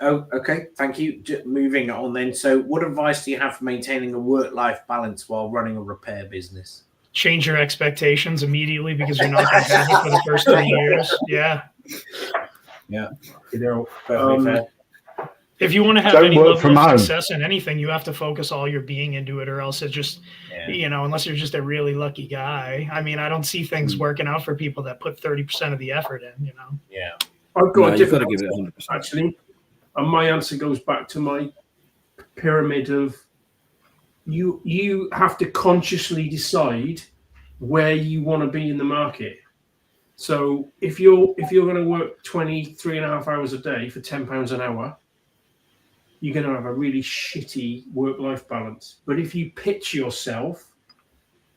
Okay. Thank you. Moving on then. So what advice do you have for maintaining a work-life balance while running a repair business? Change your expectations immediately, because you're not going to have it for the first 3 years. Yeah. Yeah. They're perfectly fair. If you want to have any level of success in anything, you have to focus all your being into it, or else it just, unless you're just a really lucky guy. I mean, I don't see things working out for people that put 30% of the effort in, Yeah. I've got a different answer, actually, and my answer goes back to my pyramid of you have to consciously decide where you want to be in the market. So if you're going to work 23.5 hours a day for £10 an hour, you're going to have a really shitty work-life balance. But if you pitch yourself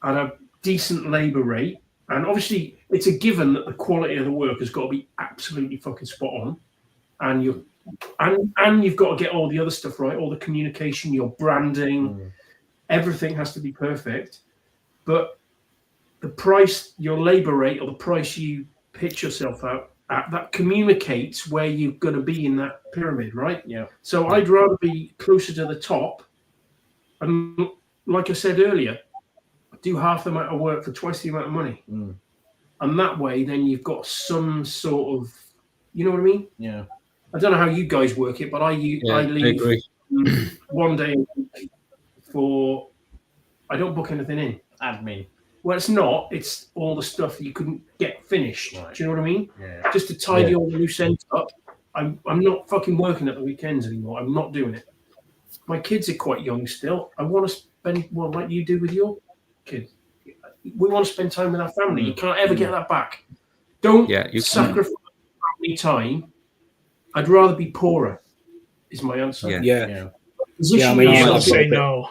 at a decent labour rate, and obviously it's a given that the quality of the work has got to be absolutely fucking spot on, and you've got to get all the other stuff right, all the communication, your branding, everything has to be perfect. But the price, your labour rate, or the price you pitch yourself out at, that communicates where you're going to be in that pyramid, right? Yeah. So I'd rather be closer to the top, and like I said earlier, do half the amount of work for twice the amount of money. And that way, then you've got some sort of, you know what I mean? Yeah. I don't know how you guys work it, but I leave one day a week for, I don't book anything in. Admin. Well, it's not. It's all the stuff you couldn't get finished. Right. Do you know what I mean? Yeah. Just to tidy all the loose ends up. I'm not fucking working at the weekends anymore. I'm not doing it. My kids are quite young still. I want to spend, well, like you do with your kids. We want to spend time with our family. You can't ever get that back. Don't sacrifice family time. I'd rather be poorer, is my answer. I mean, you say no.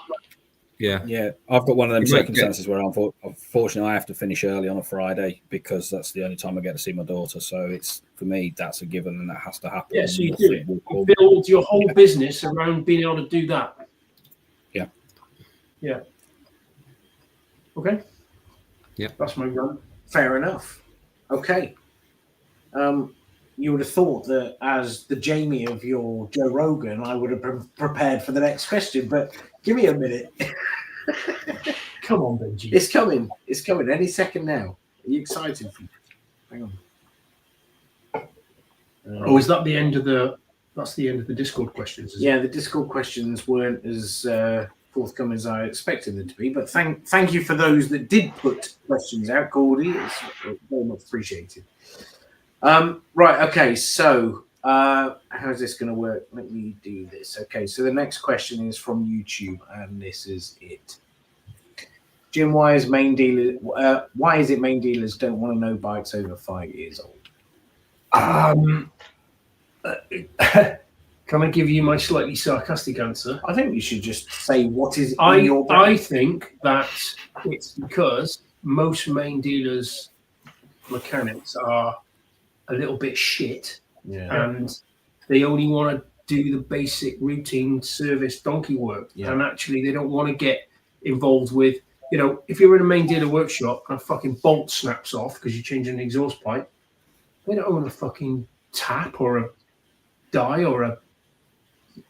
Yeah, I've got one of them circumstances where unfortunately I have to finish early on a Friday because that's the only time I get to see my daughter. So it's, for me, that's a given and that has to happen. Yeah, so you do it. You build your whole business around being able to do that. Yeah. Yeah. Okay. Yeah. That's my run. Fair enough. Okay. You would have thought that as the Jamie of your Joe Rogan, I would have been prepared for the next question, but give me a minute. Come on, Benji. It's coming. It's coming any second now. Are you excited? Hang on. Is that the end of the? That's the end of the Discord questions. Yeah, the Discord questions weren't as forthcoming as I expected them to be, but thank you for those that did put questions out, Gordy. It's very much appreciated. Right. Okay. So how's this going to work? Let me do this. Okay. So the next question is from YouTube, and this is it. Jim, why is it main dealers don't want to know bikes over 5 years old? Can I give you my slightly sarcastic answer? I think you should just say what is I think that it's because most main dealers' mechanics are a little bit shit, and they only want to do the basic routine service donkey work, and actually they don't want to get involved with, you know, if you're in a main dealer workshop and a fucking bolt snaps off because you're changing an exhaust pipe, they don't own a fucking tap or a die or a,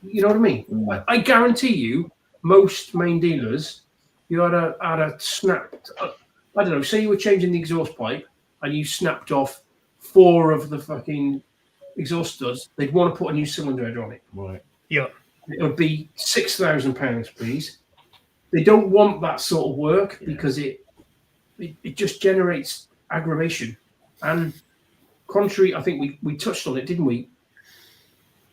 you know what I mean? I guarantee you, most main dealers, you had a snapped, I don't know, say you were changing the exhaust pipe and you snapped off 4 of the fucking exhaust studs, they'd want to put a new cylinder head on it. Right. Yeah. It would be £6,000, please. They don't want that sort of work because it just generates aggravation. And contrary, I think we touched on it, didn't we?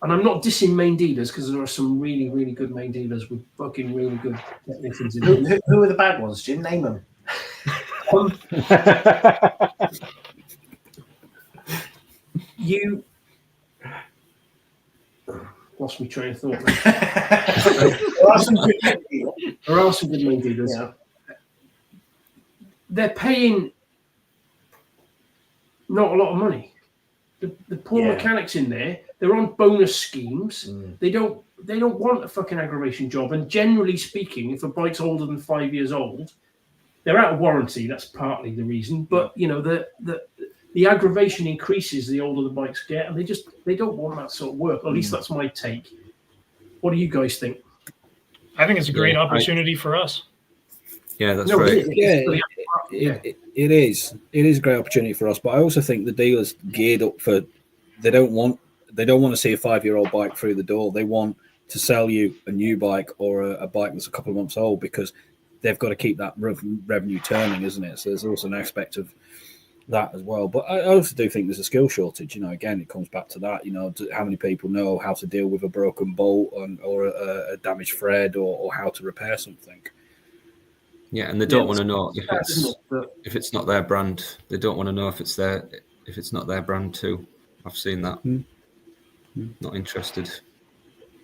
And I'm not dissing main dealers because there are some really, really good main dealers with fucking really good technicians in it. Who are the bad ones, Jim? Name them. You lost me train of thought. There are some good main dealers. Yeah. They're paying not a lot of money. The poor mechanics in there, they're on bonus schemes. They don't want a fucking aggravation job. And generally speaking, if a bike's older than 5 years old, they're out of warranty. That's partly the reason. But you know, the aggravation increases the older the bikes get, and they don't want that sort of work. At least that's my take. What do you guys think? I think it's a great opportunity for us. Yeah, that's right. It is. It is a great opportunity for us. But I also think the dealers geared up for. They don't want to see a 5-year-old bike through the door. They want to sell you a new bike or a bike that's a couple of months old because they've got to keep that revenue turning, isn't it? So there's also an aspect of that as well. But I also do think there's a skill shortage. You know, again, it comes back to that. You know, how many people know how to deal with a broken bolt or a damaged thread or how to repair something? Yeah, and they don't want to know if it's not their brand. They don't want to know if it's not their brand too. I've seen that. Not interested.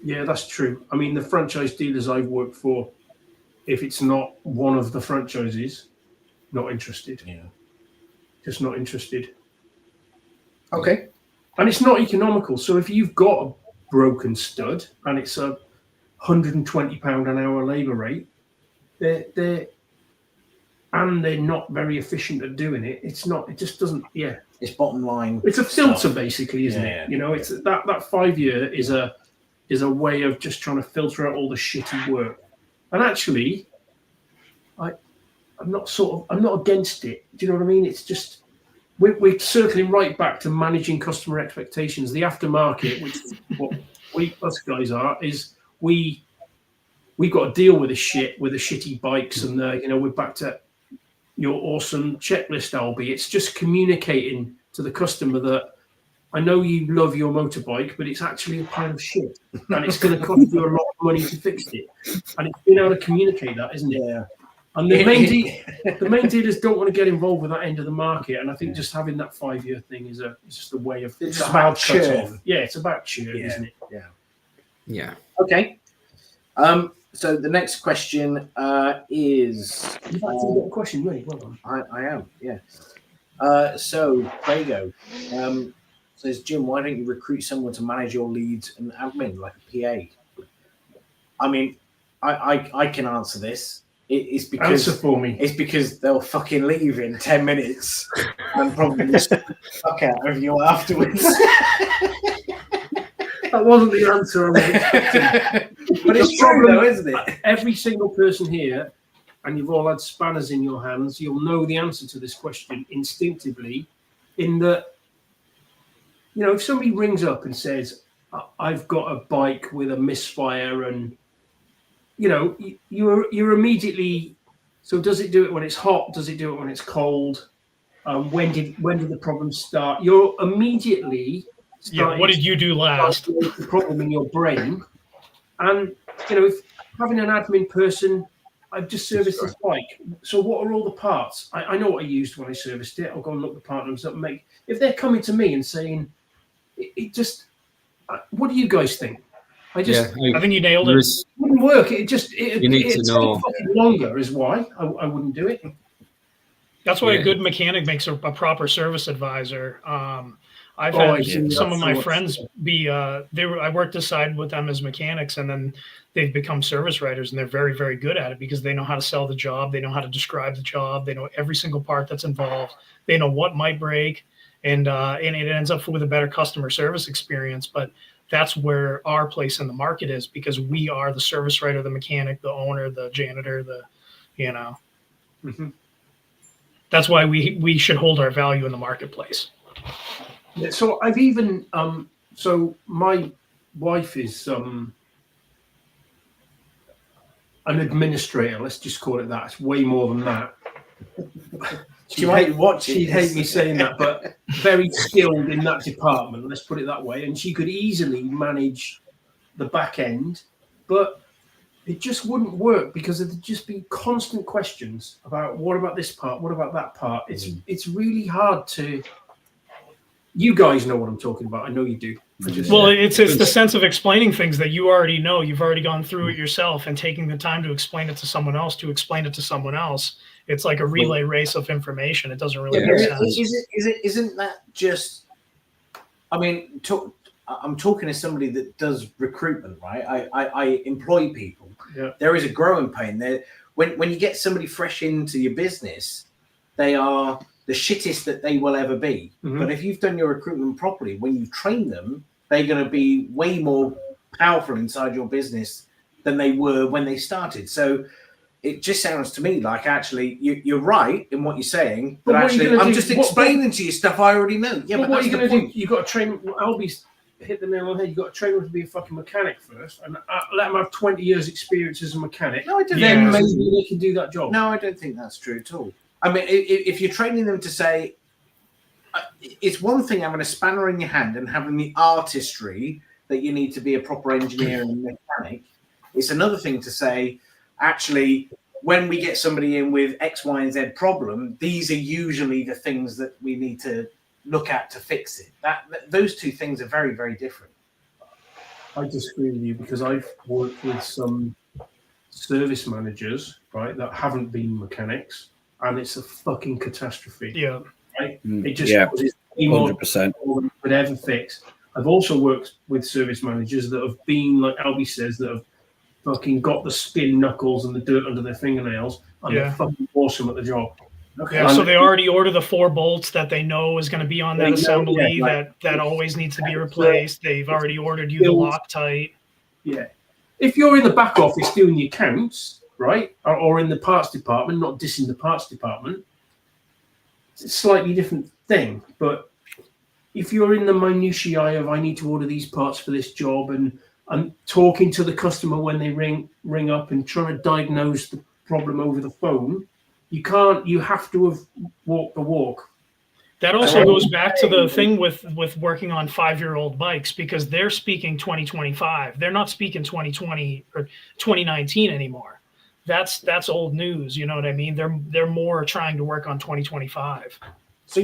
Yeah, that's true. I mean, the franchise dealers I've worked for, if it's not one of the franchises, not interested. Yeah. Just not interested. Okay. And it's not economical. So if you've got a broken stud and it's a £120 an hour labour rate, they're not very efficient at doing it. It's not. It just doesn't. Yeah. It's bottom line. It's a filter, basically, isn't it? Yeah. You know, it's that 5 year is a way of just trying to filter out all the shitty work. And actually, I'm not against it. Do you know what I mean? It's just we're circling right back to managing customer expectations. The aftermarket, which is what us guys are, is we've got to deal with the shit with the shitty bikes, and we're back to your awesome checklist, Albie. It's just communicating to the customer that I know you love your motorbike, but it's actually a pile of shit, and it's going to cost you a lot of money to fix it. And it's being able to communicate that, isn't it? Yeah. And the main dealers don't want to get involved with that end of the market, and I think just having that 5 year thing is just a way of it's about churn. Yeah, it's about churn, isn't it? Yeah. Okay. So the next question is. You've actually got a question, really. Well done. I am, yeah. So Prego says, Jim, why don't you recruit someone to manage your leads and admin like a PA? I mean, I can answer this. It's because answer for me. It's because they'll fucking leave in 10 minutes and probably just fuck out of you afterwards. That wasn't the answer I was expecting. But it's true, though, isn't it? Every single person here, and you've all had spanners in your hands, you'll know the answer to this question instinctively, in that, if somebody rings up and says, I've got a bike with a misfire, and, you're immediately, so does it do it when it's hot? Does it do it when it's cold? When did the problem start? You're immediately... what did you do last? The problem in your brain, and if having an admin person, I've just serviced this bike. So what are all the parts? I know what I used when I serviced it. I'll go and look the part numbers up and make. If they're coming to me and saying, it just, what do you guys think? I think you nailed it. It wouldn't work. It'd to know longer is why I wouldn't do it. That's why a good mechanic makes a proper service advisor. I've had some of my friends I worked aside with them as mechanics, and then they've become service writers, and they're very, very good at it because they know how to sell the job. They know how to describe the job. They know every single part that's involved. They know what might break, and it ends up with a better customer service experience. But that's where our place in the market is, because we are the service writer, the mechanic, the owner, the janitor, That's why we should hold our value in the marketplace. Yeah, so I've even so my wife is an administrator. Let's just call it that. It's way more than that. She'd hate me saying that, but very skilled in that department. Let's put it that way. And she could easily manage the back end, but it just wouldn't work because there'd just be constant questions about what about this part, what about that part. It's really hard to. You guys know what I'm talking about. I know you do. It's the sense of explaining things that you already know. You've already gone through it yourself, and taking the time to explain it to someone else, It's like a relay race of information. It doesn't really make sense. Isn't that just? I mean, I'm talking to somebody that does recruitment, right? I employ people. Yeah. There is a growing pain there. When you get somebody fresh into your business, they are the shittest that they will ever be. Mm-hmm. But if you've done your recruitment properly, when you train them, they're going to be way more powerful inside your business than they were when they started. So it just sounds to me like actually you're right in what you're saying, but actually I'm just explaining to you stuff I already know. Yeah, but what are you going to do? You've got to train. Albie's hit the nail on the head. You've got to train them to be a fucking mechanic first, and let them have 20 years experience as a mechanic. No, I don't. Then maybe they can do that job. No, I don't think that's true at all. I mean, if you're training them to say, it's one thing having a spanner in your hand and having the artistry that you need to be a proper engineer and mechanic. It's another thing to say, actually, when we get somebody in with X, Y, and Z problem, these are usually the things that we need to look at to fix it. Those two things are very, very different. I disagree with you because I've worked with some service managers, right, that haven't been mechanics, and it's a fucking catastrophe. Yeah. Right? It just 100%. Could ever fix. I've also worked with service managers that have been, like Albie says, that have fucking got the skin knuckles and the dirt under their fingernails, and they're fucking awesome at the job. Okay. Yeah, so they already order the 4 bolts that they know is going to be on that assembly that always needs to be replaced. They've already ordered you the Loctite. Yeah. If you're in the back office doing the accounts, right, or in the parts department, not dissing the parts department, it's a slightly different thing. But if you're in the minutiae of I need to order these parts for this job, and I'm talking to the customer when they ring up and trying to diagnose the problem over the phone, you have to have walked the walk. That also goes back to the thing with working on 5-year-old bikes, because they're speaking 2025. They're not speaking 2020 or 2019 anymore. That's old news. You know what I mean? They're more trying to work on 2025. So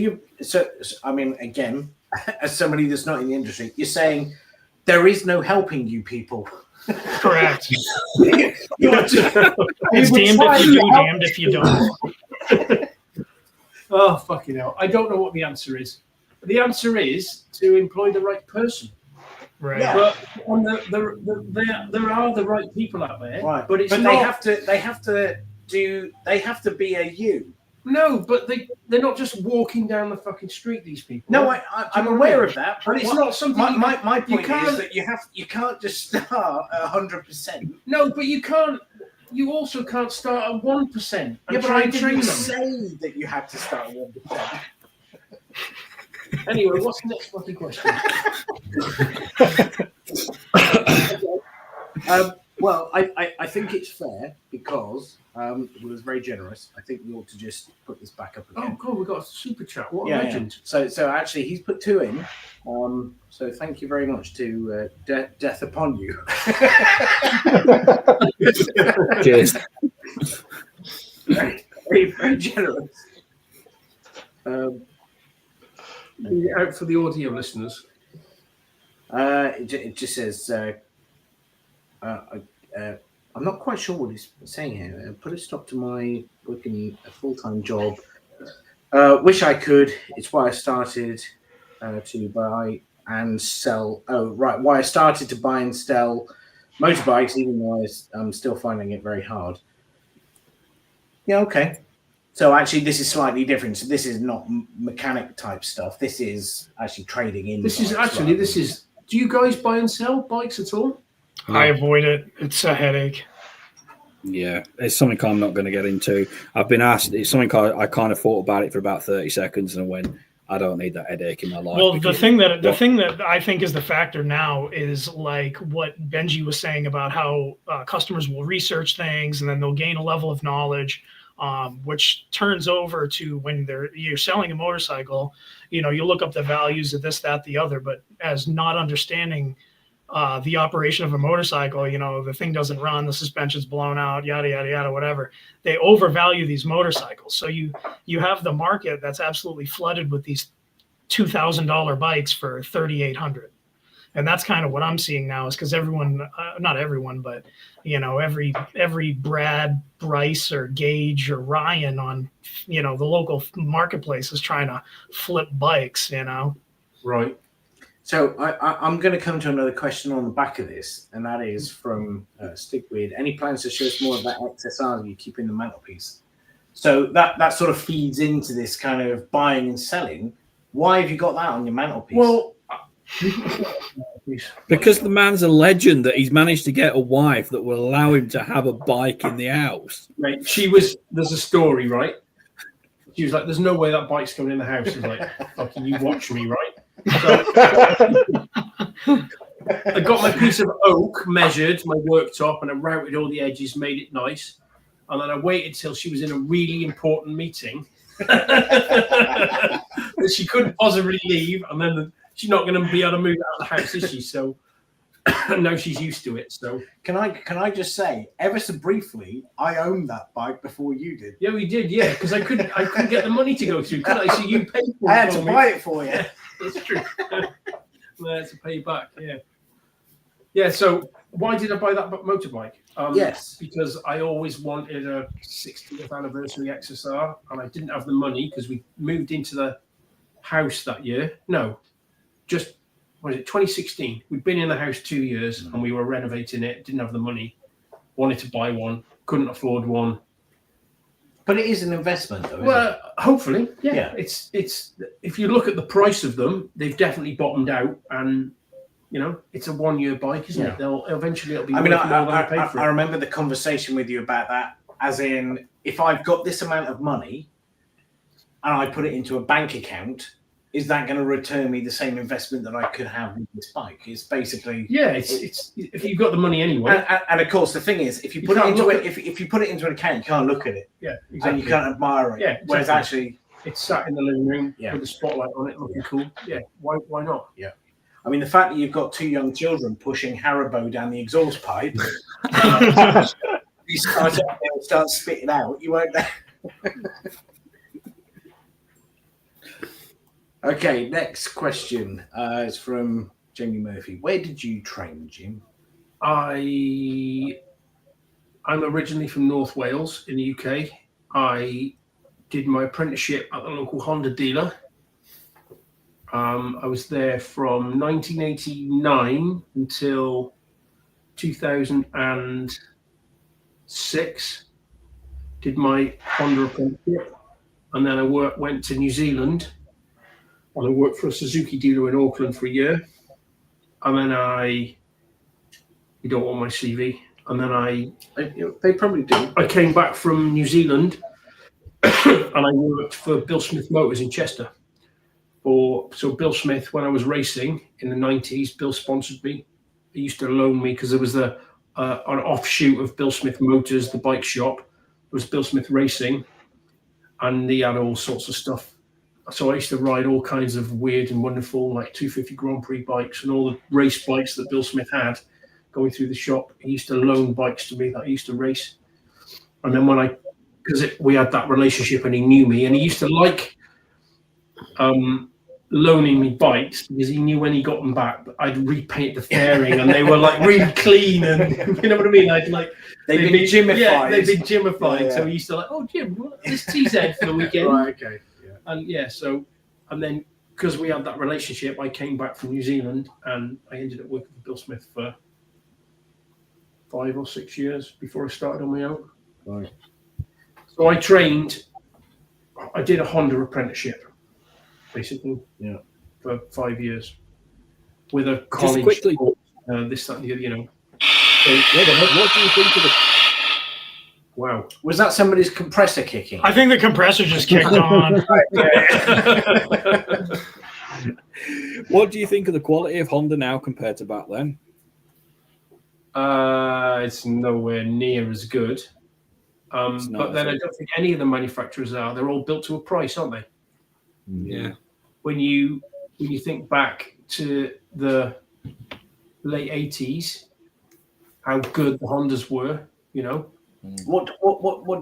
I mean, again, as somebody that's not in the industry, you're saying there is no helping you people. Correct. It's damned if you do, damned if you don't. Oh, fucking hell. I don't know what the answer is. The answer is to employ the right person. Right. Yeah. But there are the right people out there. Right. But it's but not, they have to be a you. No, but they're not just walking down the fucking street, these people. No, I'm aware of that, but it's not something. My point is that you can't just start at 100%. No, but you can't. You also can't start at 1%. Yeah, but I didn't say that you had to start at 1%. Anyway, what's the next fucking question? Well, I think it's fair because it was very generous. I think we ought to just put this back up again. Oh, God, we've got a super chat. What a legend. So actually, he's put 2 in. So thank you very much to Death Upon You. Cheers. Very, very generous. Out for the audio listeners. It just says, I'm not quite sure what he's saying here. Put a stop to my working a full-time job. Wish I could. It's why I started to buy and sell. Oh, right. Why I started to buy and sell motorbikes, even though I'm still finding it very hard. Yeah, okay. So actually, this is slightly different. So this is not mechanic type stuff. This is actually trading in. This is. Do you guys buy and sell bikes at all? I avoid it. It's a headache. Yeah, it's something I'm not going to get into. I've been asked. It's something I kind of thought about it for about 30 seconds and went, I don't need that headache in my life. Well, the thing that I think is the factor now is like what Benji was saying about how customers will research things and then they'll gain a level of knowledge, which turns over to when you're selling a motorcycle. You know, you look up the values of this, that, the other, but as not understanding the operation of a motorcycle, you know, the thing doesn't run, the suspension's blown out, yada, yada, yada, whatever. They overvalue these motorcycles. So you have the market that's absolutely flooded with these $2,000 bikes for $3,800. And that's kind of what I'm seeing now is because everyone, not everyone, but, you know, every Brad, Bryce or Gage or Ryan on, you know, the local marketplace is trying to flip bikes, you know. Right. So I'm going to come to another question on the back of this, and that is from Stickweird. Any plans to show us more of that XSR you keep in the mantelpiece? So that sort of feeds into this kind of buying and selling. Why have you got that on your mantelpiece? Well, because the man's a legend that he's managed to get a wife that will allow him to have a bike in the house. Right. There's a story, right? She was like, there's no way that bike's coming in the house. He's like, fucking you watch me, right? So I got my piece of oak measured, my worktop, and I routed all the edges, made it nice. And then I waited till she was in a really important meeting that she couldn't possibly leave. And then she's not going to be able to move out of the house, is she? So and now she's used to it. So can I just say, ever so briefly, I owned that bike before you did. yeah, we did, yeah, because I couldn't get the money to go through, could I? So you paid for it. I had to buy it for you. Yeah, it's true. I had to pay you back. Yeah. Yeah. So why did I buy that motorbike? Yes, because I always wanted a 60th anniversary XSR, and I didn't have the money because we moved into the house that year. No, just what is it? 2016. We'd been in the house 2 years, and we were renovating it. Didn't have the money. Wanted to buy one. Couldn't afford one. but it is an investment, though. Well, hopefully, yeah. Yeah. It's if you look at the price of them, they've definitely bottomed out, and you know it's a 1 year bike, isn't it? They'll eventually it'll be. I mean, worth more than I paid for I it. remember the conversation with you about that, as in, if I've got this amount of money and I put it into a bank account, is that going to return me the same investment that I could have with this bike? It's basically it's if you've got the money anyway. and of course the thing is, if you put it into it, if you put it into an account, you can't look at it, Yeah, and exactly. you can't admire it. Yeah, exactly. Whereas actually, It's sat in the living room Yeah. with a spotlight on it, looking cool. Yeah, why not? I mean, the fact that you've got 2 young children pushing Haribo down the exhaust pipe, you start up there and start spitting out, you won't. Okay, next question is from Jamie Murphy. Where did you train, Jim? I'm originally from North Wales in the UK. I did my apprenticeship at the local Honda dealer. I was there from 1989 until 2006. Did my Honda apprenticeship, and then I went to New Zealand, and I worked for a Suzuki dealer in Auckland for a year. And then you don't want my CV. And then They probably do. I came back from New Zealand and I worked for Bill Smith Motors in Chester. So Bill Smith, when I was racing in the 90s, Bill sponsored me. He used to loan me because there was an offshoot of Bill Smith Motors, the bike shop. It was Bill Smith Racing, and he had all sorts of stuff. So I used to ride all kinds of weird and wonderful, like 250 Grand Prix bikes and all the race bikes that Bill Smith had going through the shop. He used to loan bikes to me that I used to race. And then because we had that relationship and he knew me, and he used to like loaning me bikes because he knew when he got them back, I'd repaint the fairing and they were like really clean, and you know what I mean? They've been gimified. Yeah, they've been gimified. Yeah. So he used to like, oh Jim, you want this TZ for the weekend? Right, okay. And and then because we had that relationship, I came back from New Zealand and I ended up working for Bill Smith for 5 or 6 years before I started on my own. Right. So I did a Honda apprenticeship, basically, for 5 years with a college. Just quickly, this, that, and the other, you know. what do you think of the? Wow. Was that somebody's compressor kicking? I think the compressor just kicked on. What do you think of the quality of Honda now compared to back then? It's nowhere near as good. But then I don't think any of the manufacturers are. They're all built to a price, aren't they? Yeah. When you think back to the late 80s, how good the Hondas were, you know. What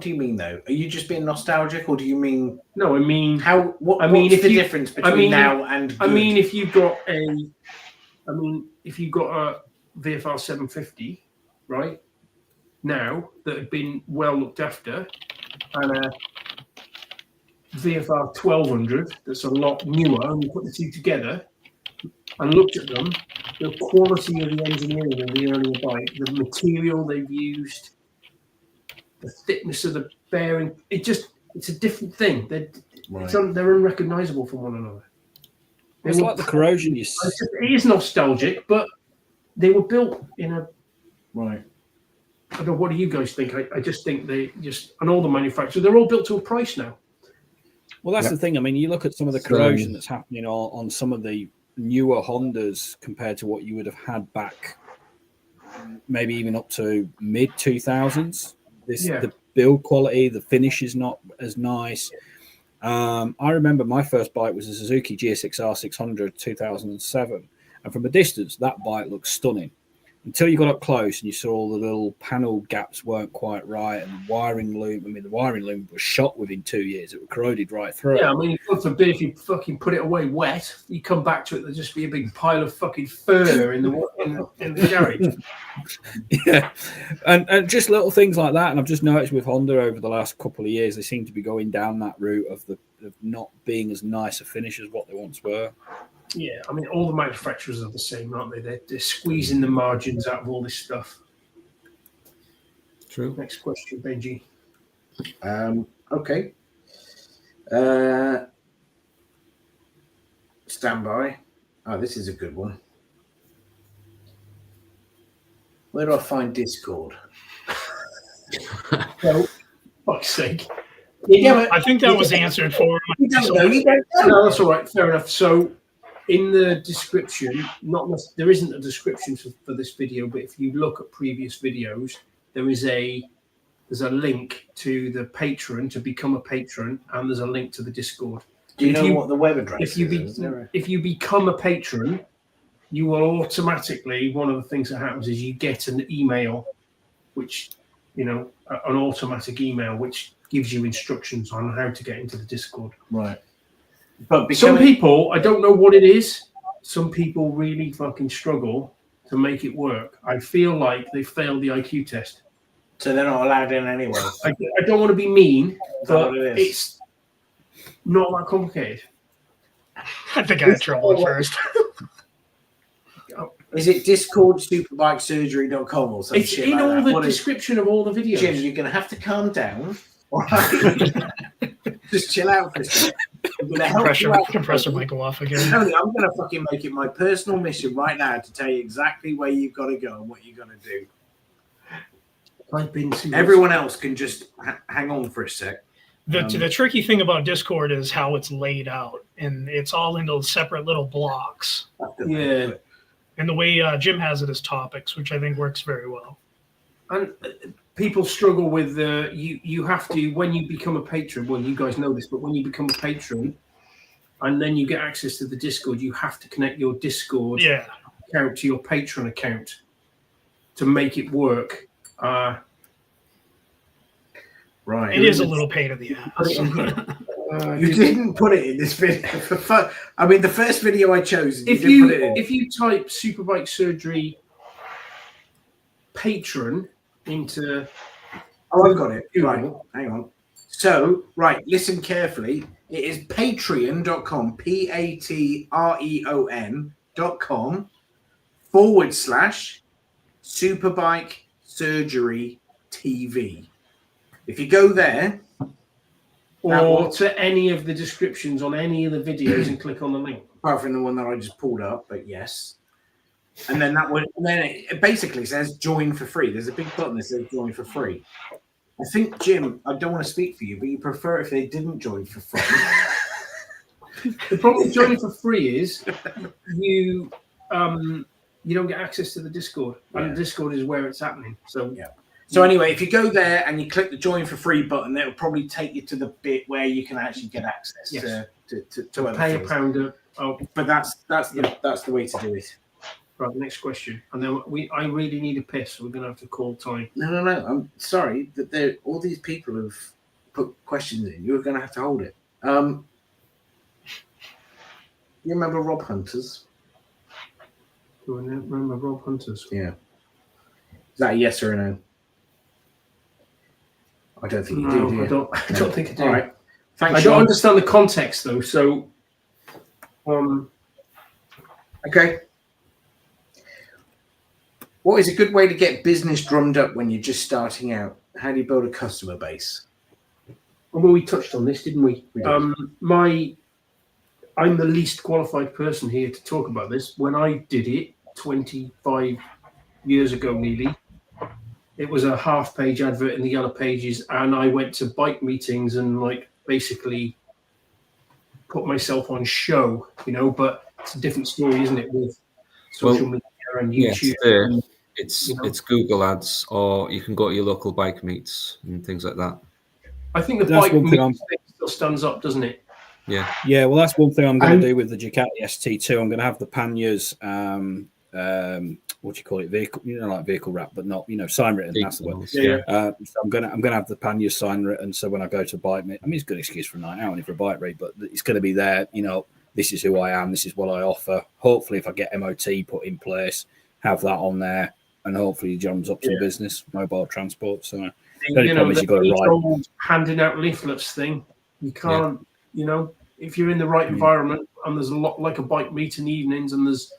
do you mean though? Are you just being nostalgic, or do you mean? No, I mean what's the difference between now and? Good? I mean, if you got a VFR 750, right now that had been well looked after, and a VFR 1200 that's a lot newer, and you put the two together and looked at them, the quality of the engineering of the earlier bike, the material they've used, the thickness of the bearing, it's a different thing. They're unrecognizable from one another. It's like the corrosion you see. It is nostalgic, but they were built in a... Right. I don't know, what do you guys think? I just think and all the manufacturers, they're all built to a price now. Well, that's the thing. I mean, you look at some of the corrosion that's happening on some of the newer Hondas compared to what you would have had back maybe even up to mid 2000s. The build quality, the finish is not as nice. I remember my first bike was a Suzuki GSX-R 600 2007, and from a distance that bike looked stunning. until you got up close and you saw all the little panel gaps weren't quite right, and the wiring loom. I mean, the wiring loom was shot within 2 years. It was corroded right through. Yeah, I mean, God forbid if you fucking put it away wet, you come back to it, there'll just be a big pile of fucking fur in the garage. Yeah, and just little things like that. And I've just noticed with Honda over the last couple of years, they seem to be going down that route of not being as nice a finish as what they once were. Yeah, I mean, all the manufacturers are the same, aren't they? They're squeezing the margins out of all this stuff. True. Next question, Benji. Okay. Stand by. Oh, this is a good one. Where do I find Discord? Well, fuck's sake. I think that was answered for. You don't know. No, that's all right. Fair enough. So, in the description, there isn't a description for this video, but if you look at previous videos, there's a link to the patron to become a patron, and there's a link to the Discord. Do you know what the web address is? If you become a patron, you will automatically, one of the things that happens is you get an email, which, an automatic email, which gives you instructions on how to get into the Discord. Right. But some people, I don't know what it is, some people really fucking struggle to make it work. I feel like they failed the IQ test. So they're not allowed in anyway. I don't want to be mean, but it's not that complicated. I think I had trouble at first. Is it discordsuperbikesurgery.com or something? It's in all the description of all the videos. Jim, you're going to have to calm down. All right? Just chill out for a second. Compressor might go off again. Tony, I'm going to fucking make it my personal mission right now to tell you exactly where you've got to go and what you're going to do. Everyone else can just hang on for a sec. The tricky thing about Discord is how it's laid out, and it's all into separate little blocks. Yeah. And the way Jim has it as topics, which I think works very well. And people struggle with you have to, when you become a patron, well, you guys know this, but when you become a patron and then you get access to the Discord, you have to connect your Discord account to your patron account to make it work. Right. It is a little pain in the ass. You didn't put it in this video for fun. I mean, the first video I chose, if you type Superbike Surgery patron into... Oh, I've got it. Right, hang on. So, right, listen carefully. It is patreon.com, patreon.com/Superbike Surgery TV. If you go there... Or to any of the descriptions on any of the videos and click on the link. Apart from the one that I just pulled up, but yes. And then it basically says join for free. There's a big button that says join for free. I think, Jim, I don't want to speak for you, but you prefer if they didn't join for free. The problem with joining for free is you don't get access to the Discord. Yeah. And the Discord is where it's happening. So yeah. So anyway, if you go there and you click the join for free button, it'll probably take you to the bit where you can actually get access to other pay things. £1. But that's the way to do it. Right, next question. And then I really need a piss. So we're going to have to call time. No. I'm sorry that all these people have put questions in. You're going to have to hold it. You remember Rob Hunters? Do I remember Rob Hunters? Yeah. Is that a yes or a no? I don't think you do. I don't think I do. All right. Thanks. I don't understand the context though. So, okay. What is a good way to get business drummed up when you're just starting out? How do you build a customer base? Well, we touched on this, didn't we? We did. I'm the least qualified person here to talk about this. When I did it 25 years ago, nearly. It was a half-page advert in the Yellow Pages, and I went to bike meetings and basically put myself on show, But it's a different story, isn't it, with social media and YouTube? It's Google Ads, or you can go to your local bike meets and things like that. I think the bike meets still stands up, doesn't it? Yeah. Yeah. Well, that's one thing I'm going to do with the Ducati ST2. I'm going to have the panniers what do you call it, vehicle, like vehicle wrap, but not, sign written. That's the word. Yeah. So I'm gonna have the panniers sign written. So when I go to bike meet, I mean, it's a good excuse for a night out, only for a bike raid, but it's going to be there. This is who I am. This is what I offer. Hopefully, if I get MOT put in place, have that on there, and hopefully, drums up some business, mobile transport. So the only problem is you've got to ride. Handing out leaflets thing, you can't. If you're in the right environment and there's a lot like a bike meet in the evenings and there's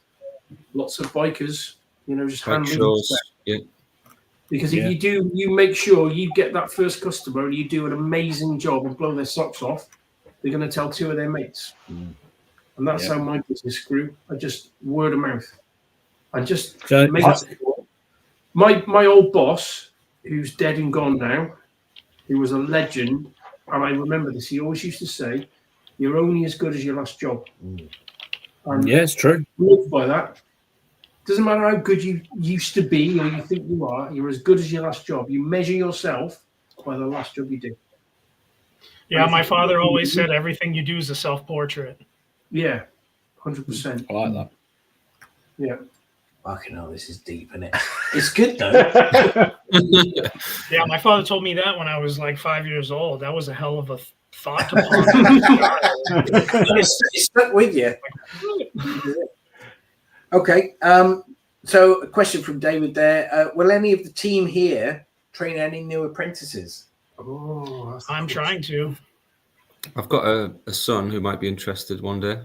lots of bikers, just hand leaflets. Yeah. Because if you do, you make sure you get that first customer and you do an amazing job and blow their socks off, they're going to tell 2 of their mates. And that's how my business grew. I just word of mouth. I just my old boss, who's dead and gone now, who was a legend, and I remember this, he always used to say, "You're only as good as your last job." And it's true. Live by that. Doesn't matter how good you used to be or you think you are, you're as good as your last job. You measure yourself by the last job you did. Yeah, my father always said everything you do is a self-portrait. Yeah, 100%. I like that. Yeah. Fucking hell, this is deep, isn't it? It's good though. Yeah, my father told me that when I was like 5 years old. That was a hell of a thought to ponder. It's stuck with you. Okay. So a question from David there. Will any of the team here train any new apprentices? Oh, I'm trying to. I've got a son who might be interested one day.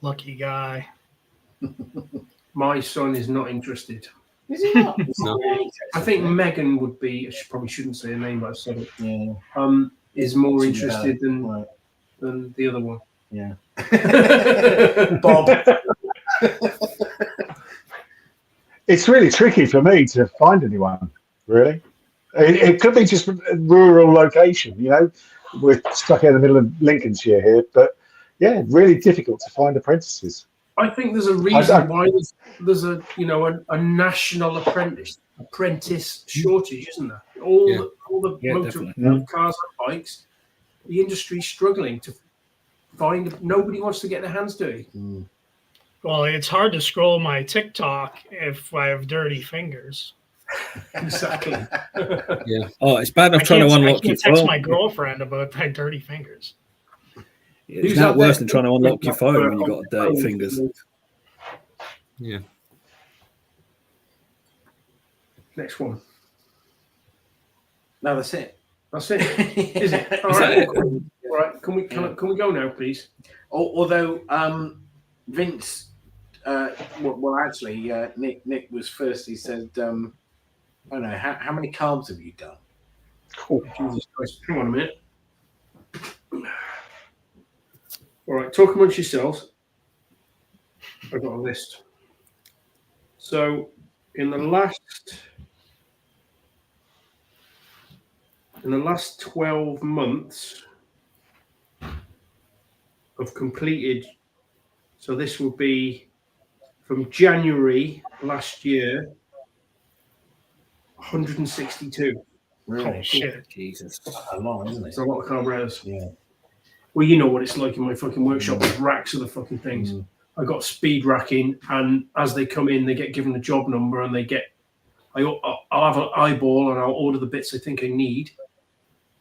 Lucky guy. My son is not interested. Is he not? No. I think Megan would be. I probably shouldn't say her name, but I said it. Yeah. Is more interested than the other one. Yeah. Bob. It's really tricky for me to find anyone, really. It could be just a rural location, We're stuck in the middle of Lincolnshire here, but yeah, really difficult to find apprentices. I think there's a reason why there's a national apprentice shortage, isn't there? All the motor cars and bikes, the industry's struggling to find. Nobody wants to get their hands dirty. Well, it's hard to scroll my TikTok if I have dirty fingers. Exactly. Yeah. Oh, it's bad enough trying to unlock your phone. I text my girlfriend about my dirty fingers. It's not worse than trying to unlock your phone when you've got dirty fingers. Yeah. Next one. No, that's it. That's it. Is it? All right. All right. Can we go now, please? Although Vince, actually, Nick was first. He said, "I don't know how many carbs have you done?" Oh, Jesus Christ! Hang on a minute. All right, talk amongst yourselves. I've got a list. So, in the last 12 months, I've completed. So this will be from January last year, 162. Really? Oh, shit. Jesus. That's a lot, isn't it? It's a lot of carburetors. Yeah. Well, you know what it's like in my fucking workshop with racks of the fucking things. I got speed racking, and as they come in, they get given a job number, and I'll have an eyeball, and I'll order the bits I think I need.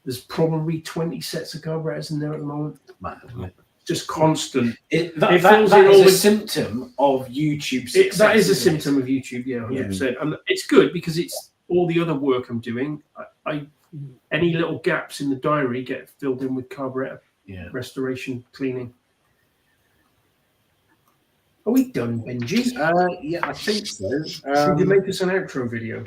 There's probably 20 sets of carburetors in there at the moment. Man. Just constant. That is a symptom of YouTube success. That is a symptom of YouTube, yeah, 100%. And it's good because it's all the other work I'm doing. Any little gaps in the diary get filled in with carburetor restoration, cleaning. Are we done, Benji? Yeah, I think so. Should you make us an outro video?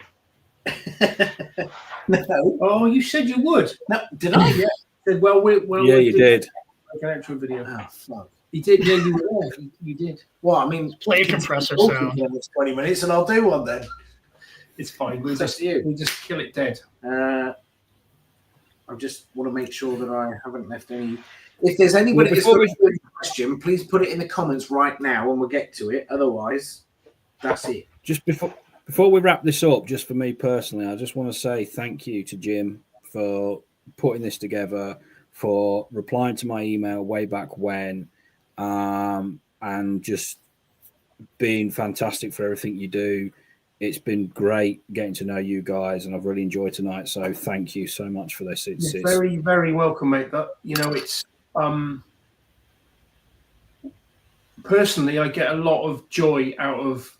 No. Oh, you said you would. No, did I? Yeah. Said, You did. Like an outro video. Oh, fuck. You did, yeah, you were there. You did. Well, I mean, Play a compressor sound. It's 20 minutes, and I'll do one then. It's fine. We Just kill it dead. I just want to make sure that I haven't left any. If there's anybody that's got a question, please put it in the comments right now, and we'll get to it. Otherwise, that's it. Just before we wrap this up, just for me personally, I just want to say thank you to Jim for putting this together, for replying to my email way back when, and just been fantastic for everything you do. It's been great getting to know you guys, and I've really enjoyed tonight. So thank you so much for this. It's very, very welcome, mate. That, you know, it's personally, I get a lot of joy out of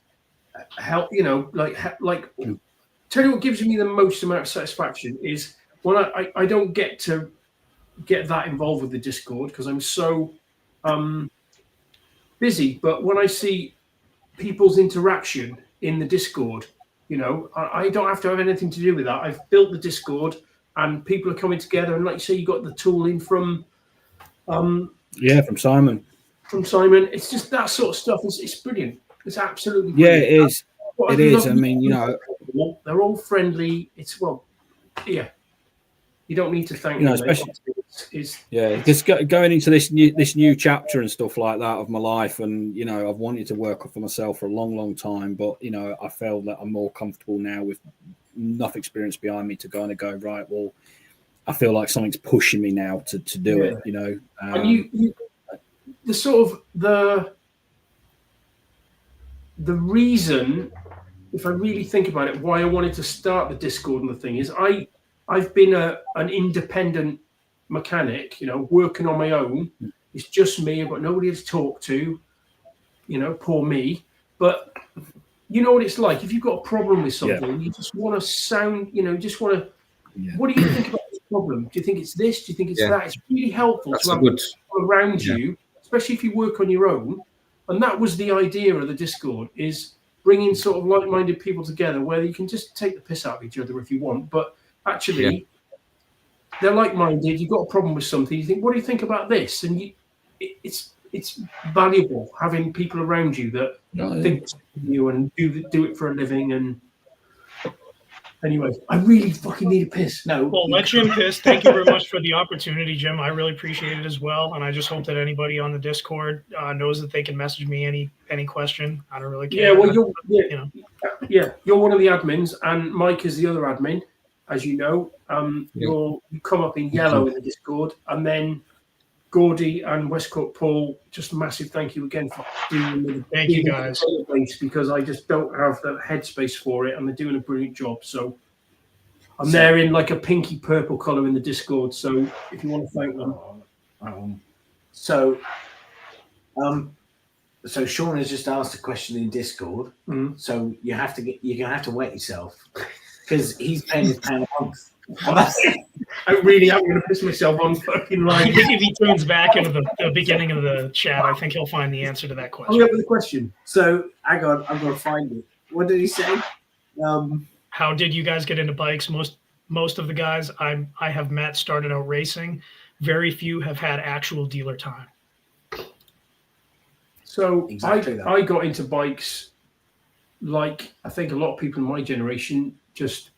help. You know, like tell you what gives me the most amount of satisfaction is when I don't get to get that involved with the Discord because I'm so busy. But when I see people's interaction in the Discord, you know, I don't have to have anything to do with that. I've built the Discord and people are coming together. And like you say, you got the tooling from from Simon. From Simon. It's just that sort of stuff. It's brilliant. It's absolutely brilliant. Yeah, it is. It is. I mean, you know, they're all friendly. It's yeah. You don't need to thank them. Especially because going into this new chapter and stuff like that of my life, and you know, I've wanted to work for myself for a long time, but you know, I feel that I'm more comfortable now with enough experience behind me to kind of go right. Well, I feel like something's pushing me now to do it. You know, and you the sort of the reason, if I really think about it, why I wanted to start the Discord and the thing is I've been an independent mechanic, you know, working on my own. It's just me. I've got nobody to talk to, you know, poor me. But you know what it's like. If you've got a problem with something, you just want to sound, you know, just want to, what do you think about this problem? Do you think it's this? Do you think it's that? It's really helpful to have people around you, especially if you work on your own. And that was the idea of the Discord, is bringing sort of like-minded people together where you can just take the piss out of each other if you want, but actually, they're like-minded. You've got a problem with something. You think, what do you think about this? And it's valuable having people around you that think of you and do it for a living. And anyway, I really fucking need a piss. No. Well, let Jim piss. Thank you very much for the opportunity, Jim. I really appreciate it as well. And I just hope that anybody on the Discord knows that they can message me any question. I don't really care. Yeah, well, you're one of the admins, and Mike is the other admin. As you know, you come up in yellow in the Discord, and then Gordy and Westcourt Paul, just a massive thank you again for doing the thank you guys, because I just don't have the headspace for it, and they're doing a brilliant job. So I'm there in like a pinky purple color in the Discord. So if you want to thank them, so Sean has just asked a question in Discord. So you're gonna have to wet yourself. Because he's paying his £1 a month. I really am going to piss myself on fucking line. If he turns back into the beginning of the chat, I think he'll find the answer to that question. I'll get with the question. So, hang on, I'm going to find it. What did he say? How did you guys get into bikes? Most of the guys I have met started out racing. Very few have had actual dealer time. So I got into bikes like I think a lot of people in my generation.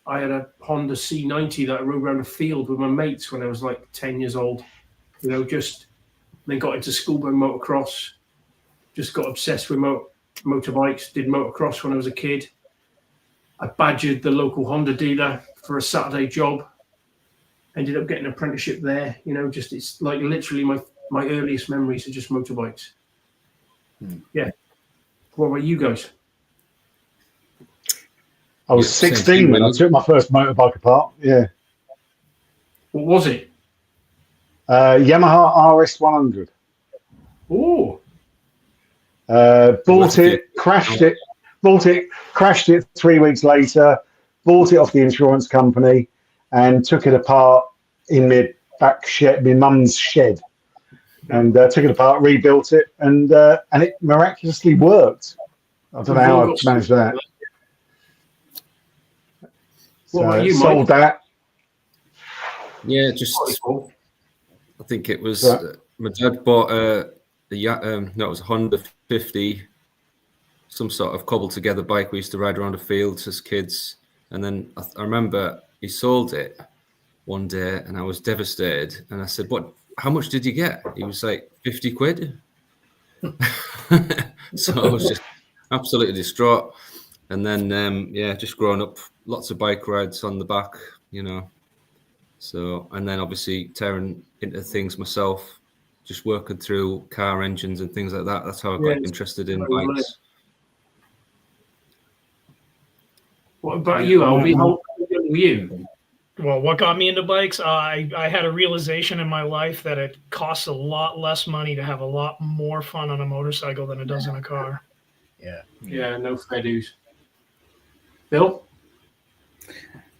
I had a Honda C90 that I rode around the field with my mates when I was like 10 years old. You know, then got into schoolboy motocross. Just got obsessed with motorbikes. Did motocross when I was a kid. I badgered the local Honda dealer for a Saturday job. Ended up getting an apprenticeship there. You know, it's like literally my earliest memories are just motorbikes. Yeah. What about you guys? I was 16 when I took my first motorbike apart. Yeah. What was it? Yamaha RS 100. Oh. Bought it, crashed it 3 weeks later, bought it off the insurance company and took it apart in my back shed, my mum's shed. And took it apart, rebuilt it, and it miraculously worked. I don't know how I managed that. What about you, sold that. Yeah, I think it was my dad bought it was a Honda 50, some sort of cobbled together bike we used to ride around the fields as kids. And then I remember he sold it one day, and I was devastated. And I said, "What? How much did you get?" He was like, 50 quid. So I was just absolutely distraught. And then, just growing up, lots of bike rides on the back, you know. So, and then obviously tearing into things myself, just working through car engines and things like that. That's how I got interested in bikes. What about you, Albie? How young were you? Well, what got me into bikes? I had a realization in my life that it costs a lot less money to have a lot more fun on a motorcycle than it does in a car. Yeah. Yeah, no fair dues. Bill?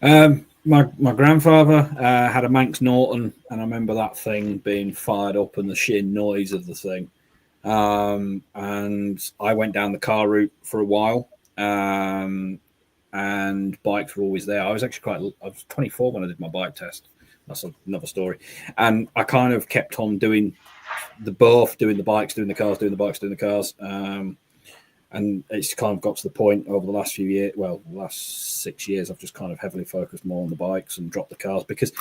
My grandfather had a Manx Norton, and I remember that thing being fired up and the sheer noise of the thing. And I went down the car route for a while, and bikes were always there. I was 24 when I did my bike test. That's another story. And I kind of kept on doing the bikes, doing the cars, doing the bikes, doing the cars. And it's kind of got to the point over the last few years, the last 6 years, I've just kind of heavily focused more on the bikes and dropped the cars because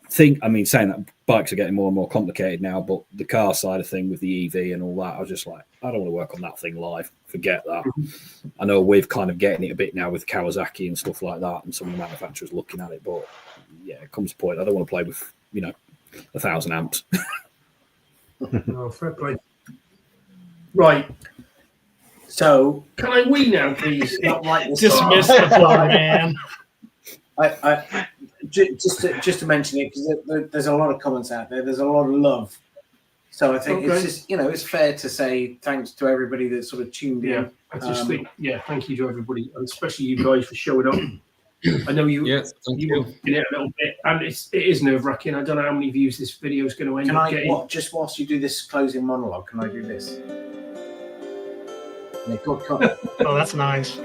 saying that bikes are getting more and more complicated now, but the car side of thing with the EV and all that, I was just like, I don't want to work on that thing live. Forget that. I know we're kind of getting it a bit now with Kawasaki and stuff like that, and some of the manufacturers looking at it, but yeah, it comes to a point. I don't want to play with 1,000 amps. Oh, fair play. Right. So, can I wee now, please? Not like this. Dismiss the poor man. I just to mention it, because there's a lot of comments out there. There's a lot of love. So I think it's just, it's fair to say thanks to everybody that sort of tuned in. I just think, thank you to everybody, and especially you guys for showing up. I know you were in it a little bit, and it is nerve-wracking. I don't know how many views this video is going to end up getting. Just whilst you do this closing monologue, can I do this? Yeah, oh, that's nice.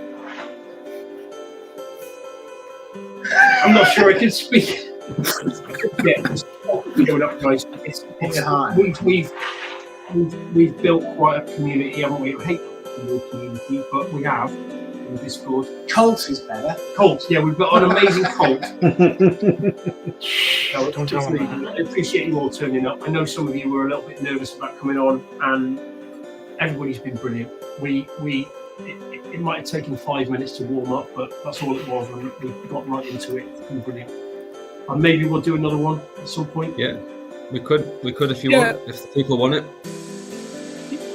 I'm not sure I can speak. Up, guys. We've built quite a community, haven't we? I hate the community, but we have in Discord. Cult is better. Cult, yeah, we've got an amazing cult. Don't tell them that. I appreciate you all turning up. I know some of you were a little bit nervous about coming on, and everybody's been brilliant. It might have taken 5 minutes to warm up, but that's all it was. We got right into it. It's been brilliant. And maybe we'll do another one at some point. Yeah, we could if you want, if the people want it.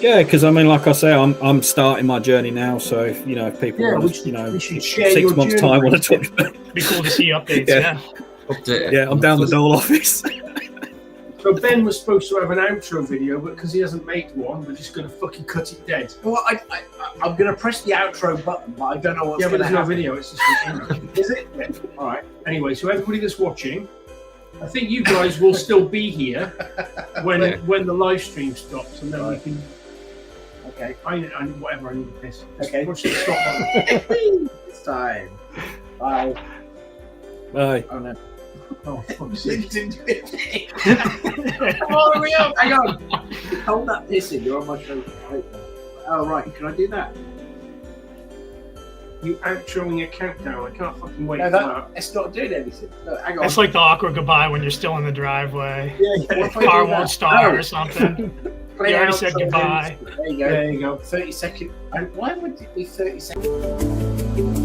Yeah, because I mean, like I say, I'm starting my journey now. So if people want to, we should share 6 months' time, want to talk. It'd be cool to see updates. Yeah, I'm down the Dole office. So Ben was supposed to have an outro video, but because he hasn't made one, we're just going to fucking cut it dead. Well, I'm going to press the outro button, but I don't know what's going to happen. No video. It's just Is it? Yeah. All right. Anyway, so everybody that's watching, I think you guys will still be here when the live stream stops, and then we can. Okay. I need to piss. Okay. Push the stop button. It's time. Bye. Bye. Oh no. Oh, fuck's sake. Oh, hurry up! Hang on. Hold that pissing. You're on my shoulder. Oh right. Can I do that? You outroing a countdown. I can't fucking wait No, for that. It's not doing anything. No, hang on. It's like the awkward goodbye when you're still in the driveway. Yeah. The car won't start or something. You already said goodbye. There you go. 30 seconds. Why would it be 30 seconds?